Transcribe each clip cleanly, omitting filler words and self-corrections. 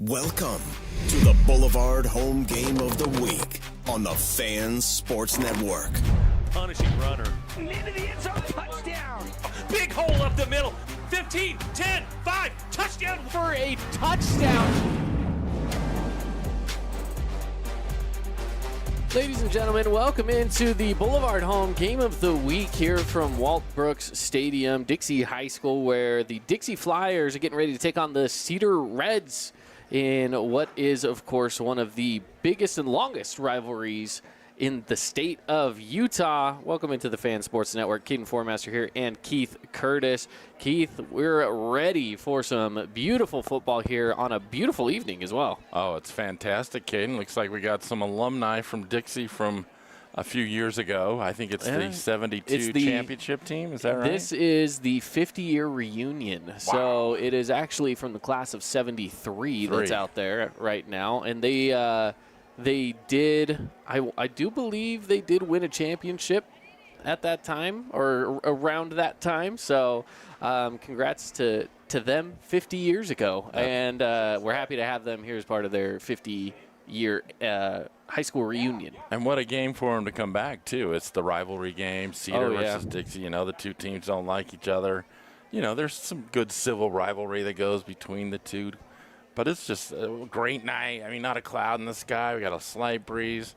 Welcome to the Boulevard Home Game of the Week on the Fan Sports Network. Punishing runner. Into the end zone, touchdown. Big hole up the middle. 15, 10, 5, touchdown For a touchdown. Ladies and gentlemen, welcome into the Boulevard Home Game of the Week here from Walt Brooks Stadium, Dixie High School, where the Dixie Flyers are getting ready to take on the Cedar Reds in what is, of course, one of the biggest and longest rivalries in the state of Utah. Welcome into the Fan Sports Network. Keaton Formaster here and Keith Curtis. Keith, we're ready for some beautiful football here on a beautiful evening as well. Oh, it's fantastic, Caden. Looks like we got some alumni from Dixie from a few years ago. I think it's the 72 championship team. Is that right? This is the 50-year reunion. Wow. So it is actually from the class of 73 that's out there right now. And they did, I do believe they did win a championship at that time or around that time. So congrats to them 50 years ago. Yep. And we're happy to have them here as part of their 50-year high school reunion. And what a game for them to come back, too. It's the rivalry game, Cedar versus Dixie. You know, the two teams don't like each other. You know, there's some good civil rivalry that goes between the two. But it's just a great night. I mean, not a cloud in the sky. We got a slight breeze.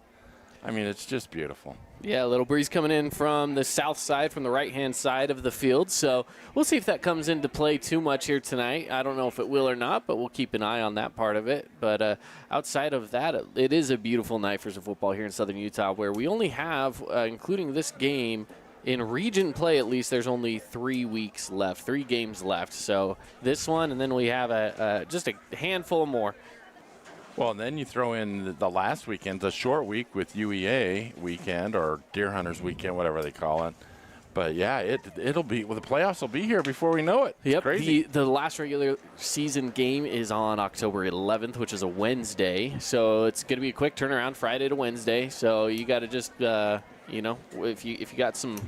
I mean, it's just beautiful. Yeah, a little breeze coming in from the south side, from the right-hand side of the field. So we'll see if that comes into play too much here tonight. I don't know if it will or not, but we'll keep an eye on that part of it. But outside of that, it is a beautiful night for some football here in southern Utah, where we only have, including this game, in region play, at least, there's only 3 weeks left, 3 games left. So this one, and then we have just a handful more. Well, and then you throw in the last weekend, the short week with UEA weekend or Deer Hunters weekend, whatever they call it. But, yeah, it'll be – well, the playoffs will be here before we know it. Yep. Crazy. The last regular season game is on October 11th, which is a Wednesday. So it's going to be a quick turnaround, Friday to Wednesday. So you got to just you know, if you got some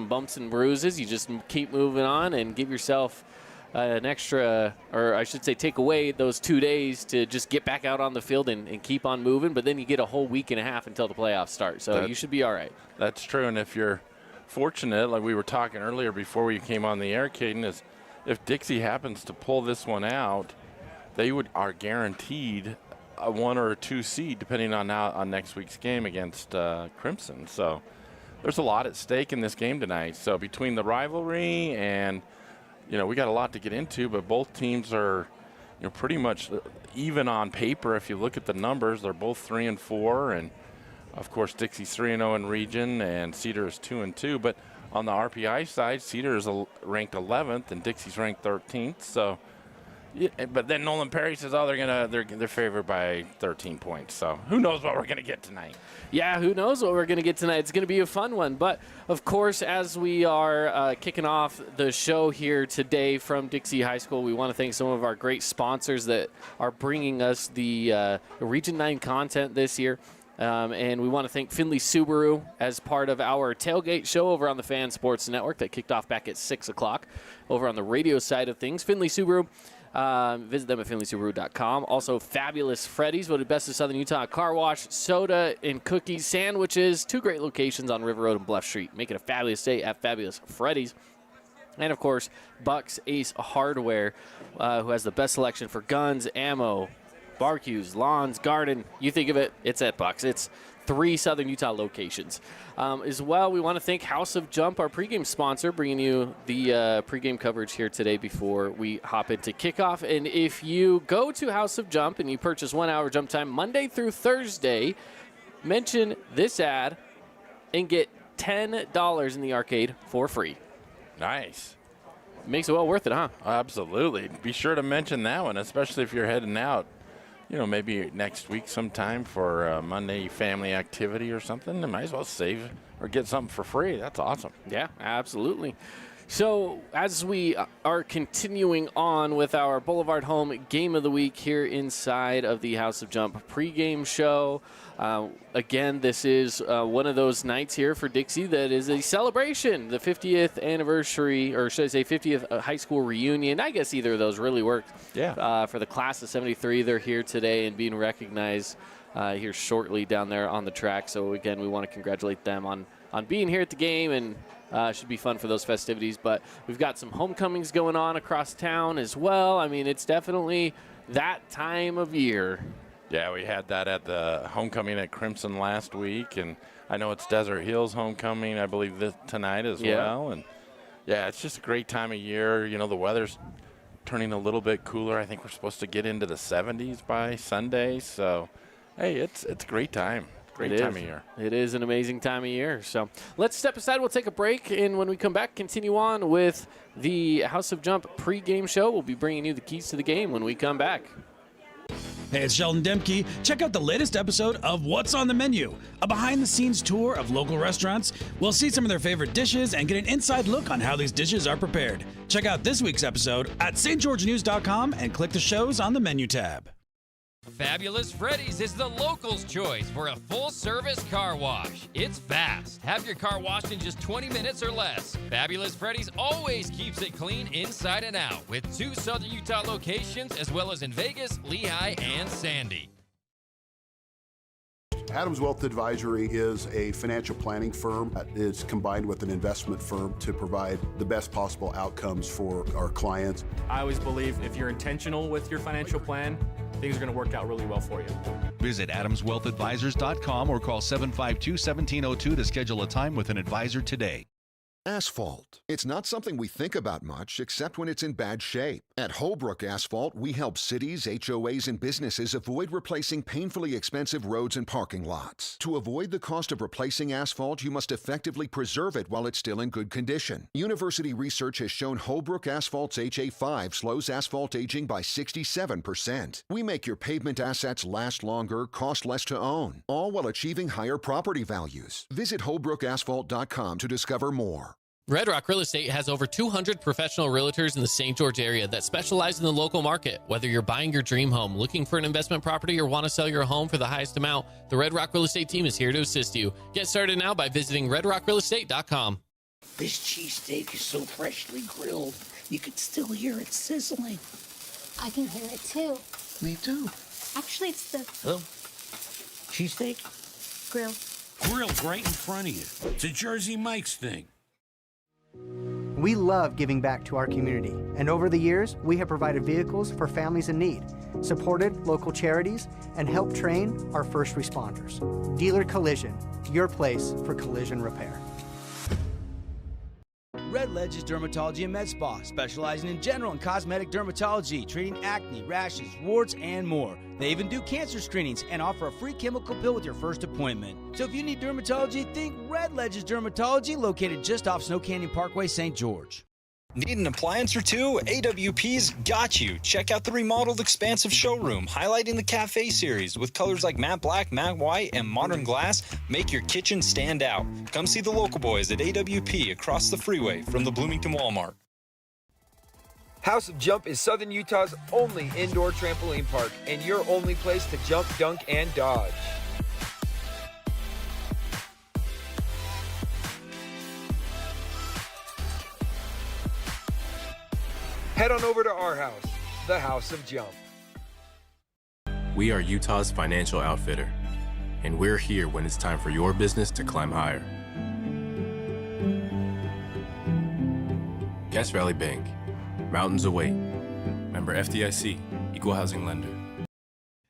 bumps and bruises, you just keep moving on and give yourself an extra, or I should say take away those 2 days to just get back out on the field and keep on moving. But then you get a whole week and a half until the playoffs start. So you should be all right. That's true. And if you're fortunate, like we were talking earlier before we came on the air, Caden, is if Dixie happens to pull this one out, they are guaranteed a 1 or a 2 seed, depending on next week's game against Crimson. So there's a lot at stake in this game tonight. So between the rivalry and, you know, we got a lot to get into, but both teams are, you know, pretty much even on paper. If you look at the numbers, they're both 3-4, and of course Dixie's 3-0 in region, and Cedar is 2-2. But on the RPI side, Cedar is ranked 11th, and Dixie's ranked 13th. So. Yeah, but then Nolan Perry says, "Oh, they're favored by 13 points." So who knows what we're gonna get tonight? Yeah, who knows what we're gonna get tonight? It's gonna be a fun one. But of course, as we are kicking off the show here today from Dixie High School, we want to thank some of our great sponsors that are bringing us the Region 9 content this year. And we want to thank Findlay Subaru as part of our tailgate show over on the Fan Sports Network that kicked off back at 6 o'clock over on the radio side of things. Findlay Subaru. Visit them at FindlaySubaru.com. Also, Fabulous Freddy's, voted best of Southern Utah car wash, soda, and cookies, sandwiches. 2 great locations on River Road and Bluff Street. Make it a fabulous day at Fabulous Freddy's. And, of course, Buck's Ace Hardware, who has the best selection for guns, ammo, barbecues, lawns, garden. You think of it, it's at Buck's. It's 3 Southern Utah locations. As well, we want to thank House of Jump, our pregame sponsor, bringing you the pregame coverage here today before we hop into kickoff. And if you go to House of Jump and you purchase 1 hour jump time Monday through Thursday, mention this ad and get $10 in the arcade for free. Nice. Makes it well worth it, huh? Absolutely. Be sure to mention that one, especially if you're heading out. You know, maybe next week sometime for a Monday family activity or something. You might as well save or get something for free. That's awesome. Yeah, absolutely. So as we are continuing on with our Boulevard Home Game of the Week here inside of the House of Jump pregame show, again, this is one of those nights here for Dixie that is a celebration, the 50th anniversary, or should I say 50th high school reunion. I guess either of those really worked. Yeah. For the class of 73, they're here today and being recognized here shortly down there on the track. So again, we want to congratulate them on being here at the game, and should be fun for those festivities. But we've got some homecomings going on across town as well. I mean, it's definitely that time of year. Yeah, we had that at the homecoming at Crimson last week, and I know it's Desert Hills homecoming, I believe, tonight as well. And yeah, it's just a great time of year. You know, the weather's turning a little bit cooler. I think we're supposed to get into the 70s by Sunday. So, hey, it's a great time. Great time of year. It is an amazing time of year. So let's step aside. We'll take a break, and when we come back, continue on with the House of Jump pregame show. We'll be bringing you the keys to the game when we come back. Hey, it's Sheldon Demke. Check out the latest episode of What's on the Menu, a behind-the-scenes tour of local restaurants. We'll see some of their favorite dishes and get an inside look on how these dishes are prepared. Check out this week's episode at stgeorgenews.com and click the shows on the menu tab. Fabulous Freddy's is the locals' choice for a full-service car wash. It's fast. Have your car washed in just 20 minutes or less. Fabulous Freddy's always keeps it clean inside and out, with 2 Southern Utah locations as well as in Vegas, Lehigh, and Sandy. Adams Wealth Advisory is a financial planning firm that is combined with an investment firm to provide the best possible outcomes for our clients. I always believe if you're intentional with your financial plan, things are going to work out really well for you. Visit AdamsWealthAdvisors.com or call 752-1702 to schedule a time with an advisor today. Asphalt. It's not something we think about much, except when it's in bad shape. At Holbrook Asphalt, we help cities, HOAs, and businesses avoid replacing painfully expensive roads and parking lots. To avoid the cost of replacing asphalt, you must effectively preserve it while it's still in good condition. University research has shown Holbrook Asphalt's HA5 slows asphalt aging by 67%. We make your pavement assets last longer, cost less to own, all while achieving higher property values. Visit holbrookasphalt.com to discover more. Red Rock Real Estate has over 200 professional realtors in the St. George area that specialize in the local market. Whether you're buying your dream home, looking for an investment property, or want to sell your home for the highest amount, the Red Rock Real Estate team is here to assist you. Get started now by visiting redrockrealestate.com. This cheesesteak is so freshly grilled, you can still hear it sizzling. I can hear it too. Me too. Actually, it's the... Oh, cheesesteak? grill. Grilled right in front of you. It's a Jersey Mike's thing. We love giving back to our community, and over the years, we have provided vehicles for families in need, supported local charities, and helped train our first responders. Dealer Collision, your place for collision repair. Red Ledge's Dermatology and Med Spa, specializing in general and cosmetic dermatology, treating acne, rashes, warts, and more. They even do cancer screenings and offer a free chemical pill with your first appointment. So if you need dermatology, think Red Ledge's Dermatology, located just off Snow Canyon Parkway, St. George. Need an appliance or two? AWP's got you. Check out the remodeled expansive showroom, highlighting the Cafe series with colors like matte black, matte white, and modern glass. Make your kitchen stand out. Come see the local boys at AWP across the freeway from the Bloomington Walmart. House of Jump is Southern Utah's only indoor trampoline park and your only place to jump, dunk, and dodge. Head on over to our house, the House of Jump. We are Utah's financial outfitter, and we're here when it's time for your business to climb higher. Cache Valley Bank, mountains await. Member FDIC, equal housing lender.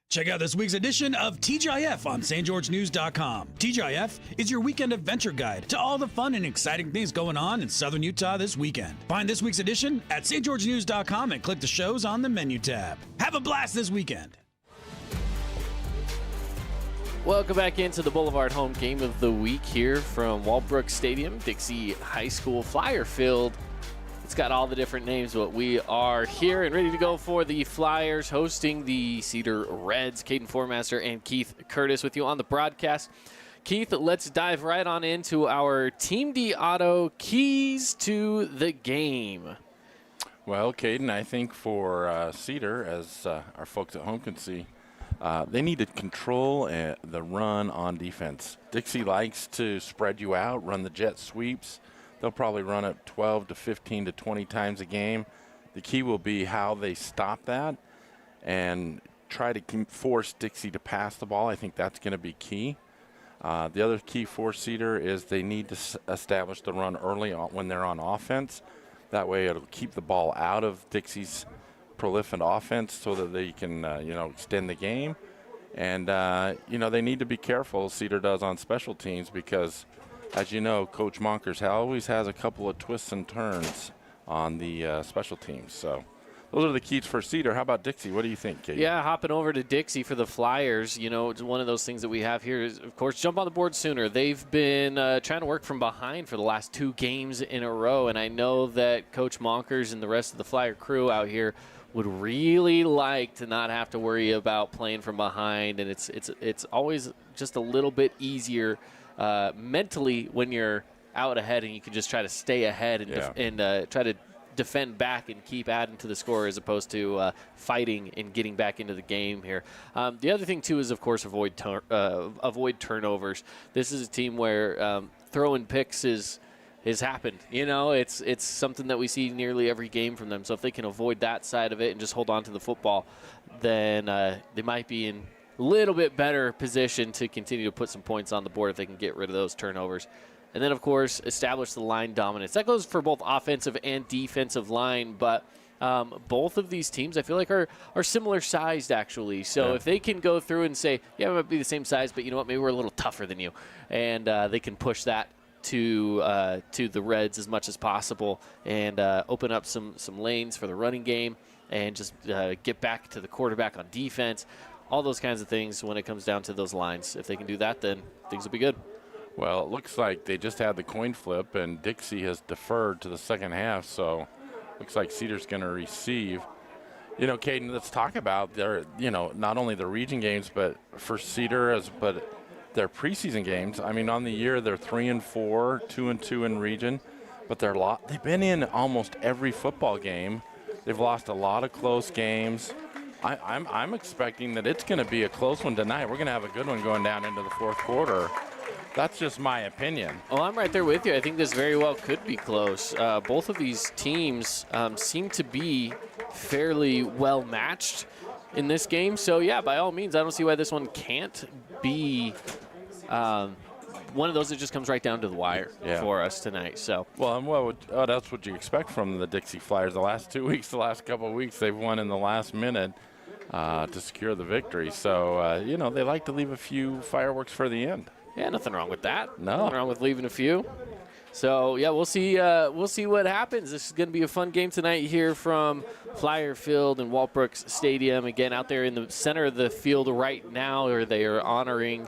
Check out this week's edition of TGIF on stgeorgenews.com. TGIF is your weekend adventure guide to all the fun and exciting things going on in Southern Utah this weekend. Find this week's edition at stgeorgenews.com and click the shows on the menu tab. Have a blast this weekend. Welcome back into the Boulevard Home Game of the Week here from Walbrook Stadium, Dixie High School Flyer Field. It's got all the different names, but we are here and ready to go for the Flyers hosting the Cedar Reds. Caden Formaster and Keith Curtis with you on the broadcast. Keith, let's dive right on into our Team D Auto keys to the game. Well, Caden, I think for Cedar, as our folks at home can see, they need to control the run on defense. Dixie likes to spread you out, run the jet sweeps. They'll probably run it 12 to 15 to 20 times a game. The key will be how they stop that and try to force Dixie to pass the ball. I think that's going to be key. The other key for Cedar is they need to establish the run early on when they're on offense. That way it'll keep the ball out of Dixie's prolific offense so that they can, extend the game. And, they need to be careful, Cedar does, on special teams because, as you know, Coach Monkers always has a couple of twists and turns on the special teams. So those are the keys for Cedar. How about Dixie? What do you think, Kate? Yeah, hopping over to Dixie for the Flyers. It's one of those things that we have here is, of course, jump on the board sooner. They've been trying to work from behind for the last 2 games in a row, and I know that Coach Monkers and the rest of the Flyer crew out here would really like to not have to worry about playing from behind, and it's always just a little bit easier mentally when you're out ahead and you can just try to stay ahead and try to defend back and keep adding to the score as opposed to fighting and getting back into the game here. The other thing, too, is, of course, avoid turnovers. This is a team where throwing picks has happened. It's something that we see nearly every game from them. So if they can avoid that side of it and just hold on to the football, then they might be in a little bit better position to continue to put some points on the board if they can get rid of those turnovers. And then, of course, establish the line dominance. That goes for both offensive and defensive line, but both of these teams I feel like are similar sized, actually. So if they can go through and say, yeah, we might be the same size, but you know what, maybe we're a little tougher than you, and they can push that to the Reds as much as possible and open up some lanes for the running game and just get back to the quarterback on defense, all those kinds of things when it comes down to those lines. If they can do that, then things will be good. Well, it looks like they just had the coin flip, and Dixie has deferred to the second half, so looks like Cedar's going to receive. Caden, let's talk about their, not only the region games, but for Cedar, but their preseason games. I mean, on the year, they're 3-4, 2-2 in region, but they've been in almost every football game. They've lost a lot of close games. I'm expecting that it's going to be a close one tonight. We're going to have a good one going down into the fourth quarter. That's just my opinion. Oh, I'm right there with you. I think this very well could be close. Both of these teams seem to be fairly well matched in this game. So, yeah, by all means, I don't see why this one can't be one of those that just comes right down to the wire for us tonight. So, well, and that's what you expect from the Dixie Flyers. The last 2 weeks, the last couple of weeks, they've won in the last minute to secure the victory. So, they like to leave a few fireworks for the end. Yeah, nothing wrong with that. No. Nothing wrong with leaving a few. So, yeah, we'll see what happens. This is going to be a fun game tonight here from Flyer Field and Waltbrooks Stadium. Again, out there in the center of the field right now, where they are honoring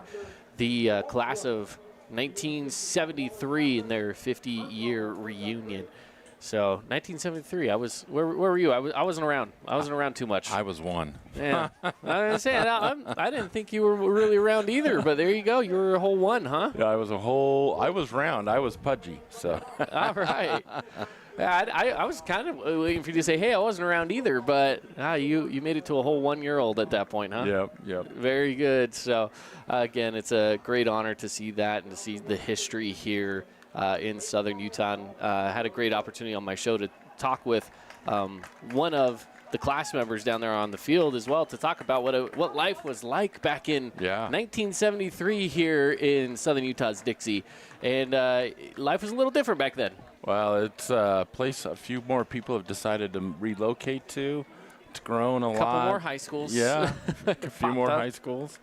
the class of 1973 in their 50-year reunion. So 1973, where were you? I wasn't around. I wasn't around too much. I was 1. Yeah, I was saying I didn't think you were really around either. But there you go. You were a whole 1, huh? Yeah, I was round. I was pudgy. So. All right. Yeah, I was kind of waiting for you to say, hey, I wasn't around either. But you made it to a whole 1-year-old at that point, huh? Yep. Very good. So again, it's a great honor to see that and to see the history here. In Southern Utah. Had a great opportunity on my show to talk with one of the class members down there on the field as well to talk about what life was like back in 1973 here in Southern Utah's Dixie. And life was a little different back then. Well, it's a place a few more people have decided to relocate to. It's grown a lot. A couple more high schools. Yeah, a few more high schools.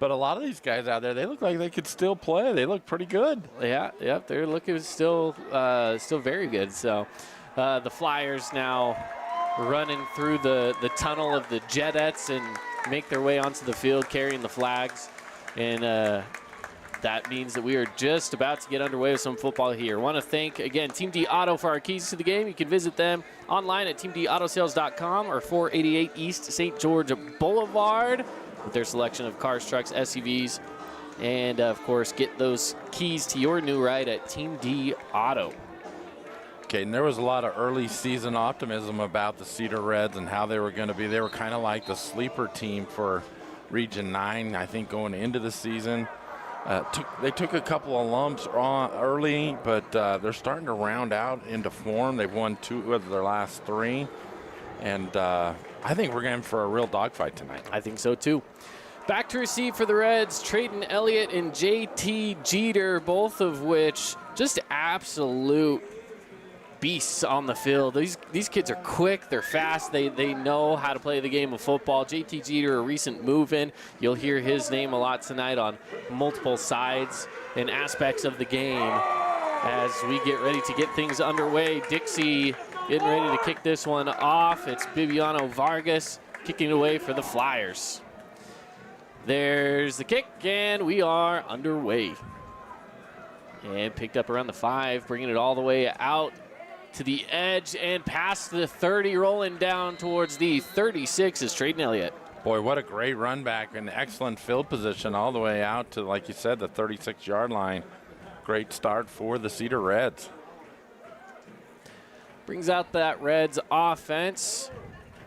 But a lot of these guys out there, they look like they could still play. They look pretty good. Yeah, they're looking still very good. So the Flyers now running through the tunnel of the Jetettes and make their way onto the field carrying the flags. And that means that we are just about to get underway with some football here. I want to thank, again, Team D Auto for our keys to the game. You can visit them online at teamdautosales.com or 488 East St. George Boulevard with their selection of cars, trucks, SUVs, And, of course, get those keys to your new ride at Team D Auto. Okay, and there was a lot of early season optimism about the Cedar Reds and how they were going to be. They were kind of like the sleeper team for Region 9, I think, going into the season. They took a couple of lumps early, but they're starting to round out into form. They've won 2 of their last 3. And I think we're going for a real dogfight tonight. I think so, too. Back to receive for the Reds, Trayden Elliott and JT Jeter, both of which just absolute beasts on the field. These kids are quick, they're fast, they know how to play the game of football. JT Jeter, a recent move-in. You'll hear his name a lot tonight on multiple sides and aspects of the game as we get ready to get things underway. Dixie getting ready to kick this one off. It's Bibiano Vargas kicking away for the Flyers. There's the kick, and we are underway. And picked up around the 5, bringing it all the way out to the edge and past the 30, rolling down towards the 36 is Trayden Elliott. Boy, what a great run back and excellent field position all the way out to, like you said, the 36-yard line. Great start for the Cedar Reds. Brings out that Reds offense.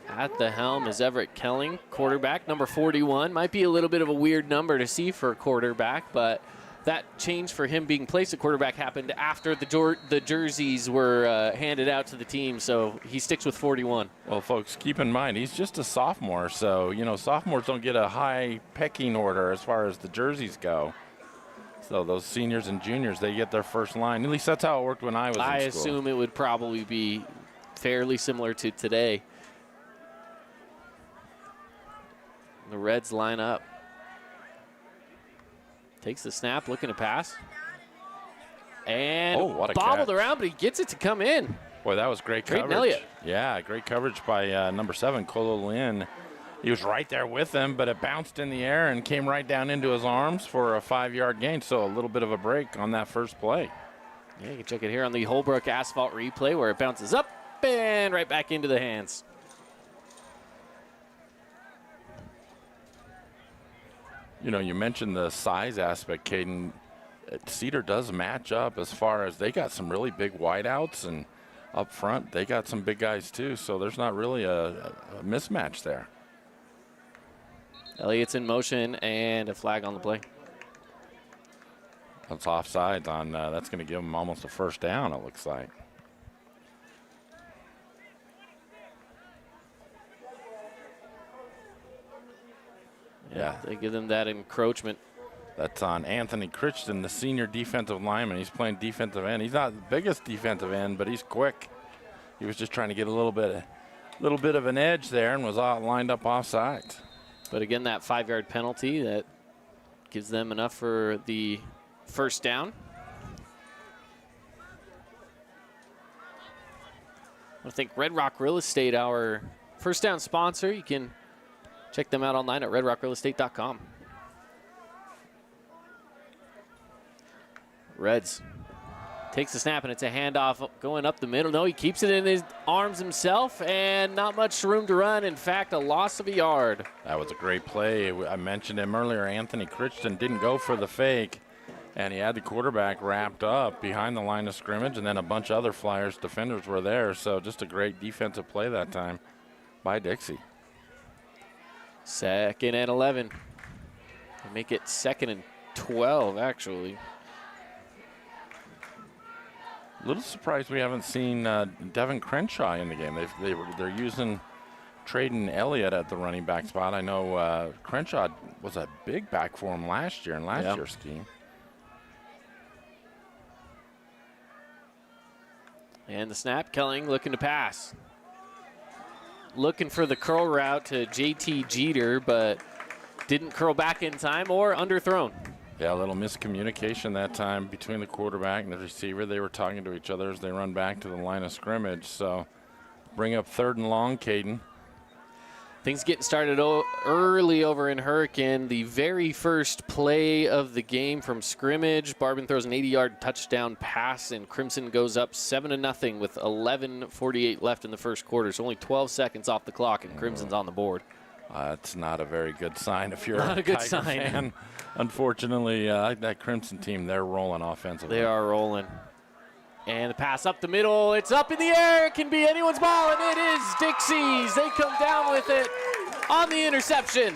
At the helm is Everett Kelling, quarterback, number 41. Might be a little bit of a weird number to see for a quarterback, but that change for him being placed at quarterback happened after the jerseys were handed out to the team, so he sticks with 41. Well, folks, keep in mind, he's just a sophomore, so, sophomores don't get a high pecking order as far as the jerseys go. So those seniors and juniors, they get their first line. At least that's how it worked when I was in school. I assume it would probably be fairly similar to today. The Reds line up. Takes the snap, looking to pass. And what a bobbled catch. around, but he gets it to come in. Boy, that was great Trayden coverage. Elliott. Yeah, great coverage by number 7, Colo Lynn. He was right there with him, but it bounced in the air and came right down into his arms for a 5-yard gain. So a little bit of a break on that first play. Yeah, you can check it here on the Holbrook Asphalt replay where it bounces up and right back into the hands. You mentioned the size aspect, Caden. Cedar does match up as far as they got some really big wideouts, and up front they got some big guys too, so there's not really a mismatch there. Elliott's in motion and a flag on the play. That's offsides on, that's going to give them almost a first down, it looks like. Yeah, they give them that encroachment. That's on Anthony Crichton, the senior defensive lineman. He's playing defensive end. He's not the biggest defensive end, but he's quick. He was just trying to get a little bit of an edge there and was lined up offside. But again, that 5-yard penalty that gives them enough for the first down. I think Red Rock Real Estate, our first down sponsor. You can check them out online at redrockrealestate.com. Reds takes the snap, and it's a handoff going up the middle. No, he keeps it in his arms himself, and not much room to run. In fact, a loss of a yard. That was a great play. I mentioned him earlier. Anthony Crichton didn't go for the fake, and he had the quarterback wrapped up behind the line of scrimmage, and then a bunch of other Flyers defenders were there. So just a great defensive play that time by Dixie. 2nd and 11. They make it 2nd and 12, actually. A little surprised we haven't seen Devin Crenshaw in the game. They're using Trayden Elliott at the running back spot. I know Crenshaw was a big back for him last year in last year's scheme. And the snap, Kelling looking to pass. Looking for the curl route to JT Jeter, but didn't curl back in time or underthrown. Yeah, a little miscommunication that time between the quarterback and the receiver. They were talking to each other as they run back to the line of scrimmage. So bring up 3rd and long, Caden. Things getting started early over in Hurricane. The very first play of the game from scrimmage. Barban throws an 80-yard touchdown pass, and Crimson goes up 7-0 with 11:48 left in the first quarter. So only 12 seconds off the clock, and Crimson's on the board. It's not a very good sign if you're Not a good Tiger sign. fan. Unfortunately, that Crimson team, they're rolling offensively. They are rolling. And the pass up the middle. It's up in the air. It can be anyone's ball, and it is Dixie's. They come down with it on the interception.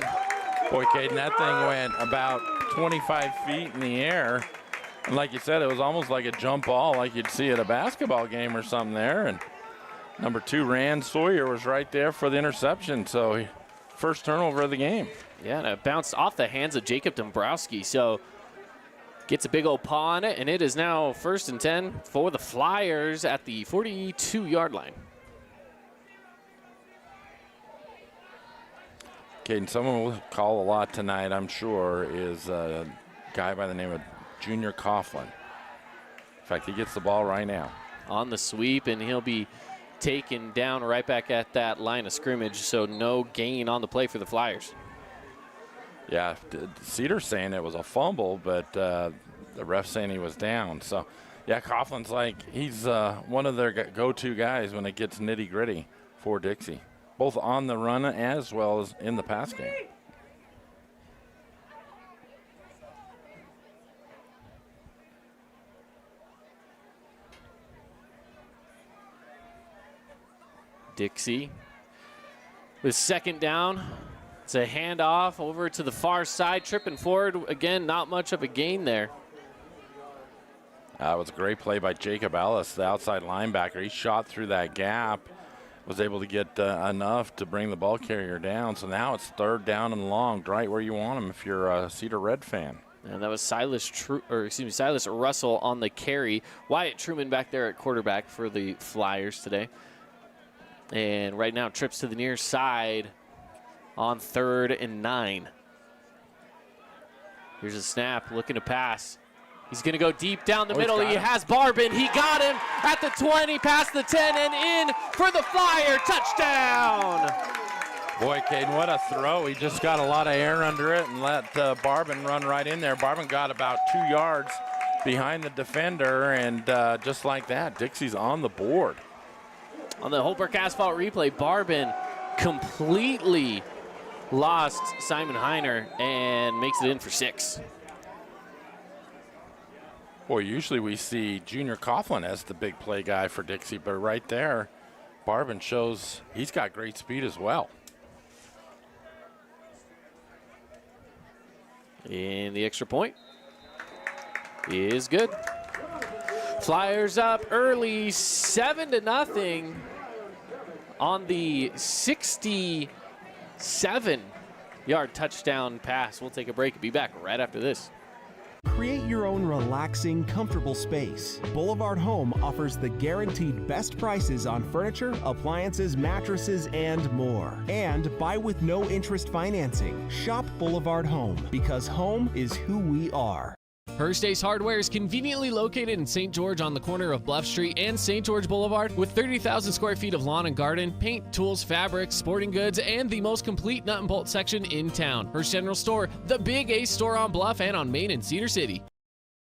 Boy, Caden, that thing went about 25 feet in the air. And like you said, it was almost like a jump ball, like you'd see at a basketball game or something there. And number 2, Rand Sawyer, was right there for the interception. So first turnover of the game. Yeah, and it bounced off the hands of Jacob Dombrowski. So gets a big old paw on it, and it is now 1st and 10 for the Flyers at the 42-yard line. Caden, someone we'll call a lot tonight, I'm sure, is a guy by the name of Junior Coughlin. In fact, he gets the ball right now. On the sweep, and he'll be taken down right back at that line of scrimmage, so no gain on the play for the Flyers. Yeah, Cedar saying it was a fumble, but the ref saying he was down. So, yeah, Coughlin's like, he's one of their go-to guys when it gets nitty-gritty for Dixie, both on the run as well as in the pass game. Dixie with 2nd down. It's a handoff over to the far side, tripping forward. Again, not much of a gain there. It was a great play by Jacob Ellis, the outside linebacker. He shot through that gap, was able to get enough to bring the ball carrier down. So now it's 3rd down and long, right where you want him if you're a Cedar Red fan. And that was Silas Russell on the carry. Wyatt Truman back there at quarterback for the Flyers today. And right now trips to the near side on 3rd and 9. Here's a snap, looking to pass. He's going to go deep down the middle. He has Barbin. He got him at the 20, past the 10, and in for the Flyer. Touchdown! Boy, Caden, what a throw. He just got a lot of air under it and let Barbin run right in there. Barbin got about 2 yards behind the defender, and just like that, Dixie's on the board. On the Holbrook Asphalt replay, Barbin completely lost Simon Heiner and makes it in for 6. Boy, usually we see Junior Coughlin as the big play guy for Dixie, but right there, Barbin shows he's got great speed as well. And the extra point is good. Flyers up early, 7-0 on the 67-yard touchdown pass. We'll take a break and be back right after this. Create your own relaxing, comfortable space. Boulevard Home offers the guaranteed best prices on furniture, appliances, mattresses, and more. And buy with no interest financing. Shop Boulevard Home, because home is who we are. First Ace Hardware is conveniently located in St. George on the corner of Bluff Street and St. George Boulevard with 30,000 square feet of lawn and garden, paint, tools, fabrics, sporting goods, and the most complete nut and bolt section in town. Hearst General Store, the Big Ace store on Bluff and on Main in Cedar City.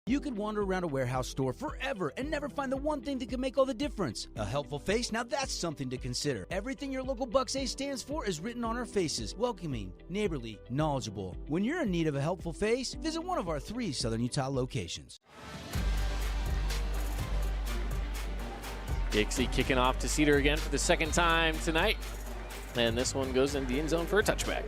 You could wander around a warehouse store forever and never find the one thing that can make all the difference. A helpful face? Now that's something to consider. Everything your local Bucks Ace stands for is written on our faces. Welcoming, neighborly, knowledgeable. When you're in need of a helpful face, visit one of our 3 Southern Utah locations. Dixie kicking off to Cedar again for the 2nd time tonight. And this one goes in the end zone for a touchback.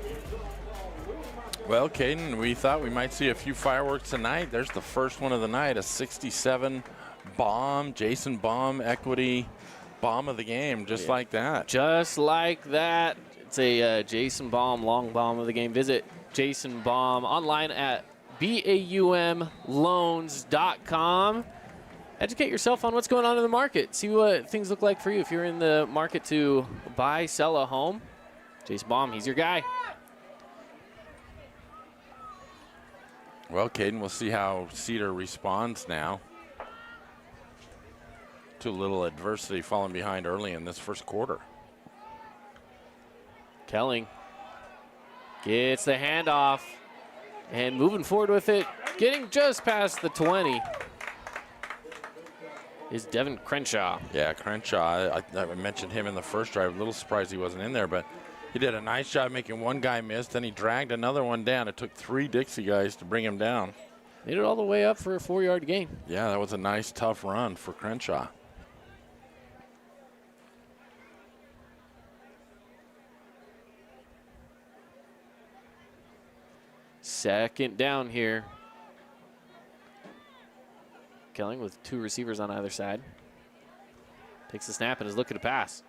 Well, Caden, we thought we might see a few fireworks tonight. There's the first one of the night, a 67 bomb, Jason Baum equity bomb of the game, just like that. Just like that. It's a Jason Baum long bomb of the game. Visit Jason Baum online at baumloans.com. Educate yourself on what's going on in the market. See what things look like for you if you're in the market to buy, sell a home. Jason Baum, he's your guy. Well, Caden, we'll see how Cedar responds now to a little adversity falling behind early in this first quarter. Kelling gets the handoff and moving forward with it, getting just past the 20 is Devin Crenshaw. Yeah, Crenshaw, I mentioned him in the first drive. A little surprised he wasn't in there, but He did a nice job making one guy miss, then he dragged another one down. It took 3 Dixie guys to bring him down. Made it all the way up for a 4-yard gain. Yeah, that was a nice, tough run for Crenshaw. Second down here. Kelling with 2 receivers on either side. Takes the snap and is looking to pass.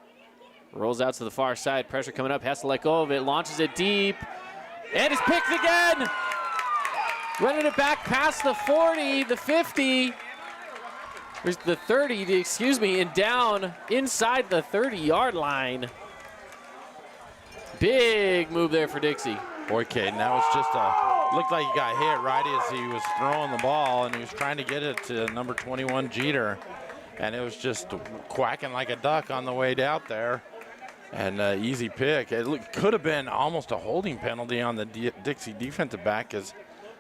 Rolls out to the far side. Pressure coming up. Has to let go of it. Launches it deep. And is picked again. Running it back past the 40, the 50. There's the 30, excuse me, and down inside the 30-yard line. Big move there for Dixie. Boy, Caden, that was just looked like he got hit right as he was throwing the ball, and he was trying to get it to number 21, Jeter. And it was just quacking like a duck on the way out there. And easy pick. It could have been almost a holding penalty on the Dixie defensive back as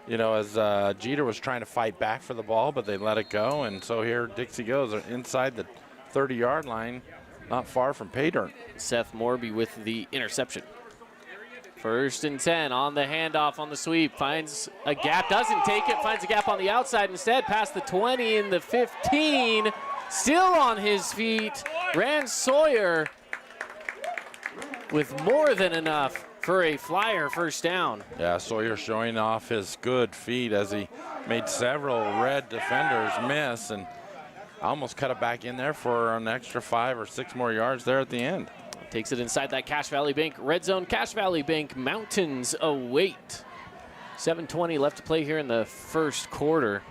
Jeter was trying to fight back for the ball, but they let it go. And so here Dixie goes inside the 30-yard line, not far from pay dirt. Seth Morby with the interception. 1st and 10 on the handoff on the sweep. Finds a gap, doesn't take it, finds a gap on the outside instead, past the 20 and the 15. Still on his feet, Rand Sawyer with more than enough for a flyer first down. Yeah, Sawyer showing off his good feet as he made several red defenders miss and almost cut it back in there for an extra 5 or 6 more yards there at the end. Takes it inside that Cache Valley Bank red zone. Cache Valley Bank mountains await. 7:20 left to play here in the first quarter.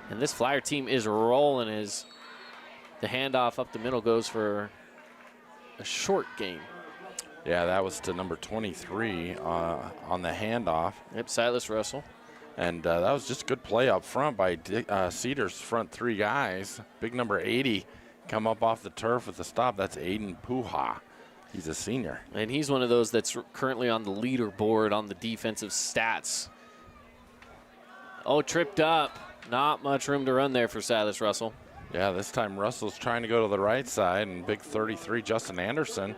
And this Flyer team is rolling as the handoff up the middle goes for a short gain. Yeah, that was to number 23 on the handoff. Yep, Silas Russell. And that was just a good play up front by Cedar's front 3 guys. Big number 80 come up off the turf with the stop. That's Aiden Puha. He's a senior. And he's one of those that's currently on the leaderboard on the defensive stats. Oh, tripped up. Not much room to run there for Silas Russell. Yeah, this time Russell's trying to go to the right side, and big 33, Justin Anderson,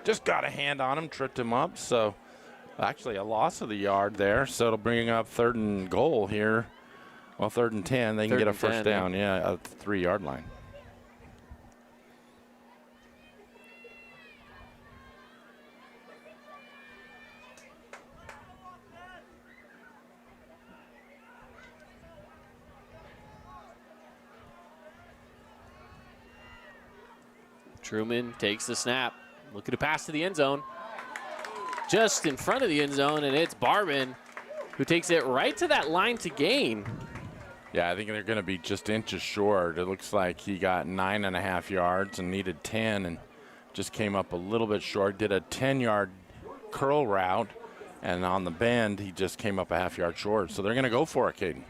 just got a hand on him, tripped him up. So actually a loss of the yard there. So it'll bring up 3rd and goal here. Well, 3rd and 10. They can get a first down, yeah, at the 3-yard line. Truman takes the snap, looking to pass to the end zone. Just in front of the end zone, and it's Barman who takes it right to that line to gain. Yeah, I think they're going to be just inches short. It looks like he got 9.5 yards and needed 10 and just came up a little bit short. Did a 10-yard curl route, and on the bend, he just came up a half-yard short. So they're going to go for it, Caden.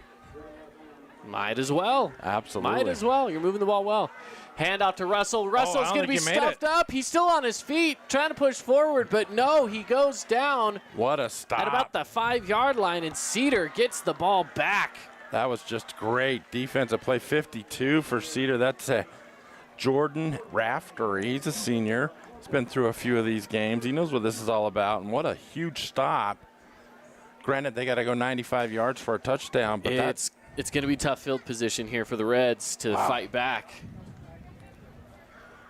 Might as well. Absolutely. Might as well. You're moving the ball well. Hand off to Russell. Russell's going to be stuffed up. He's still on his feet, trying to push forward, but no, he goes down. What a stop. At about the 5-yard line, and Cedar gets the ball back. That was just great defensive play. 52 for Cedar. That's Jordan Rafter. He's a senior. He's been through a few of these games. He knows what this is all about, and what a huge stop. Granted, they got to go 95 yards for a touchdown, but it's going to be tough field position here for the Reds to fight back.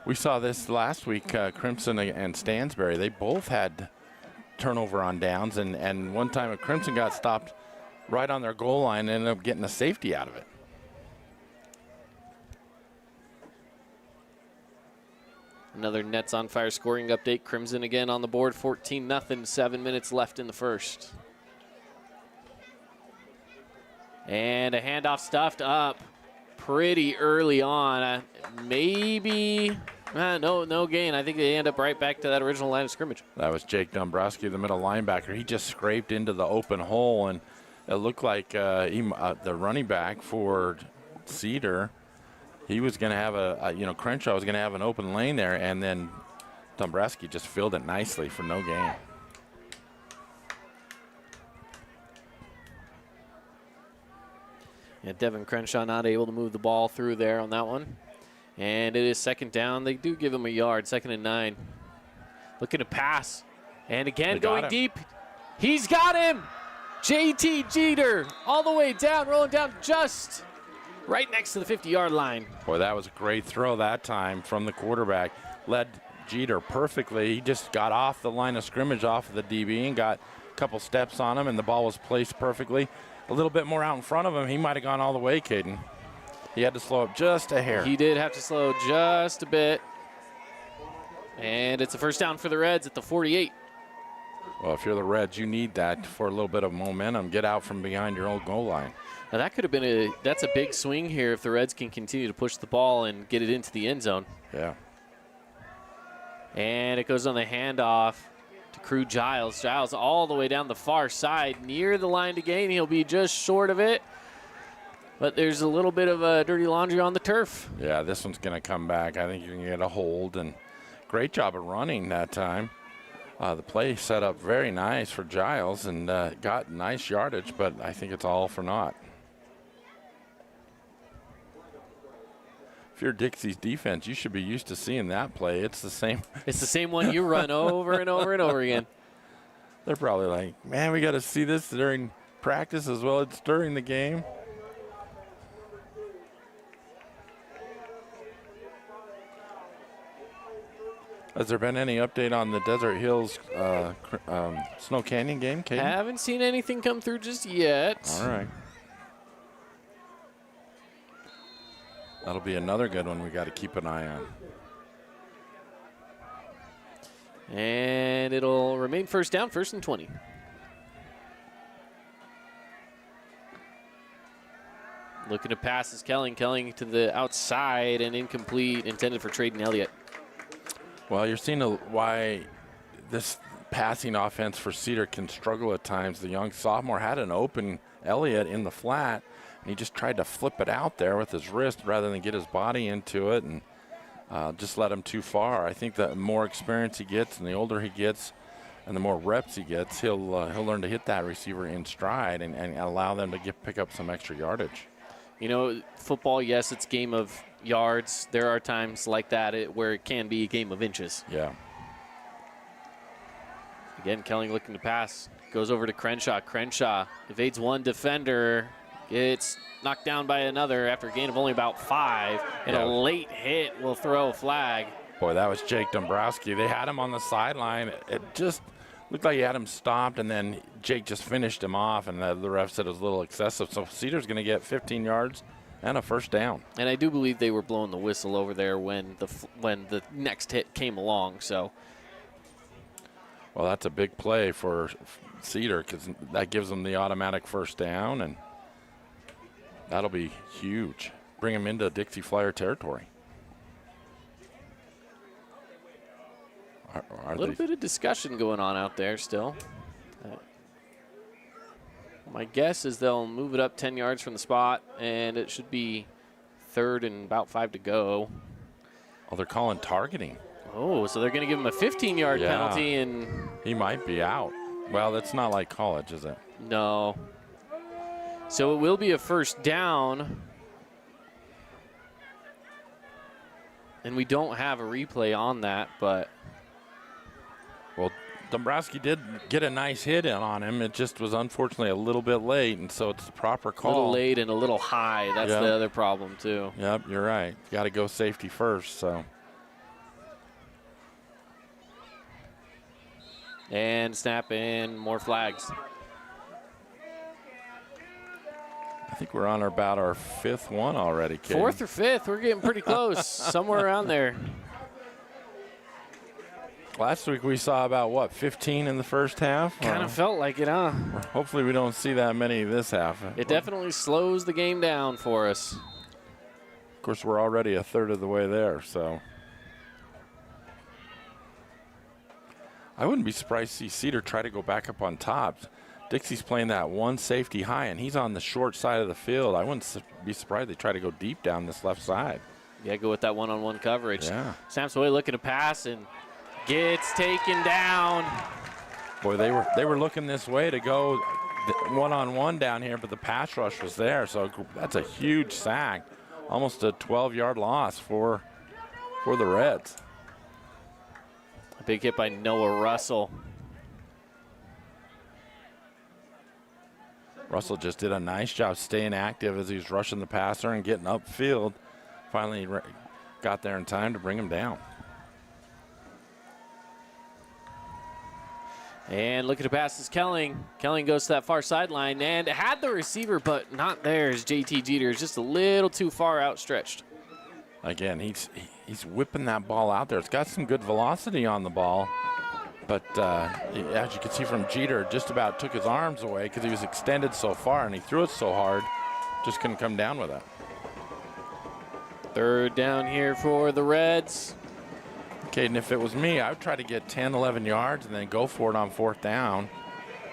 We saw this last week, Crimson and Stansbury. They both had turnover on downs, and one time Crimson got stopped right on their goal line and ended up getting a safety out of it. Another Nets on Fire scoring update. Crimson again on the board, 14-0, 7 minutes left in the first. And a handoff stuffed up pretty early on. No gain. I think they end up right back to that original line of scrimmage. That was Jake Dombrowski, the middle linebacker. He just scraped into the open hole, and it looked like the running back for Cedar, he was going to have Crenshaw was going to have an open lane there, and then Dombrowski just filled it nicely for no gain. Yeah, Devin Crenshaw not able to move the ball through there on that one. And it is second down. They do give him a yard, 2nd and 9. Looking to pass. And again, going deep. He's got him. JT Cedar all the way down, rolling down just right next to the 50-yard line. Boy, that was a great throw that time from the quarterback. Led Jeter perfectly. He just got off the line of scrimmage off of the DB and got a couple steps on him, and the ball was placed perfectly. A little bit more out in front of him, he might have gone all the way, Caden. He had to slow up just a hair. He did have to slow just a bit. And it's a first down for the Reds at the 48. Well, if you're the Reds, you need that for a little bit of momentum. Get out from behind your own goal line. Now that could have been that's a big swing here if the Reds can continue to push the ball and get it into the end zone. Yeah. And it goes on the handoff to Crew Giles. Giles all the way down the far side near the line to gain. He'll be just short of it. But there's a little bit of dirty laundry on the turf. Yeah, this one's going to come back. I think you can get a hold. And great job of running that time. The play set up very nice for Giles and got nice yardage, but I think it's all for naught. If you're Dixie's defense, you should be used to seeing that play. It's the same. It's the same one you run over and over and over again. They're probably like, man, we got to see this during practice as well as during the game. Has there been any update on the Desert Hills Snow Canyon game, Kate? Haven't seen anything come through just yet. All right. That'll be another good one we got to keep an eye on. And it'll remain first down, 1st and 20. Looking to pass is Kelling. Kelling to the outside and incomplete, intended for Traden Elliott. Well, you're seeing why this passing offense for Cedar can struggle at times. The young sophomore had an open Elliott in the flat, and he just tried to flip it out there with his wrist rather than get his body into it and just let him too far. I think the more experience he gets and the older he gets and the more reps he gets, he'll learn to hit that receiver in stride and allow them to pick up some extra yardage. You know, football, yes, it's a game of yards. There are times like that where it can be a game of inches. Yeah. Again, Kelling looking to pass. Goes over to Crenshaw. Crenshaw evades one defender. Gets knocked down by another after a gain of only about 5. And a late hit will throw a flag. Boy, that was Jake Dombrowski. They had him on the sideline. It just looked like he had him stopped, and then Jake just finished him off, and the ref said it was a little excessive. So Cedar's going to get 15 yards and a first down. And I do believe they were blowing the whistle over there when the next hit came along. So, well, that's a big play for Cedar because that gives them the automatic first down, and that'll be huge. Bring them into Dixie Flyer territory. A little bit of discussion going on out there still. My guess is they'll move it up 10 yards from the spot, and it should be 3rd and about 5 to go. Oh, they're calling targeting. Oh, so they're going to give him a 15-yard penalty, and he might be out. Well, that's not like college, is it? No. So it will be a first down. And we don't have a replay on that, but well, Dombrowski did get a nice hit in on him. It just was unfortunately a little bit late, and so it's the proper call. A little late and a little high. That's the other problem, too. Yep, you're right. You got to go safety first, so. And snap in, more flags. I think we're on about our 5th one already, Kate. 4th or 5th. We're getting pretty close. Somewhere around there. Last week we saw about, what, 15 in the first half? Kind of felt like it, huh? Hopefully we don't see that many this half. It definitely slows the game down for us. Of course, we're already a third of the way there, so. I wouldn't be surprised to see Cedar try to go back up on top. Dixie's playing that one safety high, and he's on the short side of the field. I wouldn't be surprised they try to go deep down this left side. Yeah, go with that one-on-one coverage. Yeah. Sam Saway looking to pass and gets taken down. Boy, they were looking this way to go one-on-one down here, but the pass rush was there, so that's a huge sack. Almost a 12-yard loss for the Reds. A big hit by Noah Russell. Russell just did a nice job staying active as he was rushing the passer and getting upfield. Finally got there in time to bring him down. And looking to pass is Kelling. Kelling goes to that far sideline and had the receiver, but not there as JT Jeter is just a little too far outstretched. Again, he's whipping that ball out there. It's got some good velocity on the ball, but as you can see from Jeter, just about took his arms away because he was extended so far and he threw it so hard, just couldn't come down with it. Third down here for the Reds. Okay, and if it was me, I would try to get 10, 11 yards and then go for it on fourth down.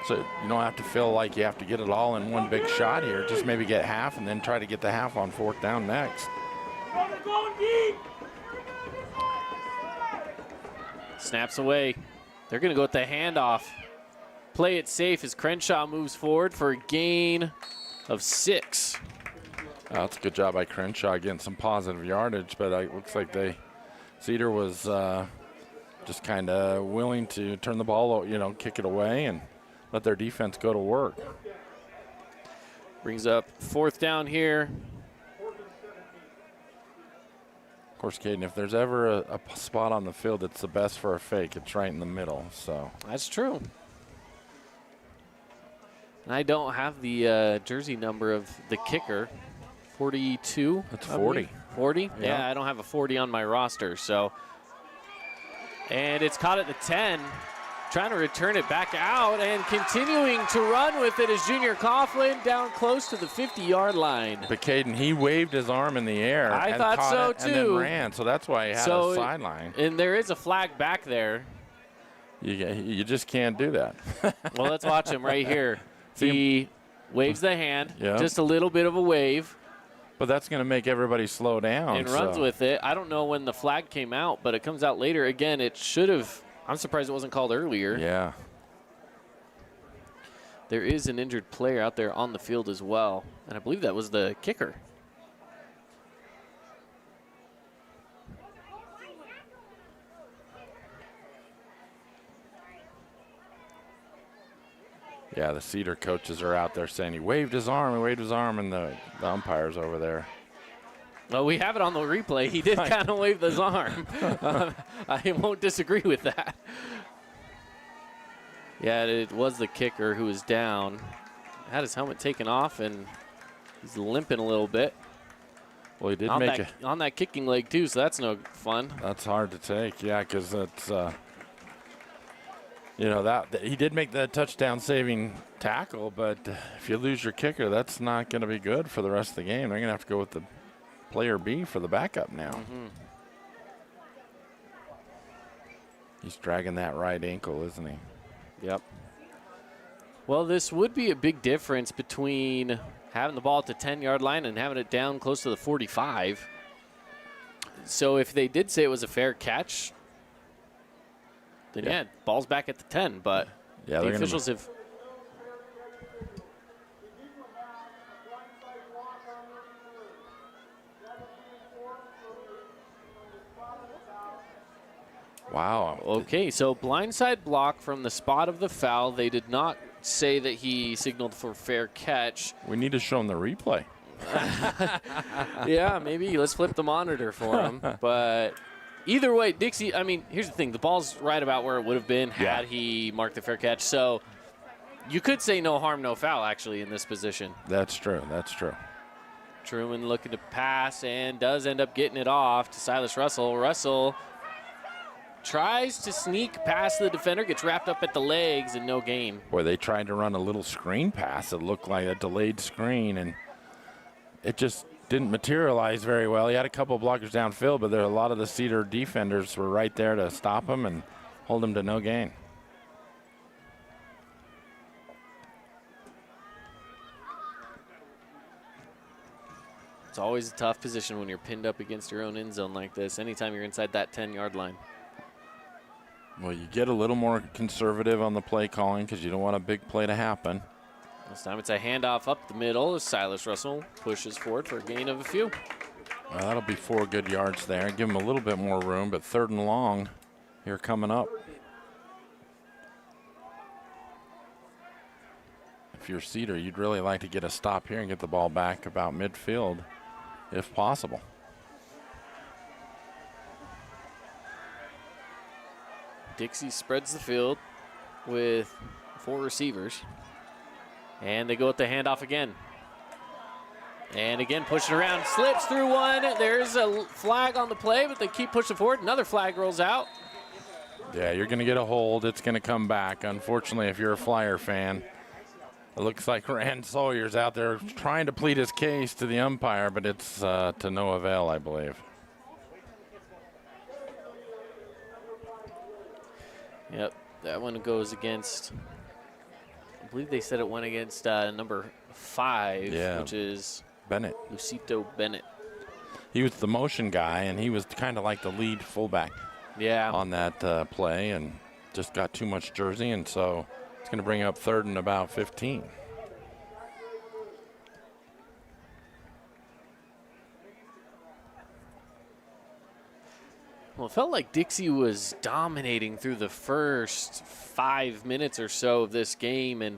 So you don't have to feel like you have to get it all in one big shot here. Just maybe get half and then try to get the half on fourth down next. Snaps away. They're going to go with the handoff. Play it safe as Crenshaw moves forward for a gain of 6. That's a good job by Crenshaw getting some positive yardage, but it looks like Cedar was just kind of willing to turn the ball, kick it away and let their defense go to work. Brings up fourth down here. Of course, Caden, if there's ever a spot on the field that's the best for a fake, it's right in the middle. So that's true. And I don't have the jersey number of the kicker. 42. That's 40. 40? Yeah, I don't have a 40 on my roster. So, and it's caught at the 10. Trying to return it back out and continuing to run with it is Junior Coughlin down close to the 50-yard line. But Caden, he waved his arm in the air. I and thought caught so it too. And then ran, so that's why he had a sideline. And there is a flag back there. You just can't do that. Well, let's watch him right here. He waves the hand, just a little bit of a wave. But that's going to make everybody slow down. And runs with it. I don't know when the flag came out, but it comes out later. Again, it should have. I'm surprised it wasn't called earlier. Yeah. There is an injured player out there on the field as well, and I believe that was the kicker. Yeah, the Cedar coaches are out there saying he waved his arm, and the umpire's over there. Well, we have it on the replay. He did kind of wave his arm. I won't disagree with that. Yeah, it was the kicker who was down. Had his helmet taken off, and he's limping a little bit. Well, he did on that kicking leg, too, so that's no fun. That's hard to take, yeah, because it's, that he did make the touchdown-saving tackle, but if you lose your kicker, that's not going to be good for the rest of the game. They're going to have to go with the player B for the backup now. Mm-hmm. He's dragging that right ankle, isn't he? Yep. Well, this would be a big difference between having the ball at the 10-yard line and having it down close to the 45. So if they did say it was a fair catch, then ball's back at the 10. But the officials have. Wow. Okay, so blindside block from the spot of the foul. They did not say that he signaled for fair catch. We need to show him the replay. Yeah, maybe. Let's flip the monitor for him. But either way, Dixie, I mean, here's the thing. The ball's right about where it would have been had he marked the fair catch. So you could say no harm, no foul, actually, in this position. That's true. That's true. Truman looking to pass and does end up getting it off to Silas Russell. Russell tries to sneak past the defender, gets wrapped up at the legs, and no gain. Boy, they tried to run a little screen pass. It looked like a delayed screen, and it just didn't materialize very well. He had a couple blockers downfield, but a lot of the Cedar defenders were right there to stop him and hold him to no gain. It's always a tough position when you're pinned up against your own end zone like this, anytime you're inside that 10-yard line. Well, you get a little more conservative on the play calling because you don't want a big play to happen. This time it's a handoff up the middle as Silas Russell pushes forward for a gain of a few. Well, that'll be 4 good yards there. Give him a little bit more room, but 3rd and long here coming up. if you're Cedar, you'd really like to get a stop here and get the ball back about midfield if possible. Dixie spreads the field with 4 receivers. And they go with the handoff again. And again, pushing around, slips through one. There's a flag on the play, but they keep pushing forward. Another flag rolls out. Yeah, you're going to get a hold. It's going to come back. Unfortunately, if you're a Flyer fan, it looks like Rand Sawyer's out there trying to plead his case to the umpire, but it's to no avail, I believe. Yep, that one goes against, I believe they said it went against number 5, which is Bennett. Lucito Bennett. He was the motion guy, and he was kind of like the lead fullback on that play, and just got too much jersey, and so it's going to bring up 3rd and about 15. Well, it felt like Dixie was dominating through the first 5 minutes or so of this game, and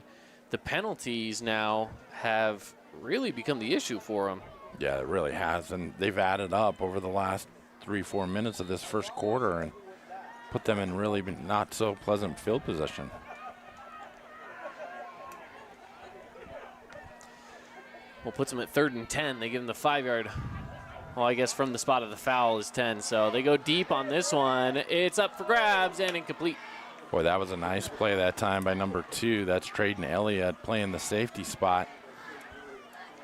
the penalties now have really become the issue for them. Yeah, it really has, and they've added up over the last 3-4 minutes of this first quarter and put them in really not so pleasant field position. Well, puts them at 3rd and 10. They give them the 5-yard. Well, I guess from the spot of the foul is 10, so they go deep on this one. It's up for grabs and incomplete. Boy, that was a nice play that time by number 2. That's Traden Elliott playing the safety spot.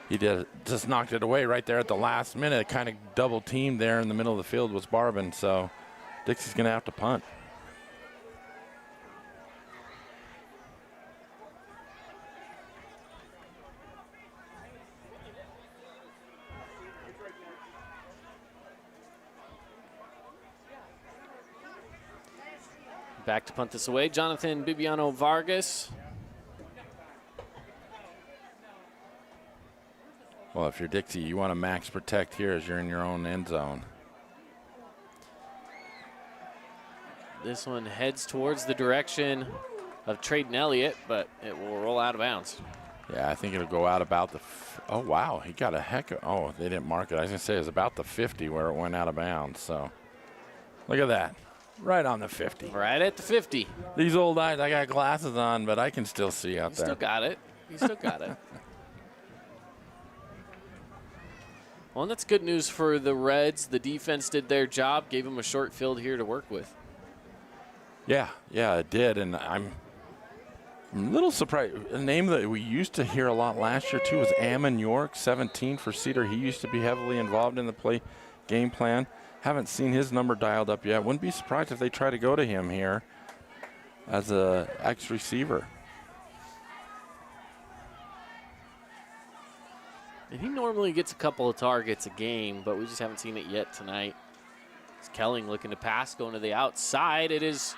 He just knocked it away right there at the last minute. Kind of double teamed there in the middle of the field was Barbin, so Dixie's going to have to punt. Back to punt this away. Jonathan Bibiano Vargas. Well, if you're Dixie, you want to max protect here as you're in your own end zone. This one heads towards the direction of Traden Elliott, but it will roll out of bounds. Yeah, I think it'll go out about the oh, wow. He got a heck of, oh, they didn't mark it. I was going to say it was about the 50 where it went out of bounds. So look at that. Right on the 50. Right at the 50. These old eyes, I got glasses on, but I can still see out there. Still got it. You still got it. Well, and that's good news for the Reds. The defense did their job, gave them a short field here to work with. Yeah, it did, and I'm a little surprised. A name that we used to hear a lot last year, too, was Ammon York, 17 for Cedar. He used to be heavily involved in the game plan. Haven't seen his number dialed up yet. Wouldn't be surprised if they try to go to him here as a ex-receiver. And he normally gets a couple of targets a game, but we just haven't seen it yet tonight. It's Kelling looking to pass, going to the outside. It is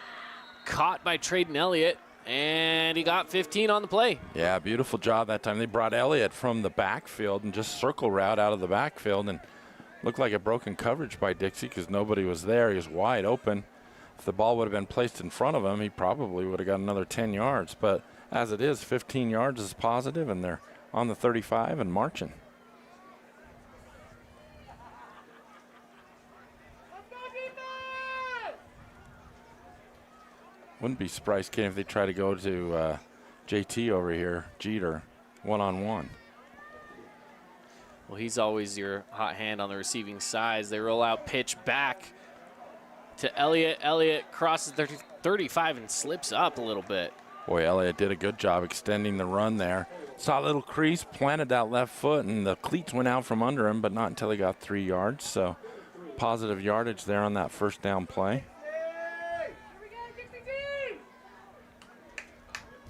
caught by Traden Elliott, and he got 15 on the play. Yeah, beautiful job that time. They brought Elliott from the backfield and just circle route out of the backfield, and looked like a broken coverage by Dixie because nobody was there. He was wide open. If the ball would have been placed in front of him, he probably would have got another 10 yards. But as it is, 15 yards is positive, and they're on the 35 and marching. Wouldn't be surprised, Ken, if they try to go to JT over here, Jeter, one-on-one. Well, he's always your hot hand on the receiving sides. They roll out, pitch back to Elliott. Elliott crosses 35 and slips up a little bit. Boy, Elliott did a good job extending the run there. Saw a little crease, planted that left foot, and the cleats went out from under him, but not until he got 3 yards. So positive yardage there on that first down play.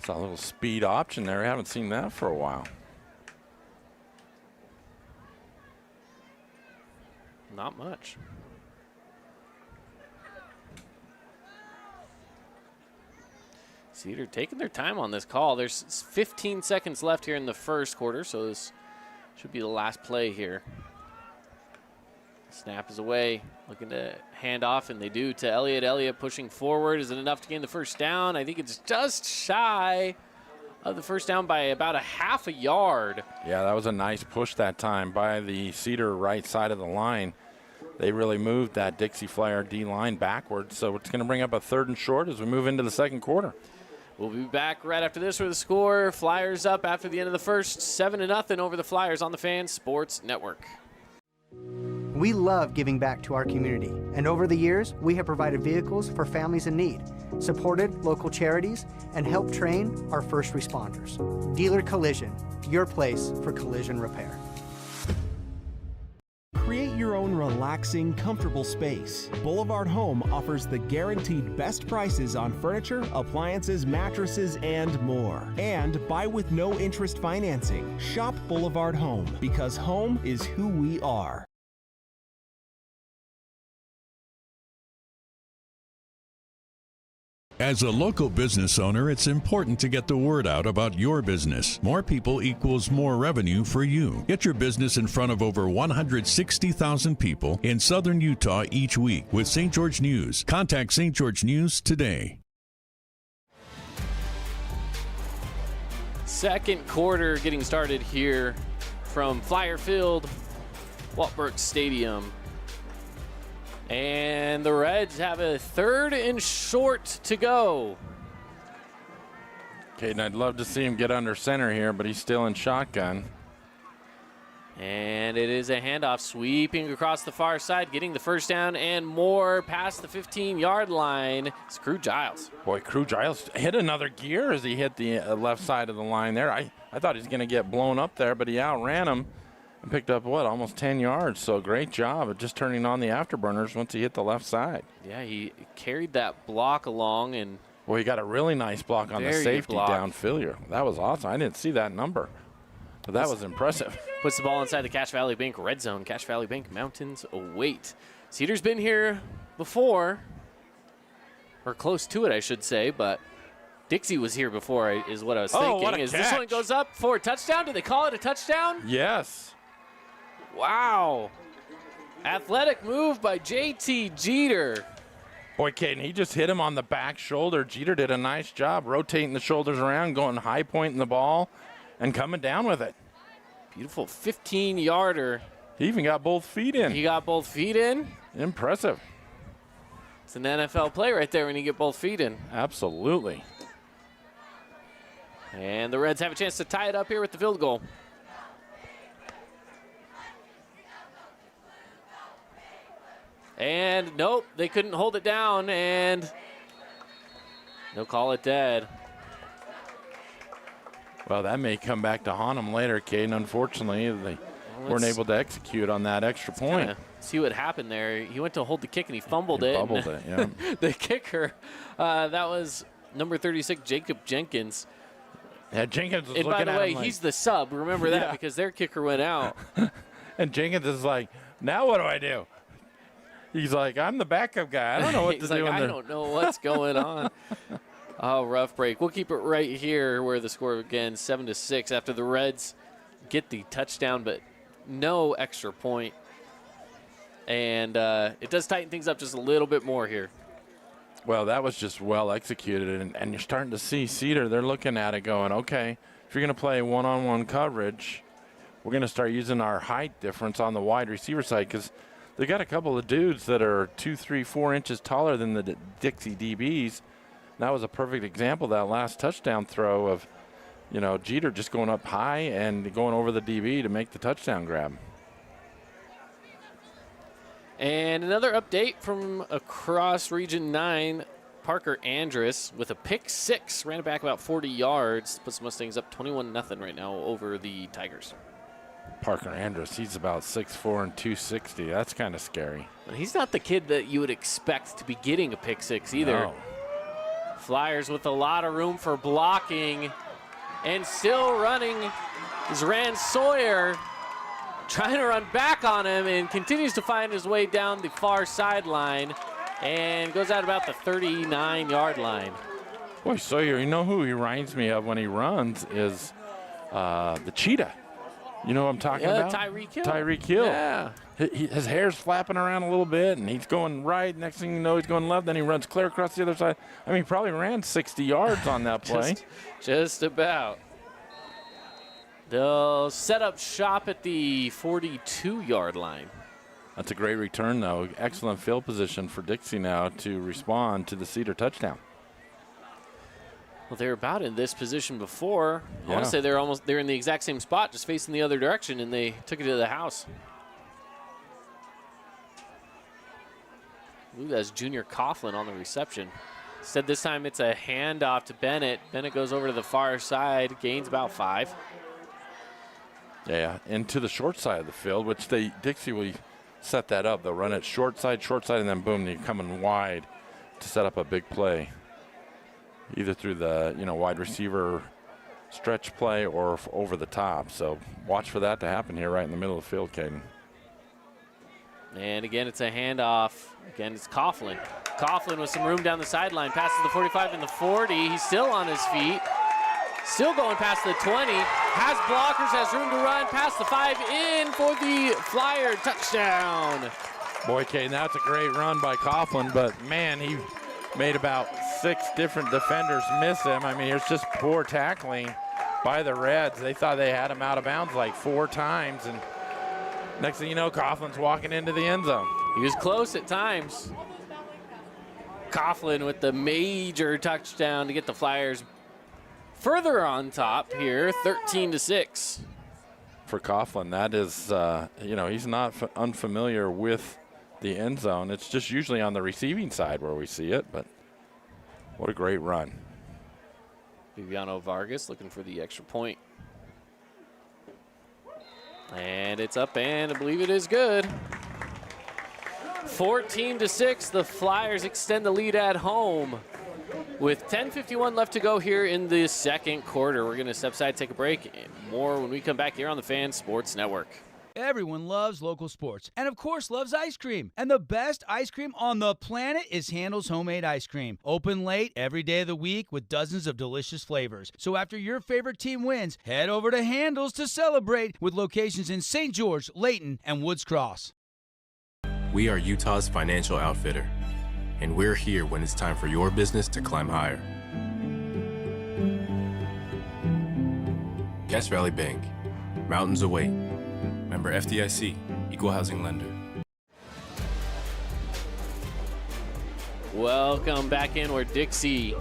Saw a little speed option there. We haven't seen that for a while. Not much. Cedar taking their time on this call. There's 15 seconds left here in the first quarter, so this should be the last play here. Snap is away, looking to hand off, and they do to Elliott. Elliott pushing forward. Is it enough to gain the first down? I think it's just shy of the first down by about a half a yard. Yeah, that was a nice push that time by the Cedar right side of the line. They really moved that Dixie Flyer D-line backwards, so it's going to bring up a 3rd and short as we move into the second quarter. We'll be back right after this with the score. Flyers up after the end of the first, 7-0 over the Flyers on the Fan Sports Network. We love giving back to our community, and over the years, we have provided vehicles for families in need, supported local charities, and helped train our first responders. Dealer Collision, your place for collision repair. Create your own relaxing, comfortable space. Boulevard Home offers the guaranteed best prices on furniture, appliances, mattresses, and more. And buy with no interest financing. Shop Boulevard Home, because home is who we are. As a local business owner, it's important to get the word out about your business. More people equals more revenue for you. Get your business in front of over 160,000 people in southern Utah each week with St. George News. Contact St. George News today. Second quarter getting started here from Flyer Field, Waltbrook Stadium. And the Reds have a 3rd and short to go. Caden, I'd love to see him get under center here, but he's still in shotgun. And it is a handoff sweeping across the far side, getting the first down and more past the 15-yard line. It's Crew Giles. Boy, Crew Giles hit another gear as he hit the left side of the line there. I thought he was going to get blown up there, but he outran him. Picked up, almost 10 yards. So great job of just turning on the afterburners once he hit the left side. Yeah, he carried that block along. And well, he got a really nice block on the safety downfield. That was awesome. I didn't see that number, but that was impressive. Puts the ball inside the Cache Valley Bank red zone. Cache Valley Bank Mountains await. Cedar's been here before, or close to it, I should say, but Dixie was here before is what I was thinking. What a As catch. This one goes up for a touchdown. Do they call it a touchdown? Yes. Wow. Athletic move by JT Jeter. Boy, Caden, he just hit him on the back shoulder. Jeter did a nice job rotating the shoulders around, going high pointing the ball, and coming down with it. Beautiful 15-yarder. He even got both feet in. He got both feet in. Impressive. It's an NFL play right there when you get both feet in. Absolutely. And the Reds have a chance to tie it up here with the field goal. And nope, they couldn't hold it down, and they'll call it dead. Well, that may come back to haunt them later, Caden. Unfortunately, they weren't able to execute on that extra point. See what happened there. He went to hold the kick, and he fumbled it. Yeah. The kicker, that was number 36, Jacob Jenkins. Yeah, Jenkins was and by looking the at way, him like, he's the sub. Remember that because their kicker went out. And Jenkins is like, now what do I do? He's like, I'm the backup guy. I don't know what to do. I don't know what's going on. Oh, rough break. We'll keep it right here where the score again, 7-6 after the Reds get the touchdown, but no extra point. And it does tighten things up just a little bit more here. Well, that was just well executed, and you're starting to see Cedar. They're looking at it going, okay, if you're going to play one-on-one coverage, we're going to start using our height difference on the wide receiver side because they got a couple of dudes that are 2, 3, 4 inches taller than the Dixie DBs. That was a perfect example of that last touchdown throw of, Jeter just going up high and going over the DB to make the touchdown grab. And another update from across Region 9, Parker Andrus with a pick six, ran it back about 40 yards, puts the Mustangs up 21-0 right now over the Tigers. Parker Andrus, he's about 6'4" and 260. That's kind of scary. He's not the kid that you would expect to be getting a pick six either. No. Flyers with a lot of room for blocking, and still running is Rand Sawyer, trying to run back on him and continues to find his way down the far sideline and goes out about the 39-yard line. Boy, Sawyer, you know who he reminds me of when he runs is the cheetah. You know what I'm talking about? Tyreek Hill. Tyreek Hill. Yeah. his hair's flapping around a little bit, and he's going right. Next thing you know, he's going left. Then he runs clear across the other side. I mean, he probably ran 60 yards on that play. Just about. They'll set up shop at the 42-yard line. That's a great return, though. Excellent field position for Dixie now to respond to the Cedar touchdown. Well, they were about in this position before. I want Yeah. to say they're in the exact same spot, just facing the other direction, and they took it to the house. Ooh, that's Junior Coughlin on the reception. Said this time it's a handoff to Bennett. Bennett goes over to the far side, gains about 5. Yeah, into the short side of the field, which Dixie will set that up. They'll run it short side, and then boom, you're coming wide to set up a big play, either through the wide receiver stretch play or over the top. So watch for that to happen here right in the middle of the field, Caden. And again, it's a handoff. Again, it's Coughlin. Coughlin with some room down the sideline. Passes the 45 and the 40. He's still on his feet. Still going past the 20. Has blockers, has room to run. Past the 5, in for the Flyer touchdown. Boy, Caden, that's a great run by Coughlin, but man, he made about 6 different defenders miss him. I mean, it's just poor tackling by the Reds. They thought they had him out of bounds like 4 times, and next thing you know, Coughlin's walking into the end zone. He was close at times. Coughlin with the major touchdown to get the Flyers further on top here, 13-6. For Coughlin, that is, he's not unfamiliar with the end zone. It's just usually on the receiving side where we see it, but what a great run. Viviano Vargas looking for the extra point. And it's up, and I believe it is good. 14-6, the Flyers extend the lead at home. With 10:51 left to go here in the second quarter, we're going to step aside, take a break, and more when we come back here on the Fan Sports Network. Everyone loves local sports and, of course, loves ice cream. And the best ice cream on the planet is Handel's Homemade Ice Cream. Open late every day of the week with dozens of delicious flavors. So after your favorite team wins, head over to Handel's to celebrate with locations in St. George, Layton, and Woods Cross. We are Utah's financial outfitter, and we're here when it's time for your business to climb higher. Cache Valley Bank, mountains await. Member FDIC, equal housing lender. Welcome back in where Dixie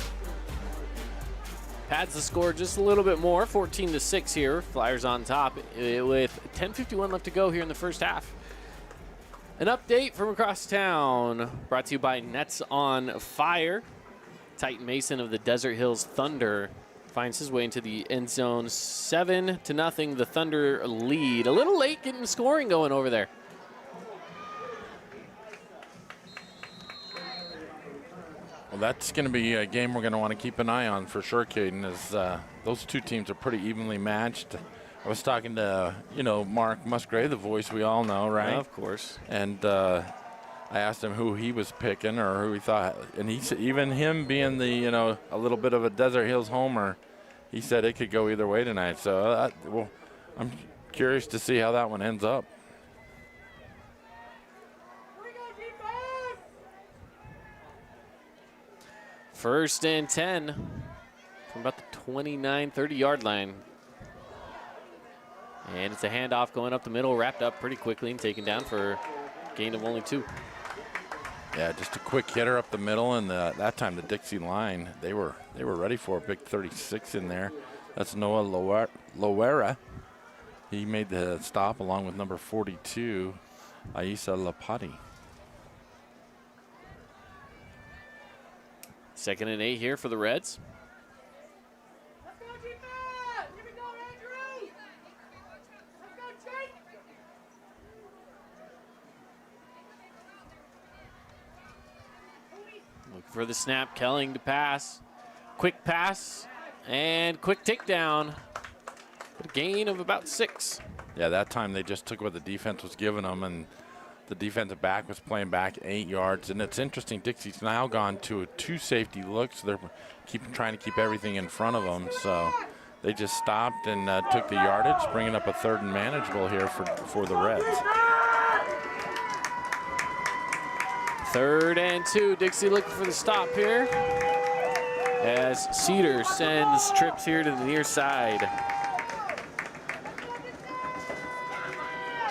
pads the score just a little bit more, 14-6 here. Flyers on top with 10:51 left to go here in the first half. An update from across town brought to you by Nets on Fire. Titan Mason of the Desert Hills Thunder finds his way into the end zone. 7-0, the Thunder lead. A little late getting the scoring going over there. Well, that's going to be a game we're going to want to keep an eye on for sure, Caden, as those two teams are pretty evenly matched. I was talking to, Mark Musgrave, the voice we all know, right? Yeah, of course. And I asked him who he was picking or who he thought. And he said, even him being the, a little bit of a Desert Hills homer, he said it could go either way tonight. So, I'm curious to see how that one ends up. First and 10 from about the 29, 30-yard line. And it's a handoff going up the middle, wrapped up pretty quickly and taken down for a gain of only 2. Yeah, just a quick hitter up the middle, and that time the Dixie line, they were ready for a big 36 in there. That's Noah Loera. He made the stop along with number 42, Aisa Lapati. 2nd and 8 here for the Reds. Looking for the snap, Kelling to pass. Quick pass and quick takedown. But a gain of about 6. Yeah, that time they just took what the defense was giving them, and the defensive back was playing back 8 yards. And it's interesting, Dixie's now gone to a 2 safety look, so they're trying to keep everything in front of them. So they just stopped and took the yardage, bringing up a 3rd and manageable here for the Reds. 3rd and 2. Dixie looking for the stop here as Cedar sends trips here to the near side.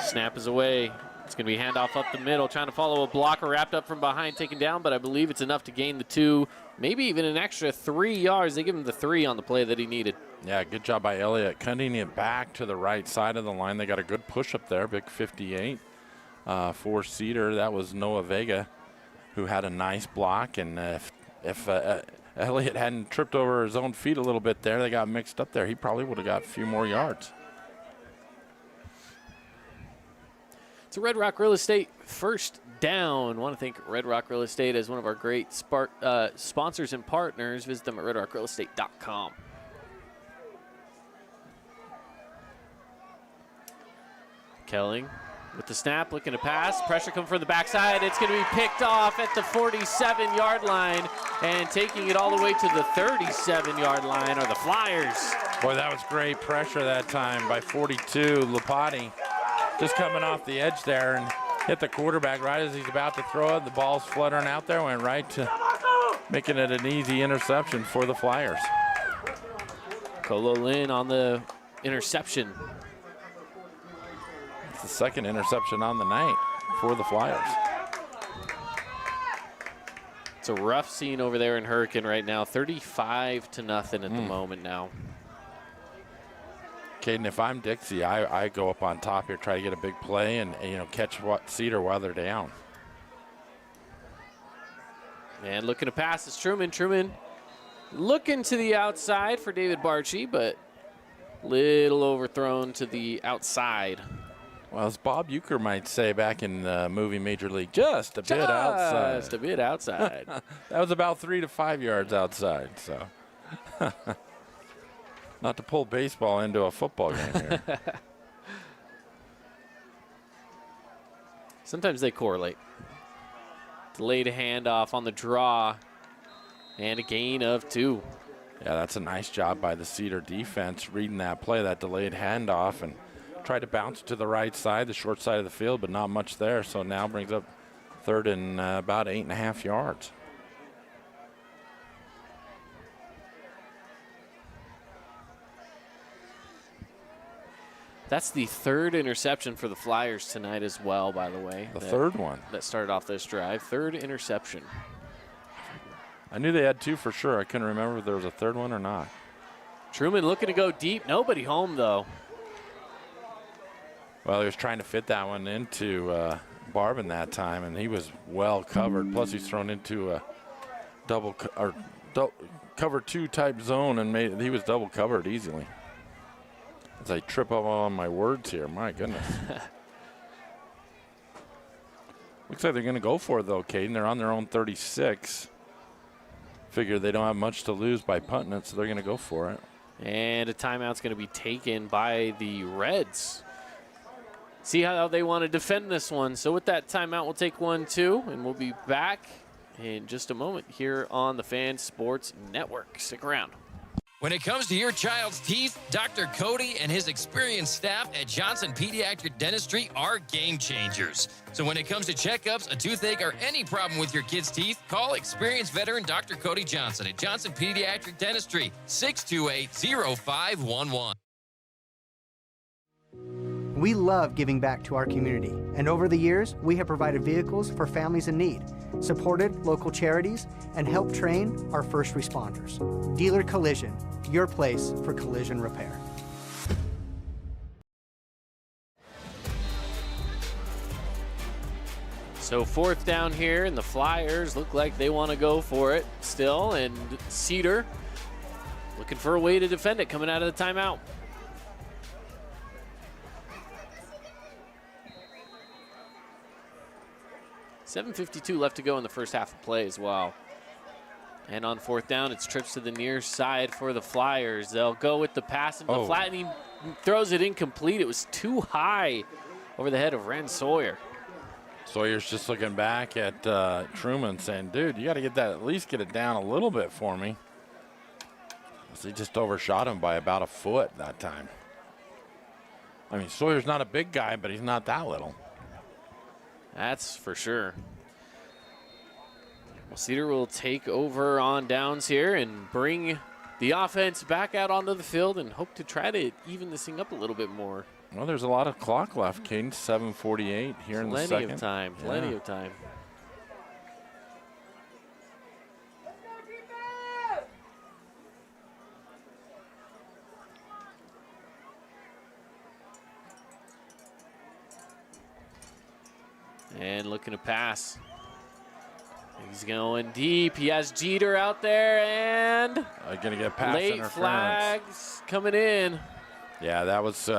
Snap is away. It's going to be handoff up the middle, trying to follow a blocker wrapped up from behind, taken down, but I believe it's enough to gain the 2, maybe even an extra 3 yards. They give him the 3 on the play that he needed. Yeah, good job by Elliott, cutting it back to the right side of the line. They got a good push up there, big 58 for Cedar. That was Noah Vega, who had a nice block, and if Elliott hadn't tripped over his own feet a little bit there, they got mixed up there, he probably would have got a few more yards. It's a Red Rock Real Estate 1st down. I want to thank Red Rock Real Estate as one of our great sponsors and partners. Visit them at redrockrealestate.com. Kelling with the snap, looking to pass. Pressure coming from the backside. It's going to be picked off at the 47-yard line, and taking it all the way to the 37-yard line are the Flyers. Boy, that was great pressure that time by 42. Lopati just coming off the edge there and hit the quarterback right as he's about to throw it. The ball's fluttering out there, went right to making it an easy interception for the Flyers. Colo Lynn on the interception. It's the 2nd interception on the night for the Flyers. It's a rough scene over there in Hurricane right now. 35-0 at the moment now. Caden, if I'm Dixie, I go up on top here, try to get a big play and catch Cedar while they're down. And looking to pass is Truman. Truman looking to the outside for David Barchi, but little overthrown to the outside. Well, as Bob Euchre might say back in the movie Major League, just a bit outside. Just a bit outside. That was about 3 to 5 yards outside, so. Not to pull baseball into a football game here. Sometimes they correlate. Delayed handoff on the draw, and a gain of 2. Yeah, that's a nice job by the Cedar defense, reading that play, that delayed handoff, and tried to bounce to the right side, the short side of the field, but not much there. So now brings up 3rd and about 8.5 yards. That's the 3rd interception for the Flyers tonight as well, by the way. The 3rd one. That started off this drive. 3rd interception. I knew they had 2 for sure. I couldn't remember if there was a 3rd one or not. Truman looking to go deep. Nobody home, though. Well, he was trying to fit that one into Barban that time, and he was well covered. Plus, he's thrown into a cover 2 type zone, and he was double covered easily. As I trip up on my words here, my goodness. Looks like they're going to go for it, though, Caden. They're on their own 36. Figure they don't have much to lose by punting it, so they're going to go for it. And a timeout's going to be taken by the Reds. See how they want to defend this one. So with that timeout, we'll take 1-2, and we'll be back in just a moment here on the Fan Sports Network. Stick around. When it comes to your child's teeth, Dr. Cody and his experienced staff at Johnson Pediatric Dentistry are game changers. So when it comes to checkups, a toothache, or any problem with your kid's teeth, call experienced veteran Dr. Cody Johnson at Johnson Pediatric Dentistry, 628-0511. We love giving back to our community, and over the years, we have provided vehicles for families in need, supported local charities, and helped train our first responders. Dealer Collision, your place for collision repair. So 4th down here, and the Flyers look like they want to go for it still, and Cedar looking for a way to defend it coming out of the timeout. $7:52 left to go in the first half of play as well. And on 4th down, it's trips to the near side for the Flyers. They'll go with the pass and the flat, and he throws it incomplete. It was too high over the head of Ren Sawyer. Sawyer's just looking back at Truman saying, dude, you got to get that, at least get it down a little bit for me. So he just overshot him by about a foot that time. I mean, Sawyer's not a big guy, but he's not that little. That's for sure. Well, Cedar will take over on downs here and bring the offense back out onto the field and hope to try to even this thing up a little bit more. Well, there's a lot of clock left, Caden. 7:48 here in the second. Plenty of time. Plenty of time. And looking to pass. He's going deep. He has Jeter out there, and going to get pass late interference. Flags coming in. Yeah, that was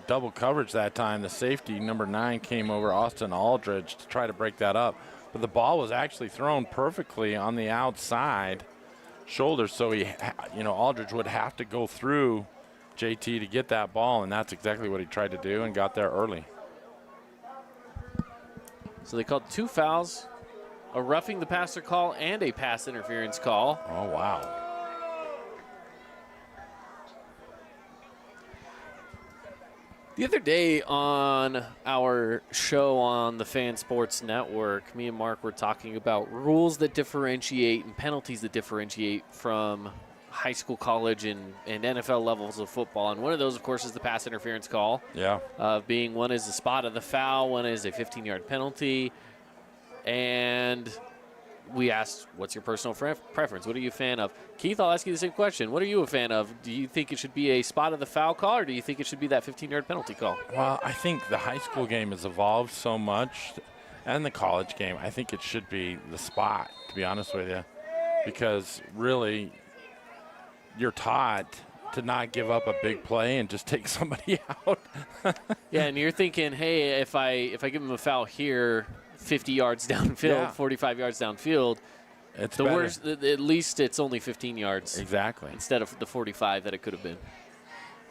double coverage that time. The safety, number 9, came over, Austin Aldridge, to try to break that up. But the ball was actually thrown perfectly on the outside shoulder, so Aldridge would have to go through JT to get that ball, and that's exactly what he tried to do and got there early. So they called 2 fouls, a roughing the passer call, and a pass interference call. Oh, wow. The other day on our show on the Fan Sports Network, me and Mark were talking about rules that differentiate and penalties that differentiate from high school, college, and NFL levels of football. And one of those, of course, is the pass interference call. Yeah. Being one is the spot of the foul, one is a 15-yard penalty. And we asked, what's your personal preference? What are you a fan of? Keith, I'll ask you the same question. What are you a fan of? Do you think it should be a spot of the foul call, or do you think it should be that 15-yard penalty call? Well, I think the high school game has evolved so much, and the college game, I think it should be the spot, to be honest with you, because really you're taught to not give up a big play and just take somebody out. Yeah, and you're thinking, hey, if I give him a foul here, 50 yards downfield, 45 yards downfield, it's the better. worst. At least it's only 15 yards. Exactly. Instead of the 45 that it could have been,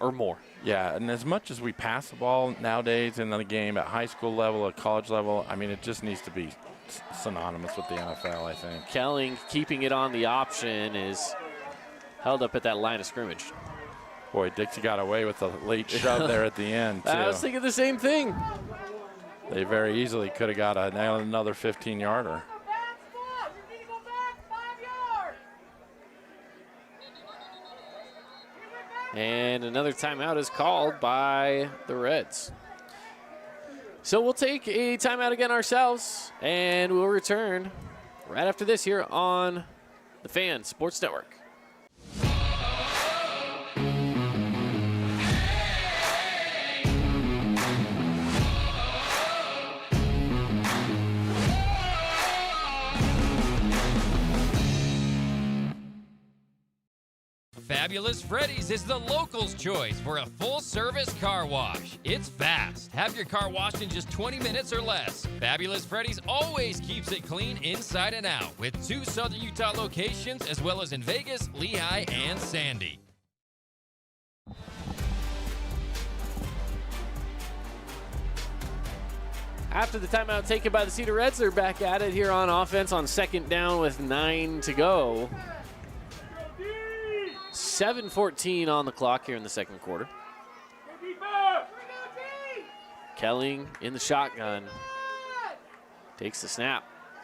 or more. Yeah, and as much as we pass the ball nowadays in the game at high school level, at college level, I mean, it just needs to be synonymous with the NFL, I think. Kelling keeping it on the option is held up at that line of scrimmage. Boy, Dixie got away with a late shove there at the end, too. I was thinking the same thing. They very easily could have got another 15-yarder. And another timeout is called by the Reds. So we'll take a timeout again ourselves, and we'll return right after this here on the Fan Sports Network. Fabulous Freddy's is the locals' choice for a full-service car wash. It's fast. Have your car washed in just 20 minutes or less. Fabulous Freddy's always keeps it clean inside and out with 2 Southern Utah locations as well as in Vegas, Lehigh, and Sandy. After the timeout taken by the Cedar Reds, they're back at it here on offense on second down with 9 to go. 7:14 on the clock here in the second quarter. Kelling in the shotgun. Takes the snap.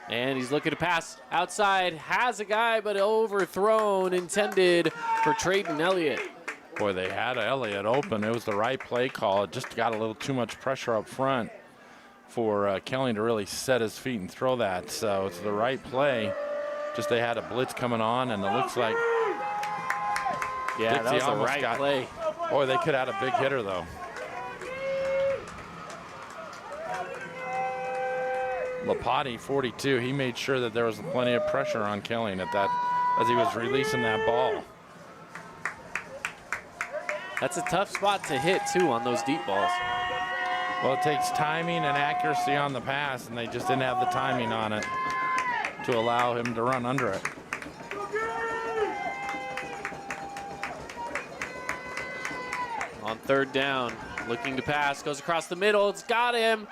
And he's looking to pass outside. Has a guy, but overthrown. Intended for Trayton Elliott. Boy, they had Elliott open. It was the right play call. It just got a little too much pressure up front for Kelling to really set his feet and throw that. So it's the right play. Just they had a blitz coming on, and it looks like yeah, Dixie that was the almost right play. Boy, they could have had a big hitter, though. Lapati, 42, he made sure that there was plenty of pressure on Kelling at that as he was releasing that ball. That's a tough spot to hit, too, on those deep balls. Well, it takes timing and accuracy on the pass, and they just didn't have the timing on it to allow him to run under it. On third down, looking to pass, goes across the middle. It's got him.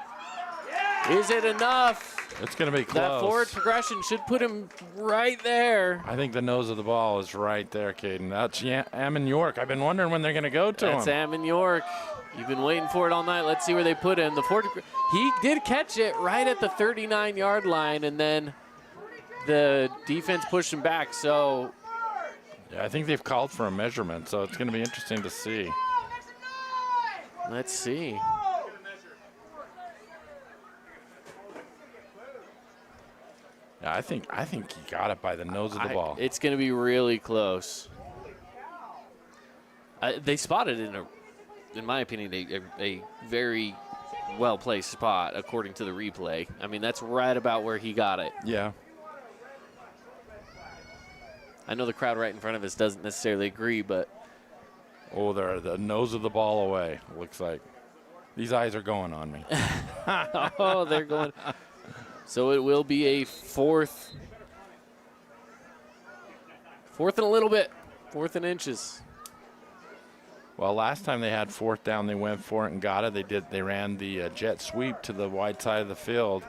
Is it enough? It's going to be close. That forward progression should put him right there. I think the nose of the ball is right there, Caden. That's Ammon York. I've been wondering when they're going to go to him. That's Ammon York. You've been waiting for it all night. Let's see where they put him. He did catch it right at the 39-yard line, and then the defense pushed him back, so. Yeah, I think they've called for a measurement, so it's going to be interesting to see. Let's see. Yeah, I think he got it by the nose of the ball. It's going to be really close. They spotted it in my opinion, a very well-placed spot according to the replay. I mean, that's right about where he got it. Yeah. I know the crowd right in front of us doesn't necessarily agree, but. Oh, they're the nose of the ball away, it looks like. These eyes are going on me. Oh, they're going. So it will be a fourth and a little bit, 4th and inches. Well, last time they had 4th down, they went for it and got it. They ran the jet sweep to the wide side of the field.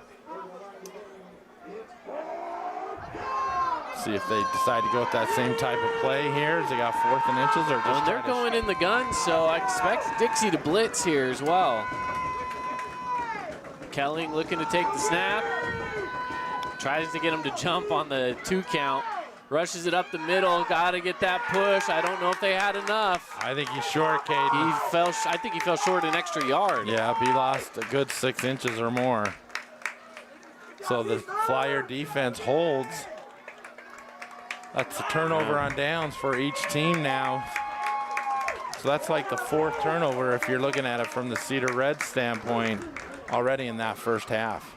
See if they decide to go with that same type of play here. As they got 4th and inches, or just they're going in the gun, so I expect Dixie to blitz here as well. Kelling looking to take the snap. Tries to get him to jump on the 2 count. Rushes it up the middle. Got to get that push. I don't know if they had enough. I think he's short, Caden. I think he fell short an extra yard. Yeah, he lost a good 6 inches or more. So the Flyer defense holds. That's a turnover on downs for each team now. So that's like the 4th turnover if you're looking at it from the Cedar Red standpoint already in that first half.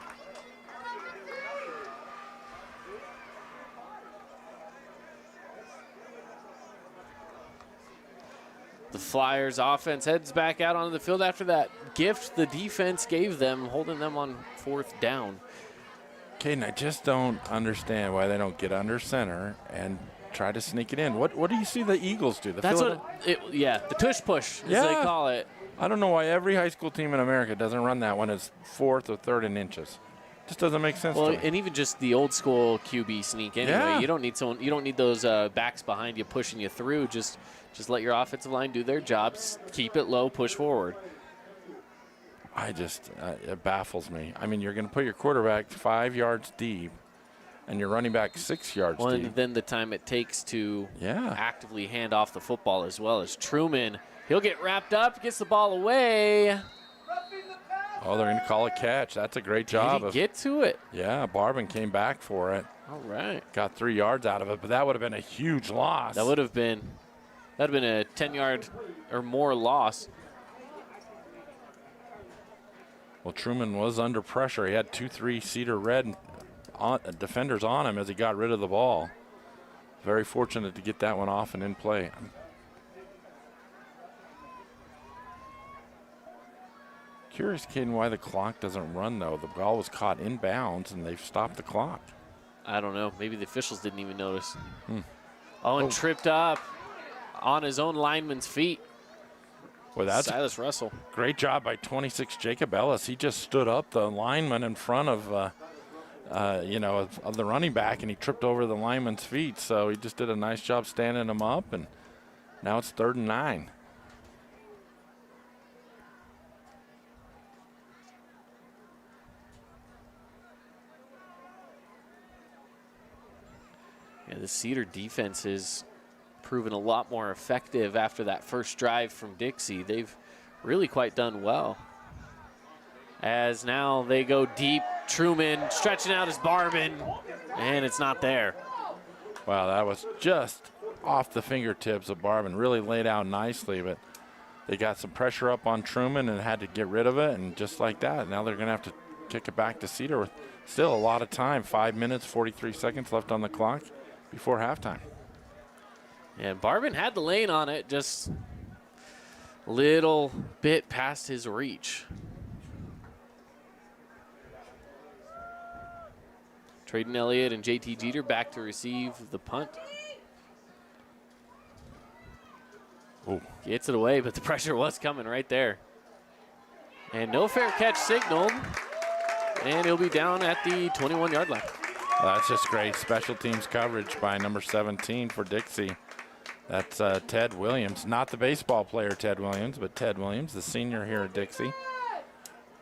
The Flyers offense heads back out onto the field after that gift the defense gave them, holding them on 4th down. Caden, I just don't understand why they don't get under center and try to sneak it in. What do you see the Eagles do? That's the tush push, as they call it. I don't know why every high school team in America doesn't run that when it's 4th or 3rd and inches. Just doesn't make sense to me. And even just the old school QB sneak anyway. Yeah. You don't need someone. You don't need those backs behind you pushing you through. Just let your offensive line do their jobs. Keep it low, push forward. It baffles me. I mean, you're going to put your quarterback 5 yards deep, and your running back 6 yards deep. And then the time it takes to Yeah. actively hand off the football as well as Truman. He'll get wrapped up, gets the ball away. Oh, they're going to call a catch. That's a great job. Did he get to it? Yeah, Barbin came back for it. All right. Got 3 yards out of it, but that would have been a huge loss. That would have been a 10-yard or more loss. Well, Truman was under pressure. He had 2-3 Cedar Red defenders on him as he got rid of the ball. Very fortunate to get that one off and in play. Curious, Caden, why the clock doesn't run, though. The ball was caught inbounds, and they've stopped the clock. I don't know. Maybe the officials didn't even notice. And tripped up on his own lineman's feet. Well, that's Silas Russell. Great job by 26 Jacob Ellis. He just stood up the lineman in front of the running back, and he tripped over the lineman's feet. So he just did a nice job standing him up, and now it's 3rd and 9. Yeah, the Cedar defense has proven a lot more effective after that first drive from Dixie. They've really quite done well. As now they go deep. Truman stretching out his Barbin, and it's not there. Wow, that was just off the fingertips of Barbin. Really laid out nicely, but they got some pressure up on Truman and had to get rid of it, and just like that, now they're going to have to kick it back to Cedar with still a lot of time. 5 minutes, 43 seconds left on the clock before halftime. And Barbin had the lane on it, just a little bit past his reach. Traden Elliott and JT Jeter back to receive the punt. Ooh. Gets it away, but the pressure was coming right there. And no fair catch signaled. And he'll be down at the 21-yard line. Well, that's just great special teams coverage by number 17 for Dixie. That's Ted Williams, not the baseball player Ted Williams, but Ted Williams, the senior here at Dixie.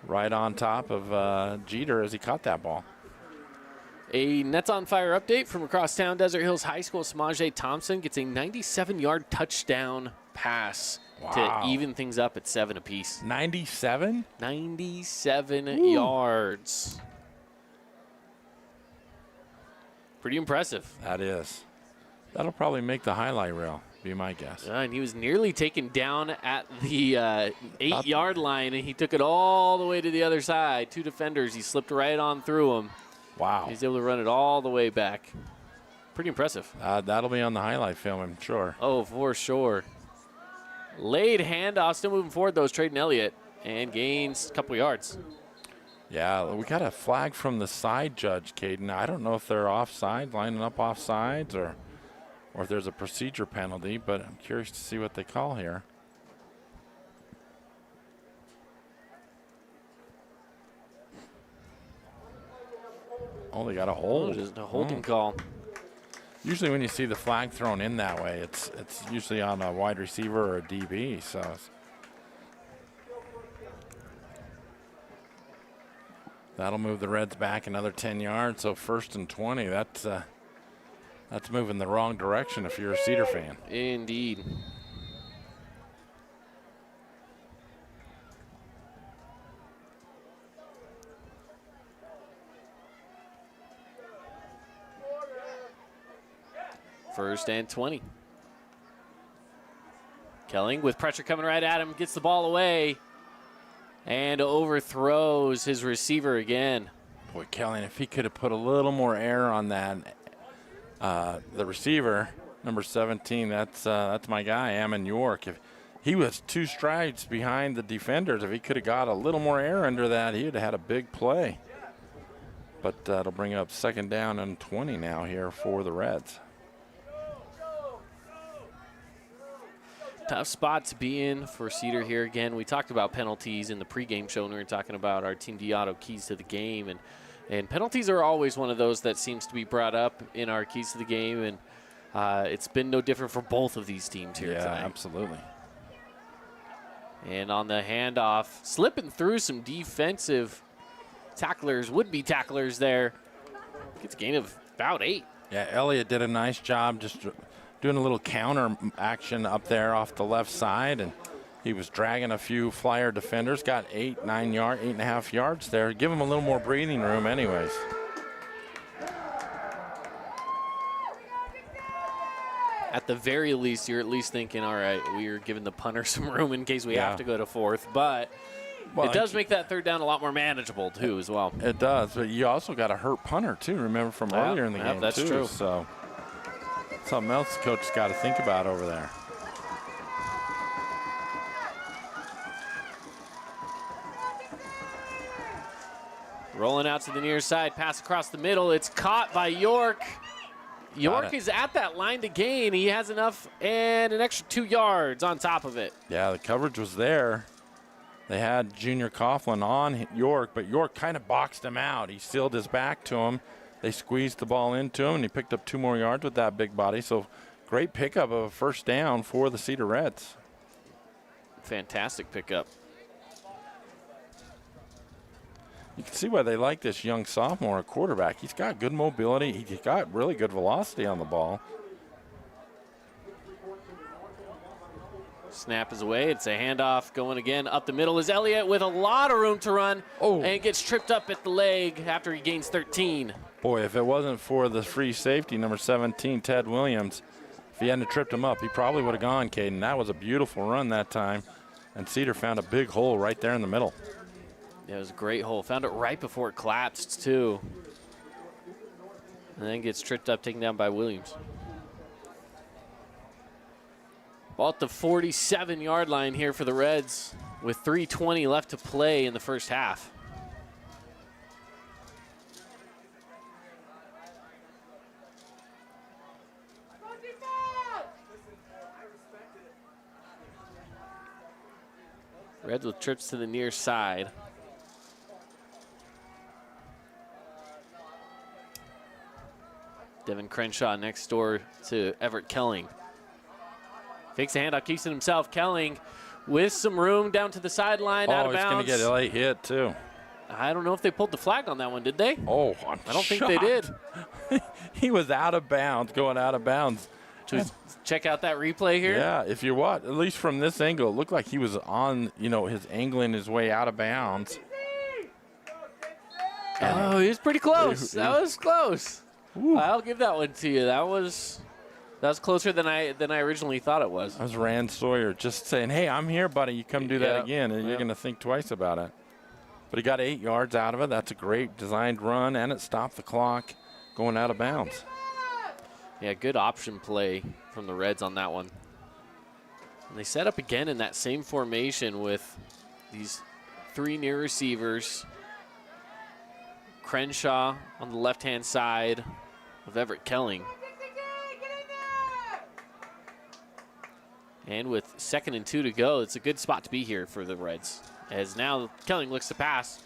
Right on top of Jeter as he caught that ball. A Nets on Fire update from across town. Desert Hills High School. Samaje Thompson gets a 97-yard touchdown pass to even things up at 7 apiece. 97? 97 yards. Pretty impressive. That is. That'll probably make the highlight reel, be my guess. And he was nearly taken down at the 8-yard line, and he took it all the way to the other side. 2 defenders. He slipped right on through them. Wow. He's able to run it all the way back. Pretty impressive. That'll be on the highlight film, I'm sure. Oh, for sure. Laid handoff. Still moving forward, though, is Trayden Elliott, and gains a couple yards. Yeah, we got a flag from the side judge, Caden. I don't know if they're offside, lining up offsides, or if there's a procedure penalty, but I'm curious to see what they call here. Oh, they got a hold. Oh, just a holding call. Usually when you see the flag thrown in that way, it's usually on a wide receiver or a DB. So that'll move the Reds back another 10 yards. So 1st and 20. That's moving the wrong direction if you're a Cedar fan. Indeed. First and 20. Kelling with pressure coming right at him, gets the ball away and overthrows his receiver again. Boy, Kelling, if he could have put a little more air on that, the receiver, number 17, that's my guy, Ammon York. If he was 2 strides behind the defenders, if he could have got a little more air under that, he would have had a big play. But it'll bring up 2nd down and 20 now here for the Reds. Tough spot to be in for Cedar here again. We talked about penalties in the pregame show when we were talking about our Team D'Auto keys to the game. And penalties are always one of those that seems to be brought up in our keys to the game. And it's been no different for both of these teams here tonight. Yeah, absolutely. And on the handoff, slipping through some defensive tacklers, would-be tacklers there. Gets a gain of about 8. Yeah, Elliott did a nice job just doing a little counter action up there off the left side, and he was dragging a few Flyer defenders, got 8.5 yards there. Give him a little more breathing room anyways. At the very least, you're at least thinking, all right, we're giving the punter some room in case we have to go to 4th, but it does make that 3rd down a lot more manageable too as well. It does, but you also got a hurt punter too, remember from earlier in the game that's too. true. So something else the coach has got to think about over there. Rolling out to the near side, pass across the middle. It's caught by York. York is at that line to gain. He has enough and an extra 2 yards on top of it. Yeah, the coverage was there. They had Junior Coughlin on York, but York kind of boxed him out. He sealed his back to him. They squeezed the ball into him, and he picked up 2 more yards with that big body. So great pickup of a 1st down for the Cedar Reds. Fantastic pickup. You can see why they like this young sophomore quarterback. He's got good mobility. He's got really good velocity on the ball. Snap is away. It's a handoff going again. Up the middle is Elliott with a lot of room to run. And gets tripped up at the leg after he gains 13. Boy, if it wasn't for the free safety, number 17, Ted Williams, if he hadn't tripped him up, he probably would have gone, Caden. That was a beautiful run that time. And Cedar found a big hole right there in the middle. Yeah, it was a great hole. Found it right before it collapsed, too. And then gets tripped up, taken down by Williams. Ball at the 47-yard line here for the Reds with 3:20 left to play in the first half. Reds with trips to the near side. Devin Crenshaw next door to Everett Kelling. Fakes a handoff, keeps it himself. Kelling with some room down to the sideline, out of bounds. Oh, he's going to get a late hit, too. I don't know if they pulled the flag on that one, did they? Oh, I don't think they did. He was out of bounds, going out of bounds. Should we check out that replay here? Yeah, if you watch, at least from this angle, it looked like he was on, his angling his way out of bounds. Oh, he was pretty close. That was close. I'll give that one to you. That was closer than I originally thought it was. That was Rand Sawyer just saying, "Hey, I'm here, buddy. You come do that again, and you're going to think twice about it." But he got 8 yards out of it. That's a great designed run, and it stopped the clock going out of bounds. Yeah, good option play from the Reds on that one. And they set up again in that same formation with these 3 near receivers. Crenshaw on the left-hand side of Everett Kelling. And with 2nd and 2 to go, it's a good spot to be here for the Reds. As now Kelling looks to pass.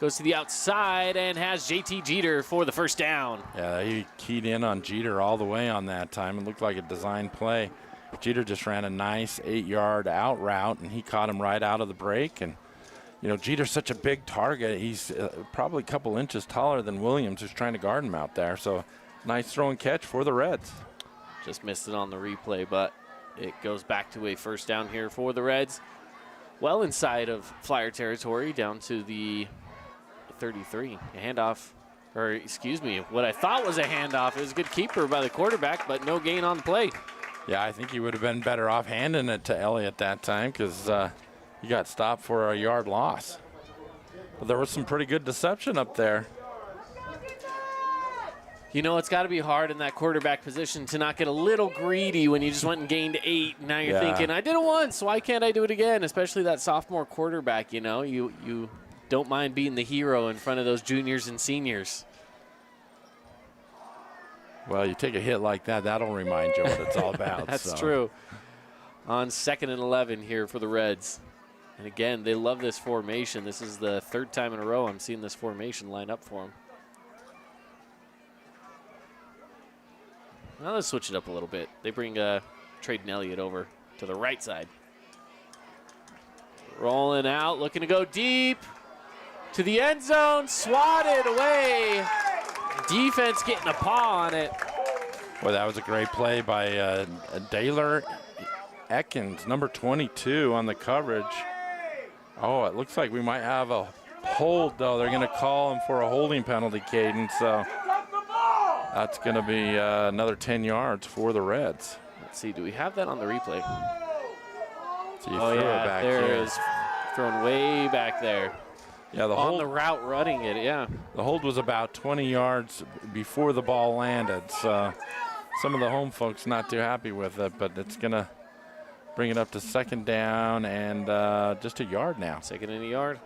Goes to the outside and has JT Jeter for the first down. Yeah, he keyed in on Jeter all the way on that time. It looked like a design play. Jeter just ran a nice 8-yard out route, and he caught him right out of the break. And, Jeter's such a big target. He's probably a couple inches taller than Williams, who's trying to guard him out there. So, nice throw and catch for the Reds. Just missed it on the replay, but it goes back to a first down here for the Reds. Well inside of Flyer territory, down to the 33. A handoff, or excuse me, what I thought was a handoff. It was a good keeper by the quarterback, but no gain on the play. Yeah, I think he would have been better off handing it to Elliott that time because he got stopped for a yard loss. But there was some pretty good deception up there. It's got to be hard in that quarterback position to not get a little greedy when you just went and gained 8. Now you're thinking, I did it once, why can't I do it again? Especially that sophomore quarterback, you don't mind being the hero in front of those juniors and seniors. Well, you take a hit like that, that'll remind you what it's all about. That's true. On 2nd and 11 here for the Reds. And again, they love this formation. This is the 3rd time in a row I'm seeing this formation line up for them. Now let's switch it up a little bit. They bring Traden Elliott over to the right side. Rolling out, looking to go deep to the end zone, swatted away. Defense getting a paw on it. Boy, that was a great play by Daylor Ekins, number 22 on the coverage. Oh, it looks like we might have a hold, though. They're going to call him for a holding penalty, Caden. So that's going to be another 10 yards for the Reds. Let's see, do we have that on the replay? So you throw it back there here. It is thrown way back there. Yeah, the on hold, the route running it, yeah. The hold was about 20 yards before the ball landed. So some of the home folks not too happy with it, but it's going to bring it up to 2nd down and just a yard now. 2nd and a yard.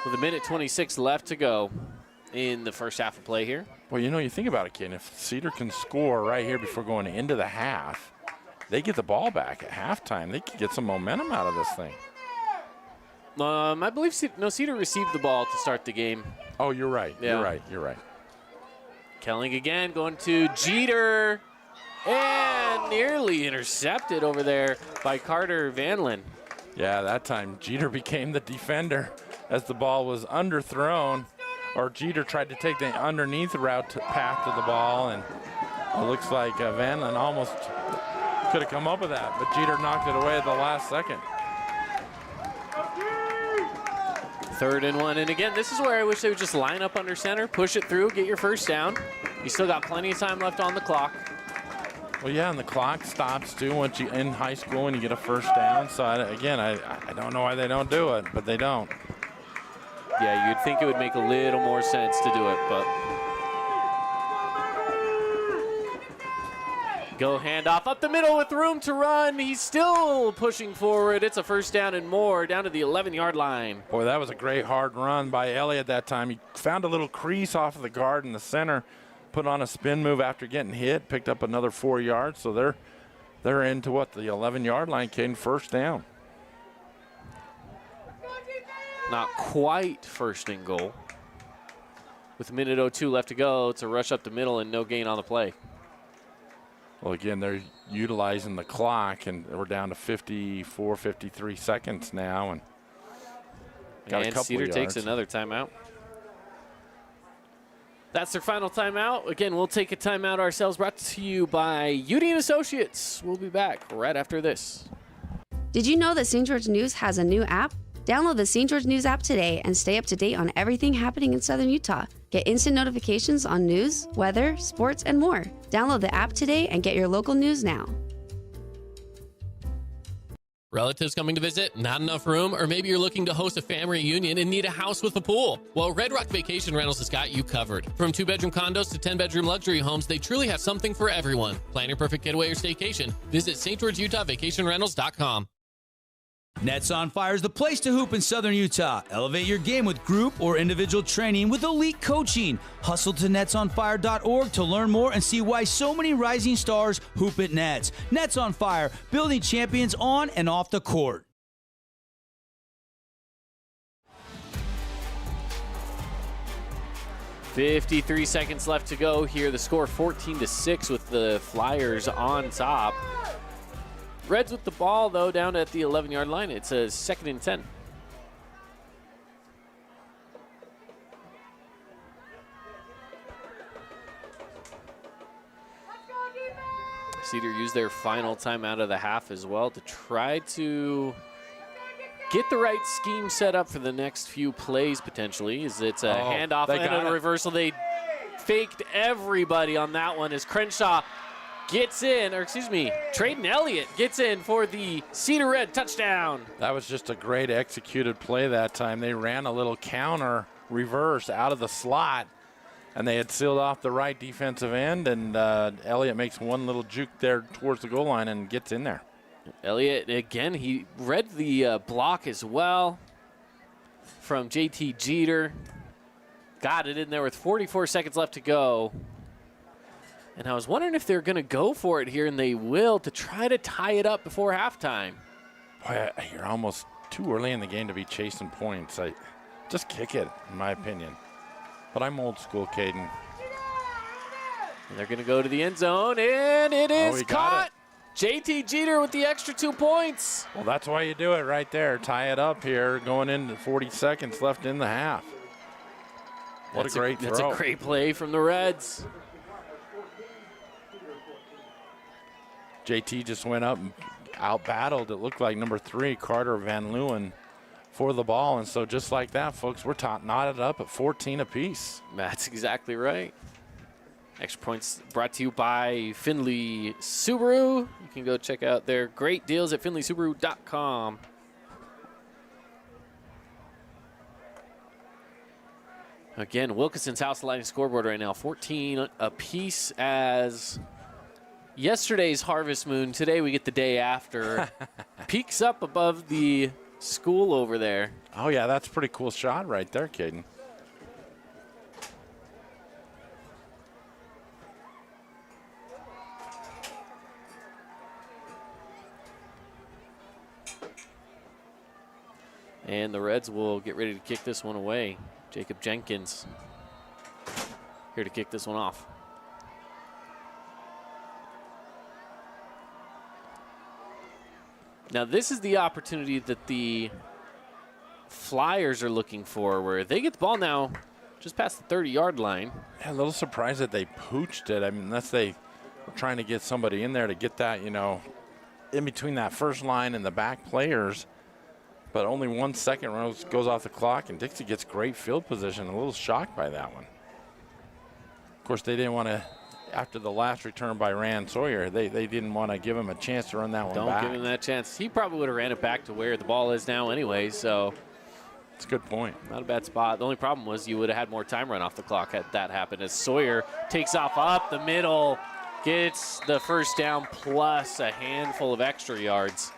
With 1:26 left to go in the first half of play here. Well, you think about it, Ken. If Cedar can score right here before going into the half, they get the ball back at halftime. They could get some momentum out of this thing. I believe Cedar received the ball to start the game. Oh, you're right. Yeah. You're right. Kelling again, going to Jeter. And nearly intercepted over there by Carter Vanlin. Yeah, that time Jeter became the defender as the ball was underthrown, or Jeter tried to take the underneath route path to the ball, and it looks like Vanlin almost could have come up with that, but Jeter knocked it away at the last second. 3rd and 1, and again, this is where I wish they would just line up under center, push it through, get your first down. You still got plenty of time left on the clock. Well, yeah, and the clock stops too once you in high school and you get a first down. So I don't know why they don't do it, but they don't. Yeah, you'd think it would make a little more sense to do it, but go handoff up the middle with room to run. He's still pushing forward. It's a first down and more down to the 11-yard line. Boy, that was a great hard run by Elliott that time. He found a little crease off of the guard in the center, put on a spin move after getting hit, picked up another 4 yards. So they're into what, the 11-yard line, Caden, first down. Not quite 1st and goal. With 1:02 left to go, it's a rush up the middle and no gain on the play. Well, again, they're utilizing the clock, and we're down to 54, 53 seconds now. And got a couple Cedar of takes yards. another timeout. That's their final timeout. Again, we'll take a timeout ourselves, brought to you by UD & Associates. We'll be back right after this. Did you know that St. George News has a new app? Download the St. George News app today and stay up to date on everything happening in Southern Utah. Get instant notifications on news, weather, sports, and more. Download the app today and get your local news now. Relatives coming to visit, not enough room, or maybe you're looking to host a family reunion and need a house with a pool? Well, Red Rock Vacation Rentals has got you covered. From 2-bedroom condos to 10-bedroom luxury homes, they truly have something for everyone. Plan your perfect getaway or staycation. Visit stgeorgeutahvacationrentals.com. Nets on Fire is the place to hoop in Southern Utah. Elevate your game with group or individual training with elite coaching. Hustle to netsonfire.org to learn more and see why so many rising stars hoop at Nets. Nets on Fire, building champions on and off the court. .53 seconds left to go here. The score 14-6 with the Flyers on top. Reds with the ball, though, down at the 11-yard line. It's a 2nd and 10. Cedar used their final timeout of the half as well to try to get the right scheme set up for the next few plays, potentially. As it's a handoff and a reversal. They faked everybody on that one as Crenshaw gets in, or excuse me, Trayden Elliott gets in for the Cedar Red touchdown. That was just a great executed play that time. They ran a little counter reverse out of the slot, and they had sealed off the right defensive end, and Elliott makes one little juke there towards the goal line and gets in there. Elliott, again, he read the block as well from JT Jeter. Got it in there with 44 seconds left to go. And I was wondering if they're going to go for it here, and they will, to try to tie it up before halftime. Boy, you're almost too early in the game to be chasing points. Just kick it, in my opinion. But I'm old school, Caden. And they're going to go to the end zone, and it is caught. JT Jeter with the extra 2 points. Well, that's why you do it right there. Tie it up here, going into 40 seconds left in the half. What a great throw. That's a great play from the Reds. JT just went up and out-battled, it looked like, number 3, Carter Van Leeuwen, for the ball. And so just like that, folks, we're knotted up at 14 apiece. That's exactly right. Extra points brought to you by Findlay Subaru. You can go check out their great deals at findlaysubaru.com. Again, Wilkinson's house lighting scoreboard right now, 14 apiece as yesterday's harvest moon. Today we get the day after. Peaks up above the school over there. Oh, yeah, that's a pretty cool shot right there, Caden. And the Reds will get ready to kick this one away. Jacob Jenkins here to kick this one off. Now this is the opportunity that the Flyers are looking for, where they get the ball now just past the 30-yard line. Yeah, a little surprised that they pooched it. I mean, unless they were trying to get somebody in there to get that, you know, in between that first line and the back players. But only 1 second goes off the clock, and Dixie gets great field position. A little shocked by that one. Of course, they didn't want to, after the last return by Rand Sawyer, they didn't want to give him a chance to run that one back. Don't give him that chance. He probably would have ran it back to where the ball is now anyway, so. It's a good point. Not a bad spot. The only problem was you would have had more time run off the clock had that happened, as Sawyer takes off up the middle, gets the first down plus a handful of extra yards.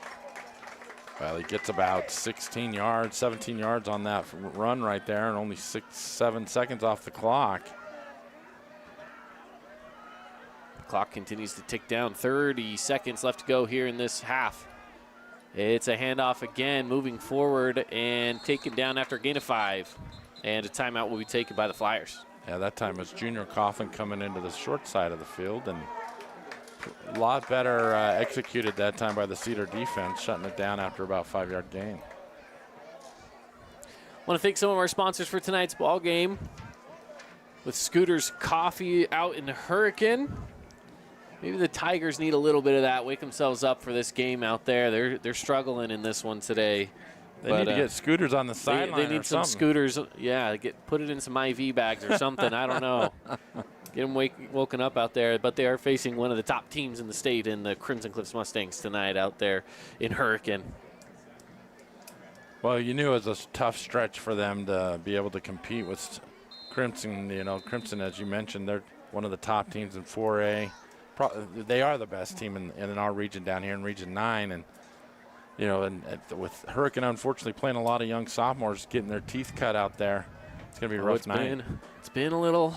Well, he gets about 16 yards, 17 yards on that run right there, and only 6-7 seconds off the clock. The clock continues to tick down. 30 seconds left to go here in this half. It's a handoff again, moving forward and taken down after a gain of 5. And a timeout will be taken by the Flyers. Yeah, that time it was Junior Coughlin coming into the short side of the field, and A lot better executed that time by the Cedar defense, shutting it down after about 5-yard gain. Want to thank some of our sponsors for tonight's ball game. With Scooter's Coffee out in Hurricane. Maybe the Tigers need a little bit of that, wake themselves up for this game out there. They're struggling in this one today. They need to get Scooters on the sideline. They need some Scooters. Yeah, put it in some IV bags or something. I don't know. Get them woken up out there. But they are facing one of the top teams in the state in the Crimson Cliffs Mustangs tonight out there in Hurricane. Well, you knew it was a tough stretch for them to be able to compete with Crimson. Crimson, as you mentioned, they're one of the top teams in 4A. They are the best team in our region down here in Region 9. And, with Hurricane, unfortunately, playing a lot of young sophomores getting their teeth cut out there, it's going to be a rough night. It's been a little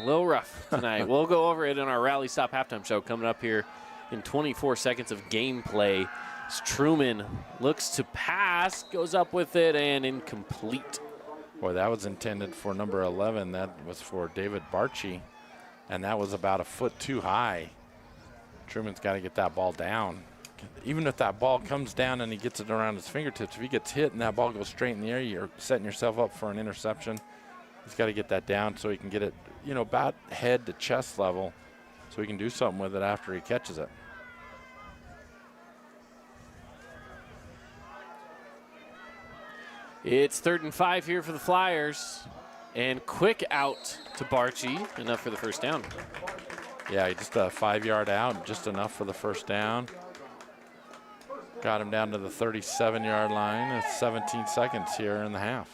rough tonight. We'll go over it in our Rally Stop halftime show coming up here in 24 seconds of gameplay. As Truman looks to pass, goes up with it, and incomplete. Boy, that was intended for number 11. That was for David Barchi, and that was about a foot too high. Truman's got to get that ball down. Even if that ball comes down and he gets it around his fingertips, if he gets hit and that ball goes straight in the air, you're setting yourself up for an interception. He's got to get that down so he can get it, about head to chest level so he can do something with it after he catches it. It's 3rd and 5 here for the Flyers. And quick out to Barchi, enough for the first down. Yeah, just a 5-yard out, just enough for the first down. Got him down to the 37-yard line. It's 17 seconds here in the half.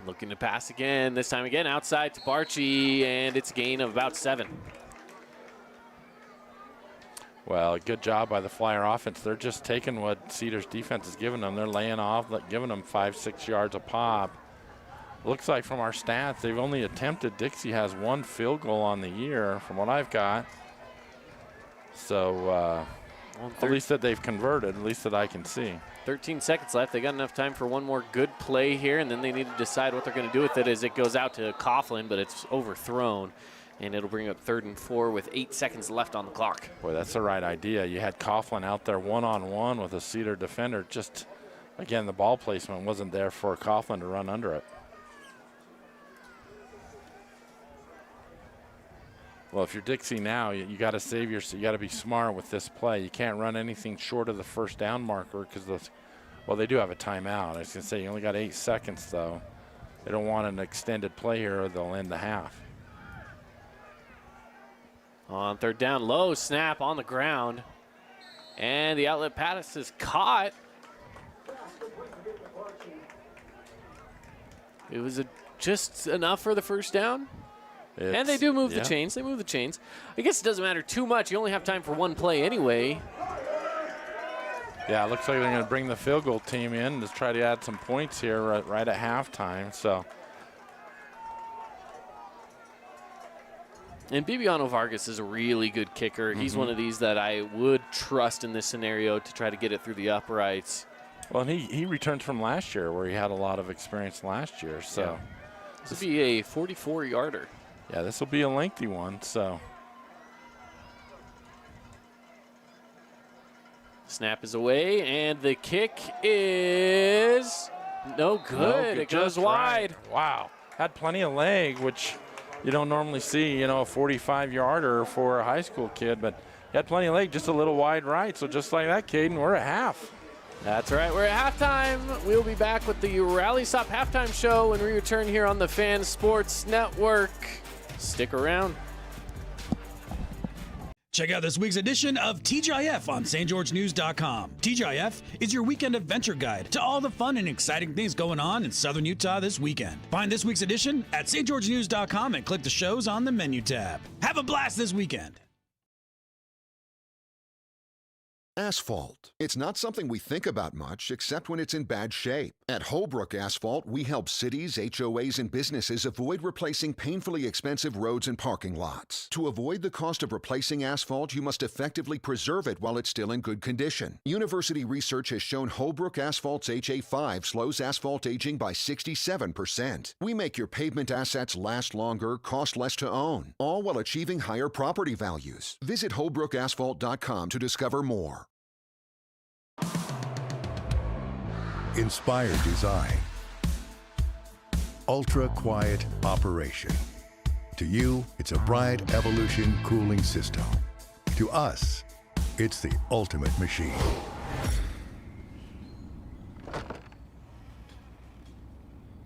Looking to pass again, this time again outside to Barchi, and it's a gain of about 7. Well, good job by the Flyer offense. They're just taking what Cedar's defense is giving them. They're laying off, giving them 5-6 yards a pop. Looks like from our stats, they've only attempted, Dixie has 1 field goal on the year from what I've got. So at least that they've converted, at least that I can see. 13 seconds left. They got enough time for one more good play here, and then they need to decide what they're going to do with it as it goes out to Coughlin, but it's overthrown. And it'll bring up 3rd and 4 with 8 seconds left on the clock. Boy, that's the right idea. You had Coughlin out there one-on-one with a Cedar defender. Just, again, the ball placement wasn't there for Coughlin to run under it. Well, if you're Dixie now, you got to save you got to be smart with this play. You can't run anything short of the first down marker because they do have a timeout. I was going to say you only got 8 seconds, though. They don't want an extended play here or they'll end the half. On 3rd down, low snap on the ground. And the outlet pass is caught. It was just enough for the first down. And they do move the chains. They move the chains. I guess it doesn't matter too much. You only have time for one play anyway. Yeah, it looks like they're going to bring the field goal team in to try to add some points here right at halftime. So. And Bibiano Vargas is a really good kicker. He's one of these that I would trust in this scenario to try to get it through the uprights. Well, and he returns from last year where he had a lot of experience last year. So yeah. This will be a 44-yarder. Yeah, this will be a lengthy one. So snap is away, and the kick is no good. It goes wide. Wow. Had plenty of leg, which you don't normally see, a 45-yarder for a high school kid, but he had plenty of leg, just a little wide right. So just like that, Caden, we're at half. That's right. We're at halftime. We'll be back with the Rally Stop halftime show when we return here on the Fan Sports Network. Stick around. Check out this week's edition of TGIF on stgeorgenews.com. TGIF is your weekend adventure guide to all the fun and exciting things going on in Southern Utah this weekend. Find this week's edition at stgeorgenews.com and click the shows on the menu tab. Have a blast this weekend. Asphalt. It's not something we think about much except when it's in bad shape. At Holbrook Asphalt, we help cities, HOAs, and businesses avoid replacing painfully expensive roads and parking lots. To avoid the cost of replacing asphalt, you must effectively preserve it while it's still in good condition. University research has shown Holbrook Asphalt's HA5 slows asphalt aging by 67%. We make your pavement assets last longer, cost less to own, all while achieving higher property values. Visit holbrookasphalt.com to discover more. Inspired design. Ultra quiet operation. To you, it's a Bryant Evolution cooling system. To us, it's the ultimate machine.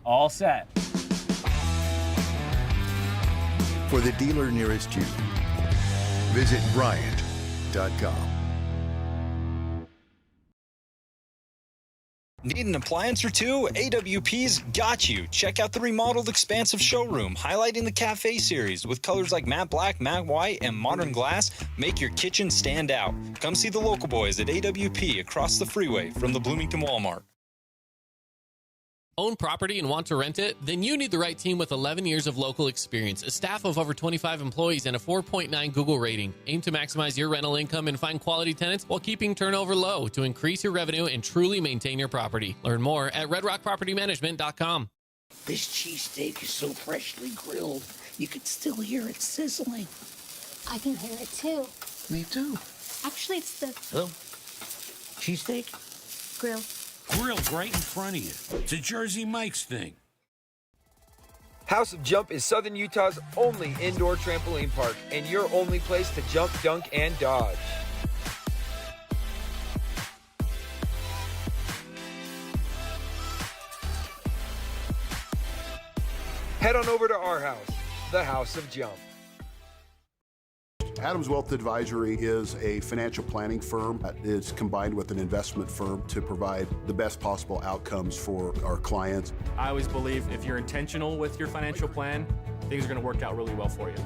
All set. For the dealer nearest you, visit Bryant.com. Need an appliance or two? AWP's got you. Check out the remodeled expansive showroom, highlighting the cafe series with colors like matte black, matte white, and modern glass. Make your kitchen stand out. Come see the local boys at AWP across the freeway from the Bloomington Walmart. Own property and want to rent it? Then you need the right team with 11 years of local experience, a staff of over 25 employees, and a 4.9 Google rating. Aim to maximize your rental income and find quality tenants while keeping turnover low to increase your revenue and truly maintain your property. Learn more at redrockpropertymanagement.com. This cheesesteak is so freshly grilled, you could still hear it sizzling. I can hear it too. Me too. Actually, it's the Oh, cheesesteak? grill. Grilled right in front of you. It's a Jersey Mike's thing. House of Jump is Southern Utah's only indoor trampoline park and your only place to jump, dunk, and dodge. Head on over to our house, the House of Jump. Adams Wealth Advisory is a financial planning firm that is combined with an investment firm to provide the best possible outcomes for our clients. I always believe if you're intentional with your financial plan, things are going to work out really well for you.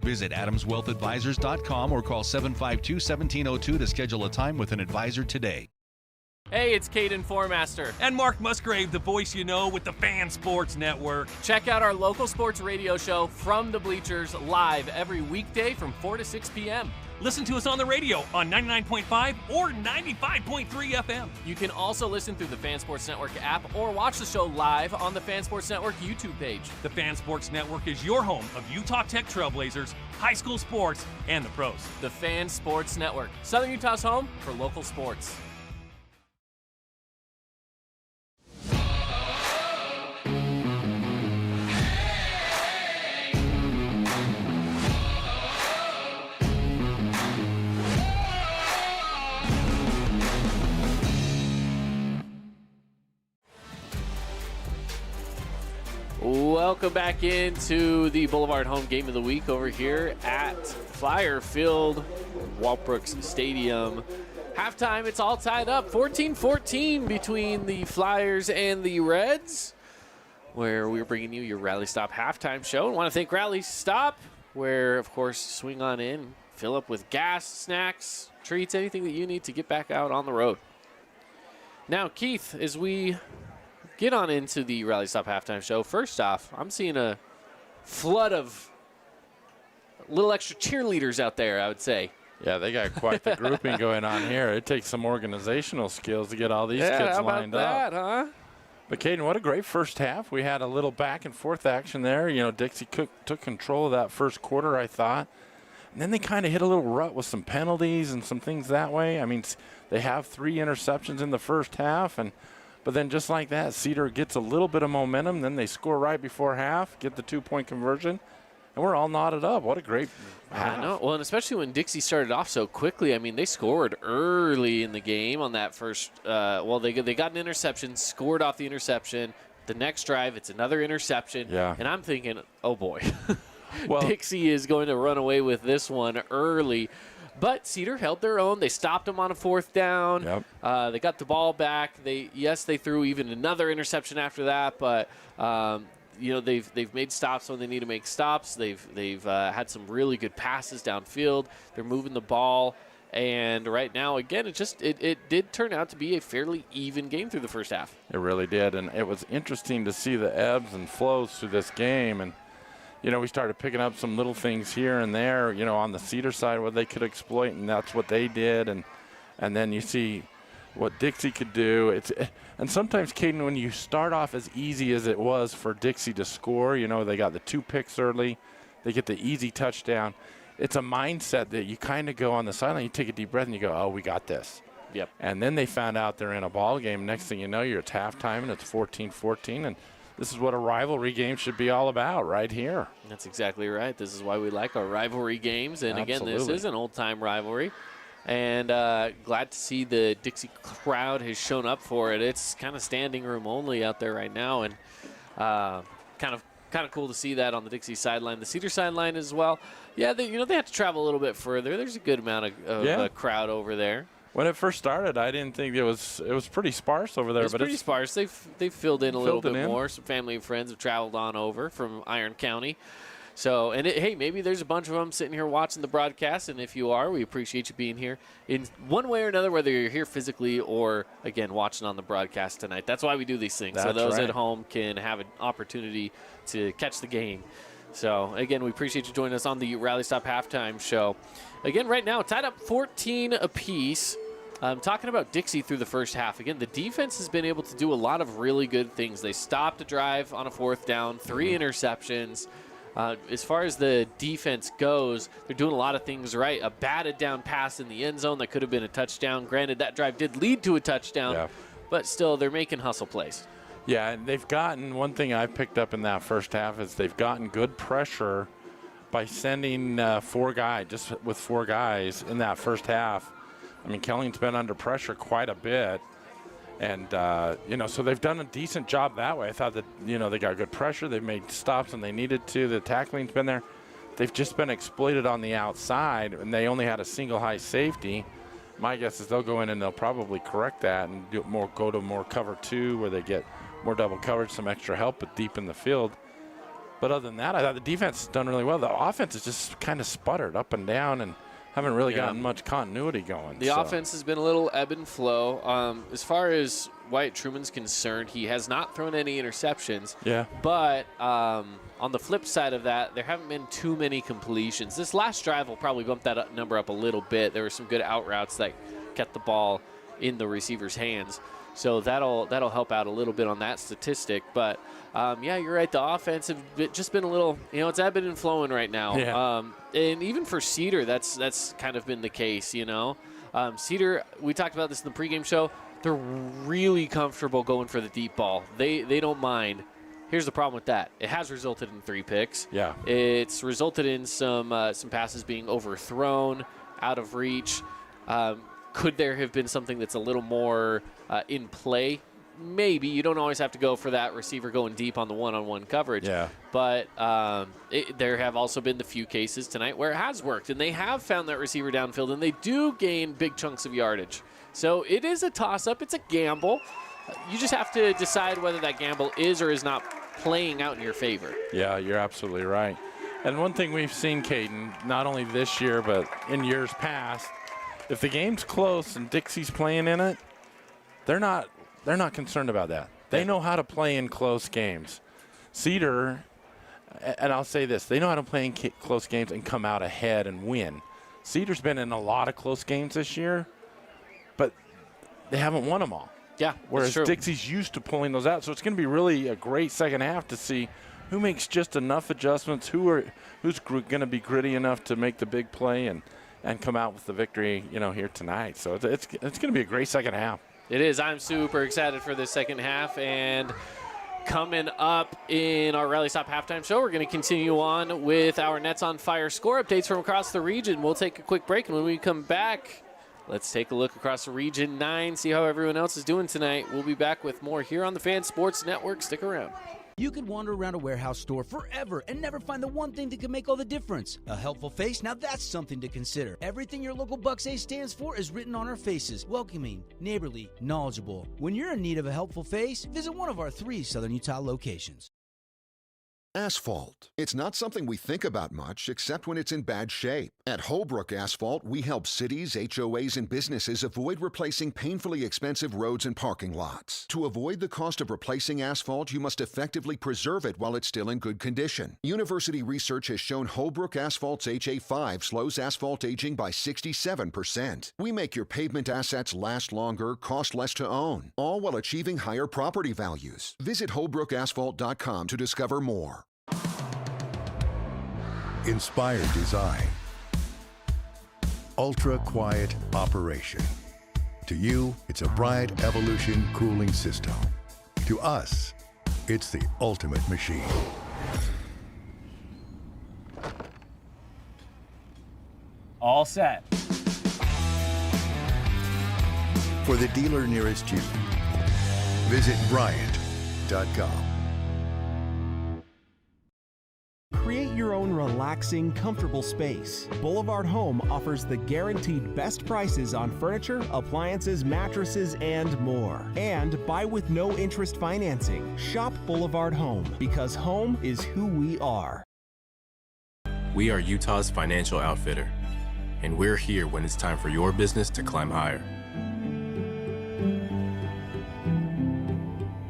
Visit AdamsWealthAdvisors.com or call 752-1702 to schedule a time with an advisor today. Hey, it's Caden Formaster. And Mark Musgrave, the voice you know with the Fan Sports Network. Check out our local sports radio show From the Bleachers live every weekday from 4 to 6 p.m. Listen to us on the radio on 99.5 or 95.3 FM. You can also listen through the Fan Sports Network app or watch the show live on the Fan Sports Network YouTube page. The Fan Sports Network is your home of Utah Tech Trailblazers, high school sports, and the pros. The Fan Sports Network, Southern Utah's home for local sports. Welcome back into the Boulevard Home Game of the Week over here at Flyer Field, Walbrooks Stadium. Halftime, it's all tied up, 14-14 between the Flyers and the Reds, where we're bringing you your Rally Stop halftime show. And want to thank Rally Stop, where, of course, swing on in, fill up with gas, snacks, treats, anything that you need to get back out on the road. Now, Keith, as we get on into the Rally Stop halftime show, first off, I'm seeing a flood of little extra cheerleaders out there, I would say. Yeah, they got quite the grouping going on here. It takes some organizational skills to get all these kids lined up. How about that, huh? But, Caden, what a great first half. We had a little back-and-forth action there. You know, Dixie took control of that first quarter, I thought. And then they kind of hit a little rut with some penalties and some things that way. I mean, they have 3 interceptions in the first half, but then just like that, Cedar gets a little bit of momentum. Then they score right before half, get the 2-point conversion, and we're all knotted up. What a great half. I know. Well, and especially when Dixie started off so quickly. I mean, they scored early in the game on that first. They got an interception, scored off the interception. The next drive, it's another interception. Yeah. And I'm thinking, oh, boy. Well, Dixie is going to run away with this one early. But Cedar held their own. They stopped them on a 4th down. Yep. They got the ball back. They threw even another interception after that. But they've made stops when they need to make stops. They've had some really good passes downfield. They're moving the ball, And right now, again, it did turn out to be a fairly even game through the first half. It really did, and it was interesting to see the ebbs and flows through this game. And, we started picking up some little things here and there, on the Cedar side where they could exploit, and that's what they did. And then you see what Dixie could do. And sometimes, Caden, when you start off as easy as it was for Dixie to score, they got the 2 picks early, they get the easy touchdown. It's a mindset that you kind of go on the sideline, you take a deep breath, and you go, oh, we got this. Yep. And then they found out they're in a ball game. Next thing you know, you're at halftime, and it's 14-14, and this is what a rivalry game should be all about right here. That's exactly right. This is why we like our rivalry games. And, again, this is an old-time rivalry. And glad to see the Dixie crowd has shown up for it. It's kind of standing room only out there right now, and kind of cool to see that on the Dixie sideline. The Cedar sideline as well. Yeah, they have to travel a little bit further. There's a good amount of crowd over there. When it first started, I didn't think it was pretty sparse over there. It's pretty sparse. They've filled in a little bit more. Some family and friends have traveled on over from Iron County. So, hey, maybe there's a bunch of them sitting here watching the broadcast, and if you are, we appreciate you being here in one way or another, whether you're here physically or, again, watching on the broadcast tonight. That's why we do these things, so those at home can have an opportunity to catch the game. So, again, we appreciate you joining us on the Rally Stop Halftime Show. Again, right now, tied up 14 apiece. Talking about Dixie through the first half. Again, the defense has been able to do a lot of really good things. They stopped a drive on a 4th down, 3 interceptions. As far as the defense goes, they're doing a lot of things right. A batted down pass in the end zone that could have been a touchdown. Granted, that drive did lead to a touchdown, but still, they're making hustle plays. Yeah, and they've gotten, one thing I picked up in that first half is they've gotten good pressure by sending 4 guys in that first half. I mean, Kelling's been under pressure quite a bit. And, so they've done a decent job that way. I thought that, they got good pressure. They've made stops when they needed to. The tackling's been there. They've just been exploited on the outside, and they only had a single high safety. My guess is they'll go in and they'll probably correct that and go to more cover 2 where they get more double coverage, some extra help, but deep in the field. But other than that, I thought the defense has done really well. The offense has just kind of sputtered up and down and haven't really gotten much continuity going. The offense has been a little ebb and flow. As far as Wyatt Truman's concerned, he has not thrown any interceptions. Yeah. But on the flip side of that, there haven't been too many completions. This last drive will probably bump that number up a little bit. There were some good out routes that kept the ball in the receiver's hands. So that'll help out a little bit on that statistic. But, you're right. The offense have just been a little, it's ebbing and flowing right now. Yeah. And even for Cedar, that's kind of been the case, Cedar, we talked about this in the pregame show. They're really comfortable going for the deep ball. They don't mind. Here's the problem with that. It has resulted in 3 picks. Yeah. It's resulted in some passes being overthrown, out of reach. Could there have been something that's a little more in play? Maybe. You don't always have to go for that receiver going deep on the one-on-one coverage. Yeah. But there have also been the few cases tonight where it has worked, and they have found that receiver downfield, and they do gain big chunks of yardage. So it is a toss-up. It's a gamble. You just have to decide whether that gamble is or is not playing out in your favor. Yeah, you're absolutely right. And one thing we've seen, Caden, not only this year but in years past, if the game's close and Dixie's playing in it, they're not concerned about that. They know how to play in close games. Cedar, and I'll say this, they know how to play in close games and come out ahead and win. Cedar's been in a lot of close games this year, but they haven't won them all. Yeah, whereas Dixie's used to pulling those out. So it's going to be really a great second half to see who makes just enough adjustments, who's going to be gritty enough to make the big play and come out with the victory, here tonight. So it's going to be a great second half. It is. I'm super excited for this second half. And coming up in our Rally Stop Halftime Show, we're going to continue on with our Nets on Fire score updates from across the region. We'll take a quick break, and when we come back, let's take a look across the Region 9, see how everyone else is doing tonight. We'll be back with more here on the Fan Sports Network. Stick around. You could wander around a warehouse store forever and never find the one thing that could make all the difference. A helpful face? Now that's something to consider. Everything your local Bucks A stands for is written on our faces. Welcoming, neighborly, knowledgeable. When you're in need of a helpful face, visit one of our 3 Southern Utah locations. Asphalt. It's not something we think about much except when it's in bad shape. At Holbrook Asphalt, we help cities, HOAs, and businesses avoid replacing painfully expensive roads and parking lots. To avoid the cost of replacing asphalt, you must effectively preserve it while it's still in good condition. University research has shown Holbrook Asphalt's HA5 slows asphalt aging by 67%. We make your pavement assets last longer, cost less to own, all while achieving higher property values. Visit holbrookasphalt.com to discover more. Inspired design. Ultra quiet operation. To you, it's a Bride Evolution cooling system. To us, it's the ultimate machine. All set. For the dealer nearest you, visit Bryant.com. Create your own relaxing, comfortable space. Boulevard Home offers the guaranteed best prices on furniture, appliances, mattresses, and more. And buy with no interest financing. Shop Boulevard Home, because home is who we are. We are Utah's financial outfitter, and we're here when it's time for your business to climb higher.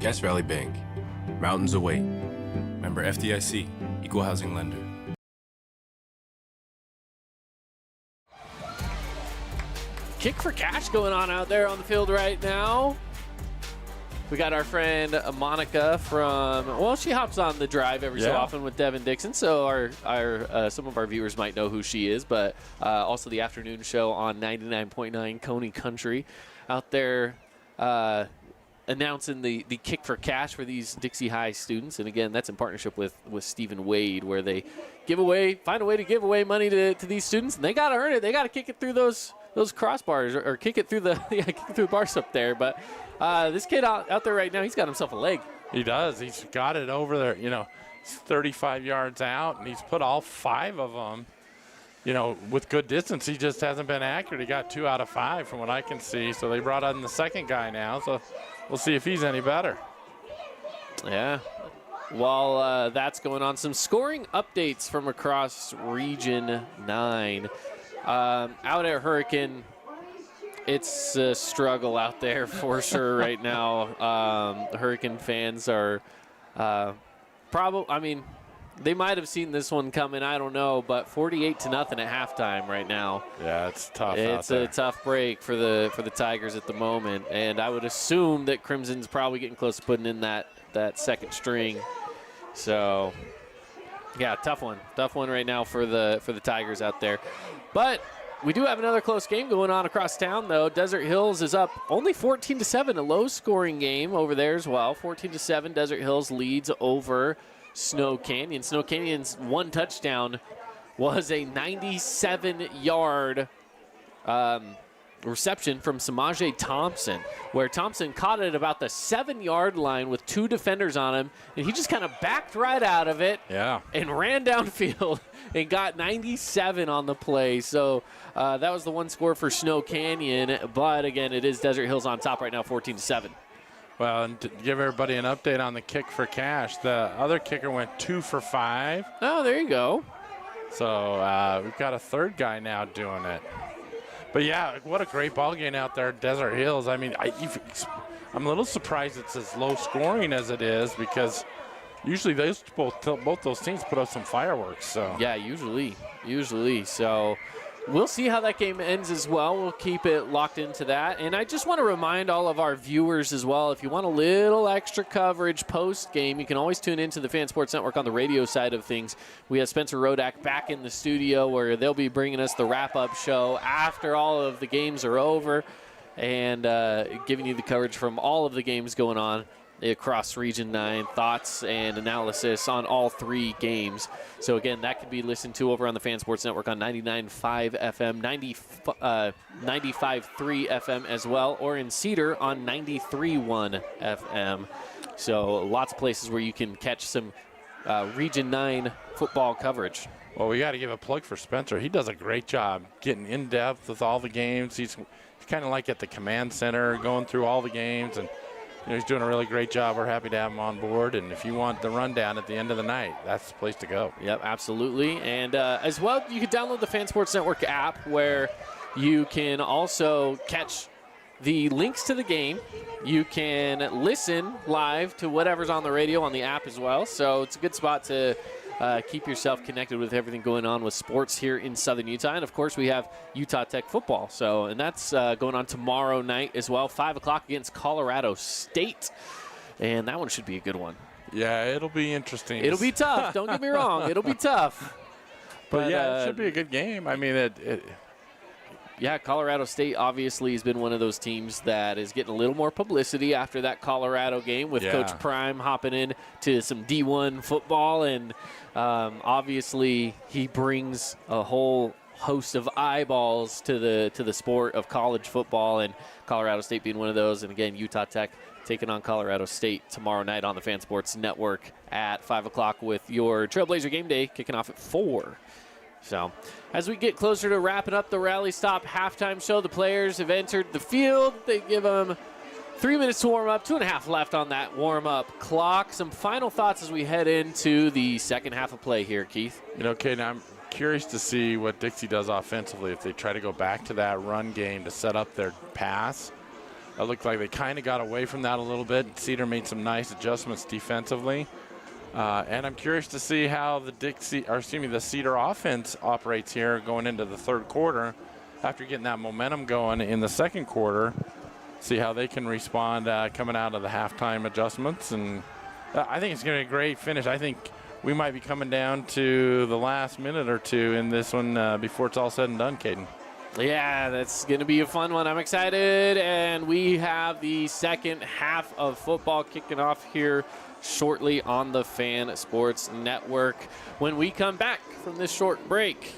Cass Valley Bank, mountains await. Member FDIC, Equal Housing Lender. Kick for cash going on out there on the field right now. We got our friend Monica from, well, she hops on the drive every so often with Devin Dixon, so our some of our viewers might know who she is, but also the afternoon show on 99.9 Coney Country out there announcing the kick for cash for these Dixie High students. And again, that's in partnership with Stephen Wade, where they find a way to give away money to these students, and they got to earn it. They got to kick it through those crossbars or kick it through kick it through the bars up there. But this kid out there right now, he's got himself a leg. He does. He's got it over there. You know, he's 35 yards out, and he's put all 5 of them, you know, with good distance. He just hasn't been accurate. He got 2 out of 5 from what I can see. So they brought on the second guy now. So we'll see if he's any better. Yeah. While that's going on, some scoring updates from across Region 9. Out at Hurricane, it's a struggle out there for sure right now. The Hurricane fans are they might have seen this one coming, I don't know, but 48-0 at halftime right now. Yeah, it's tough. It's a tough break for the Tigers at the moment, and I would assume that Crimson's probably getting close to putting in that second string. So, yeah, tough one right now for the Tigers out there. But we do have another close game going on across town, though. Desert Hills is up only 14-7, a low-scoring game over there as well. 14-7, Desert Hills leads over Snow Canyon. Snow Canyon's one touchdown was a 97-yard reception from Samaje Thompson, where Thompson caught it at about the 7-yard line with 2 defenders on him, and he just kind of backed right out of it and ran downfield and got 97 on the play. So that was the one score for Snow Canyon, but again, it is Desert Hills on top right now, 14-7. Well, and to give everybody an update on the kick for cash, the other kicker went 2 for 5. Oh, there you go. So we've got a third guy now doing it. But, yeah, what a great ball game out there at Desert Hills. I mean, I'm a little surprised it's as low scoring as it is, because usually both those teams put up some fireworks. So yeah, usually. So we'll see how that game ends as well. We'll keep it locked into that. And I just want to remind all of our viewers as well, if you want a little extra coverage post-game, you can always tune into the Fan Sports Network on the radio side of things. We have Spencer Rodak back in the studio, where they'll be bringing us the wrap-up show after all of the games are over, and giving you the coverage from all of the games going on across Region 9, thoughts and analysis on all 3 games. So again, that can be listened to over on the Fan Sports Network on 99.5 FM, 95.3 FM as well, or in Cedar on 93.1 FM. So lots of places where you can catch some Region 9 football coverage. Well, we got to give a plug for Spencer. He does a great job getting in depth with all the games. He's kind of like at the command center, going through all the games, and he's doing a really great job. We're happy to have him on board. And if you want the rundown at the end of the night, that's the place to go. Yep, absolutely. And as well, you can download the Fan Sports Network app where you can also catch the links to the game. You can listen live to whatever's on the radio on the app as well. So it's a good spot to keep yourself connected with everything going on with sports here in Southern Utah. And, of course, we have Utah Tech football. And that's going on tomorrow night as well, 5 o'clock against Colorado State. And that one should be a good one. Yeah, it'll be interesting. It'll be tough. Don't get me wrong. It'll be tough. But yeah, it should be a good game. I mean, yeah, Colorado State obviously has been one of those teams that is getting a little more publicity after that Colorado game with Coach Prime hopping in to some D1 football. And obviously he brings a whole host of eyeballs to the sport of college football, and Colorado State being one of those. And, again, Utah Tech taking on Colorado State tomorrow night on the Fan Sports Network at 5 o'clock with your Trailblazer game day kicking off at 4. So as we get closer to wrapping up the Rally Stop halftime show, the players have entered the field. They give them 3 minutes to warm up, 2.5 left on that warm-up clock. Some final thoughts as we head into the second half of play here, Keith. Kate, I'm curious to see what Dixie does offensively if they try to go back to that run game to set up their pass. It looked like they kind of got away from that a little bit. Cedar made some nice adjustments defensively. And I'm curious to see how the Cedar offense operates here going into the third quarter after getting that momentum going in the second quarter. See how they can respond coming out of the halftime adjustments. And I think it's going to be a great finish. I think we might be coming down to the last minute or two in this one before it's all said and done, Caden. Yeah, that's going to be a fun one. I'm excited. And we have the second half of football kicking off here shortly on the Fan Sports Network when we come back from this short break.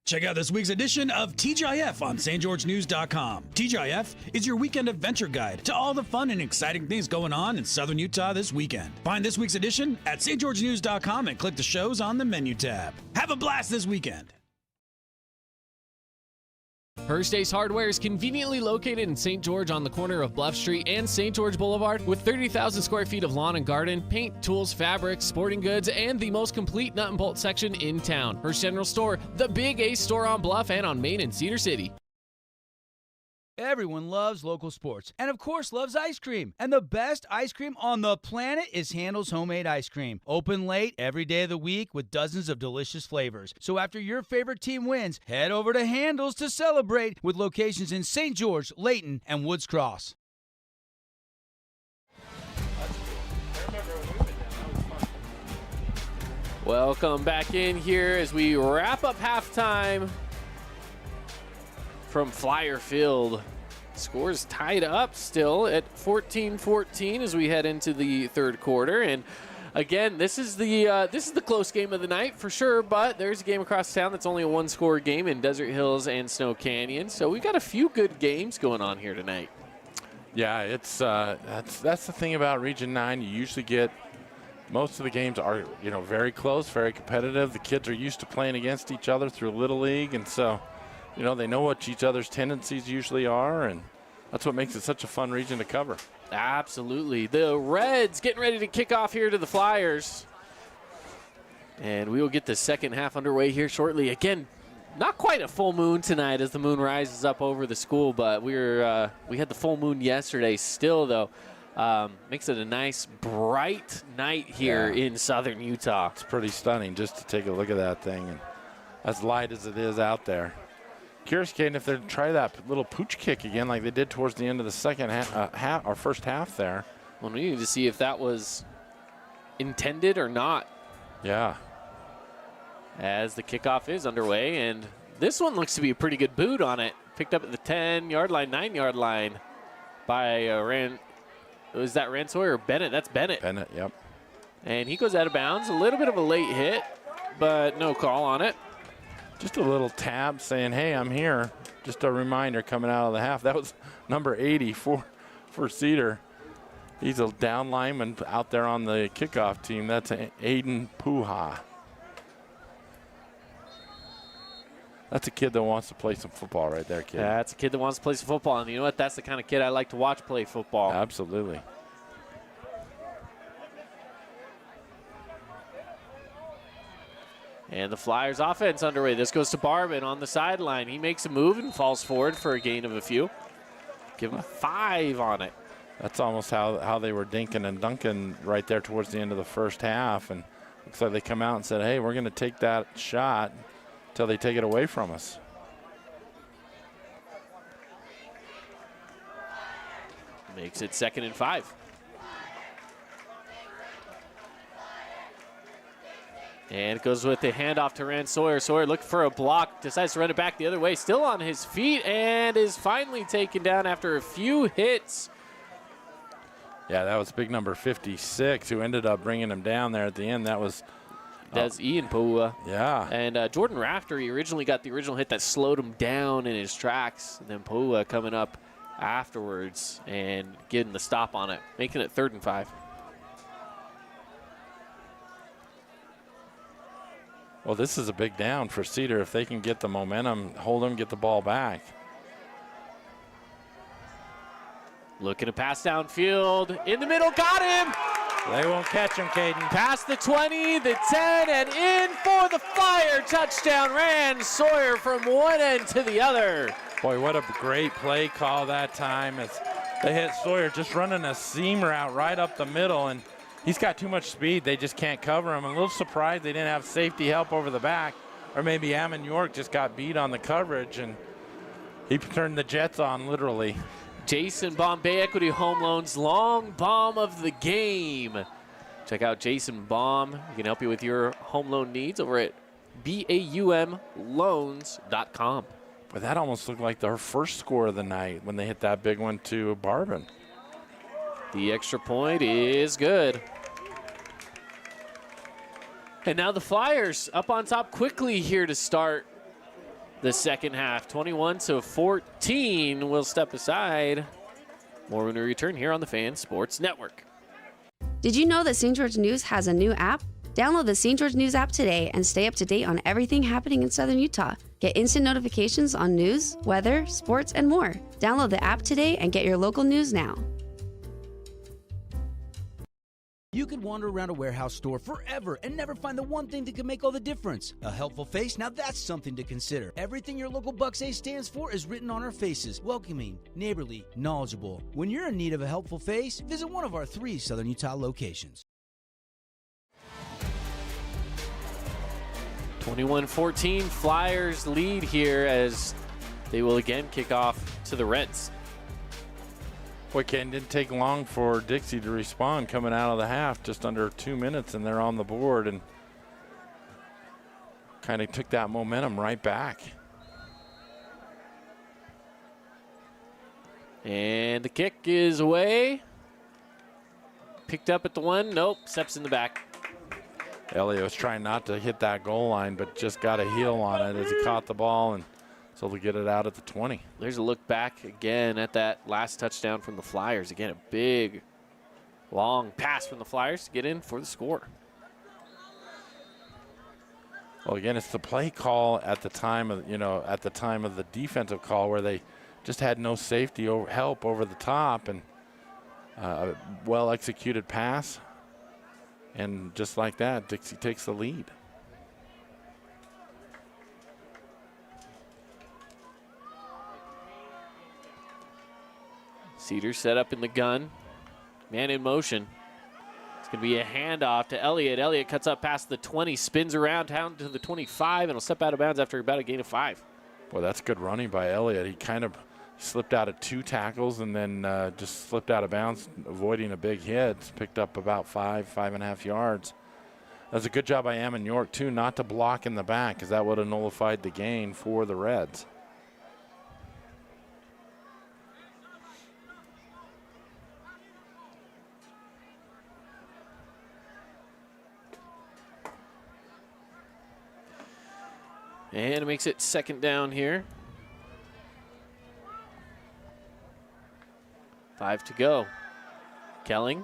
Check out this week's edition of TGIF on stgeorgenews.com. TGIF is your weekend adventure guide to all the fun and exciting things going on in Southern Utah this weekend. Find this week's edition at stgeorgenews.com and click the shows on the menu tab. Have a blast this weekend. First Ace Hardware is conveniently located in St. George on the corner of Bluff Street and St. George Boulevard with 30,000 square feet of lawn and garden, paint, tools, fabrics, sporting goods, and the most complete nut and bolt section in town. Hearst General Store, the Big Ace store on Bluff and on Main in Cedar City. Everyone loves local sports and, of course, loves ice cream. And the best ice cream on the planet is Handel's Homemade Ice Cream. Open late every day of the week with dozens of delicious flavors. So after your favorite team wins, head over to Handel's to celebrate with locations in St. George, Layton, and Woods Cross. Welcome back in here as we wrap up halftime from Flyer Field. Scores tied up still at 14-14 as we head into the third quarter. And again, this is the close game of the night for sure, but there's a game across town that's only a one-score game in Desert Hills and Snow Canyon. So we've got a few good games going on here tonight. Yeah, it's that's the thing about Region 9. You usually get most of the games are very close, very competitive. The kids are used to playing against each other through Little League, and so they know what each other's tendencies usually are, and that's what makes it such a fun region to cover. Absolutely. The Reds getting ready to kick off here to the Flyers. And we will get the second half underway here shortly. Again, not quite a full moon tonight as the moon rises up over the school, but we had the full moon yesterday still, though. Makes it a nice, bright night here in southern Utah. It's pretty stunning just to take a look at that thing, and as light as it is out there. Curious, Caden, if they'd try that little pooch kick again like they did towards the end of the second half, or first half there. Well, we need to see if that was intended or not. Yeah. As the kickoff is underway, and this one looks to be a pretty good boot on it. Picked up at the 10-yard line, 9-yard line by was that Ransoy or Bennett? That's Bennett. Bennett, yep. And he goes out of bounds. A little bit of a late hit, but no call on it. Just a little tab saying, hey, I'm here. Just a reminder coming out of the half. That was number 80 for Cedar. He's a down lineman out there on the kickoff team. That's Aiden Puha. That's a kid that wants to play some football right there, kid. That's a kid that wants to play some football. And you know what? That's the kind of kid I like to watch play football. Absolutely. And the Flyers offense underway. This goes to Barban on the sideline. He makes a move and falls forward for a gain of a few. Give him 5 on it. That's almost how they were dinking and dunking right there towards the end of the first half. And looks like they come out and said, hey, we're going to take that shot until they take it away from us. Makes it 2nd and 5. And it goes with the handoff to Rand Sawyer. Sawyer looking for a block, decides to run it back the other way, still on his feet, and is finally taken down after a few hits. Yeah, that was big number 56 who ended up bringing him down there at the end. That was Ian Pua. Yeah. And Jordan Rafter, he originally got the original hit that slowed him down in his tracks. And then Pua coming up afterwards and getting the stop on it, making it 3rd and 5. Well, this is a big down for Cedar. If they can get the momentum, hold him, get the ball back. Looking to pass downfield. In the middle, got him! They won't catch him, Caden. Past the 20, the 10, and in for the Flyer touchdown. Rand Sawyer from one end to the other. Boy, what a great play call that time as they hit Sawyer just running a seam route right up the middle, and he's got too much speed. They just can't cover him. I'm a little surprised they didn't have safety help over the back, or maybe Ammon York just got beat on the coverage, and he turned the Jets on literally. Jason Bombay Equity Home Loans long bomb of the game. Check out Jason Baum. He can help you with your home loan needs over at baumloans.com. But that almost looked like their first score of the night when they hit that big one to Barban. The extra point is good. And now the Flyers up on top quickly here to start the second half. 21-14. We'll step aside. More when we return here on the Fan Sports Network. Did you know that St. George News has a new app? Download the St. George News app today and stay up to date on everything happening in Southern Utah. Get instant notifications on news, weather, sports, and more. Download the app today and get your local news now. You could wander around a warehouse store forever and never find the one thing that could make all the difference. A helpful face? Now that's something to consider. Everything your local Bucks A stands for is written on our faces. Welcoming, neighborly, knowledgeable. When you're in need of a helpful face, visit one of our 3 Southern Utah locations. 21-14, Flyers lead here as they will again kick off to the Reds. Boy, Ken, didn't take long for Dixie to respond coming out of the half, just under 2 minutes, and they're on the board and kind of took that momentum right back. And the kick is away. Picked up at the 1. Nope, steps in the back. Elliott was trying not to hit that goal line, but just got a heel on it as he caught the ball and so to get it out at the 20. There's a look back again at that last touchdown from the Flyers. Again, a big, long pass from the Flyers to get in for the score. Well, again, it's the play call at the time of the defensive call where they just had no safety help over the top, and a well-executed pass. And just like that, Dixie takes the lead. Cedar set up in the gun. Man in motion. It's going to be a handoff to Elliott. Elliott cuts up past the 20, spins around down to the 25, and will step out of bounds after about a gain of 5. Boy, that's good running by Elliott. He kind of slipped out of 2 tackles and then just slipped out of bounds, avoiding a big hit. Picked up about 5.5 yards. That's a good job by Ammon York, too, not to block in the back, because that would have nullified the gain for the Reds. And it makes it second down here. 5 to go. Kelling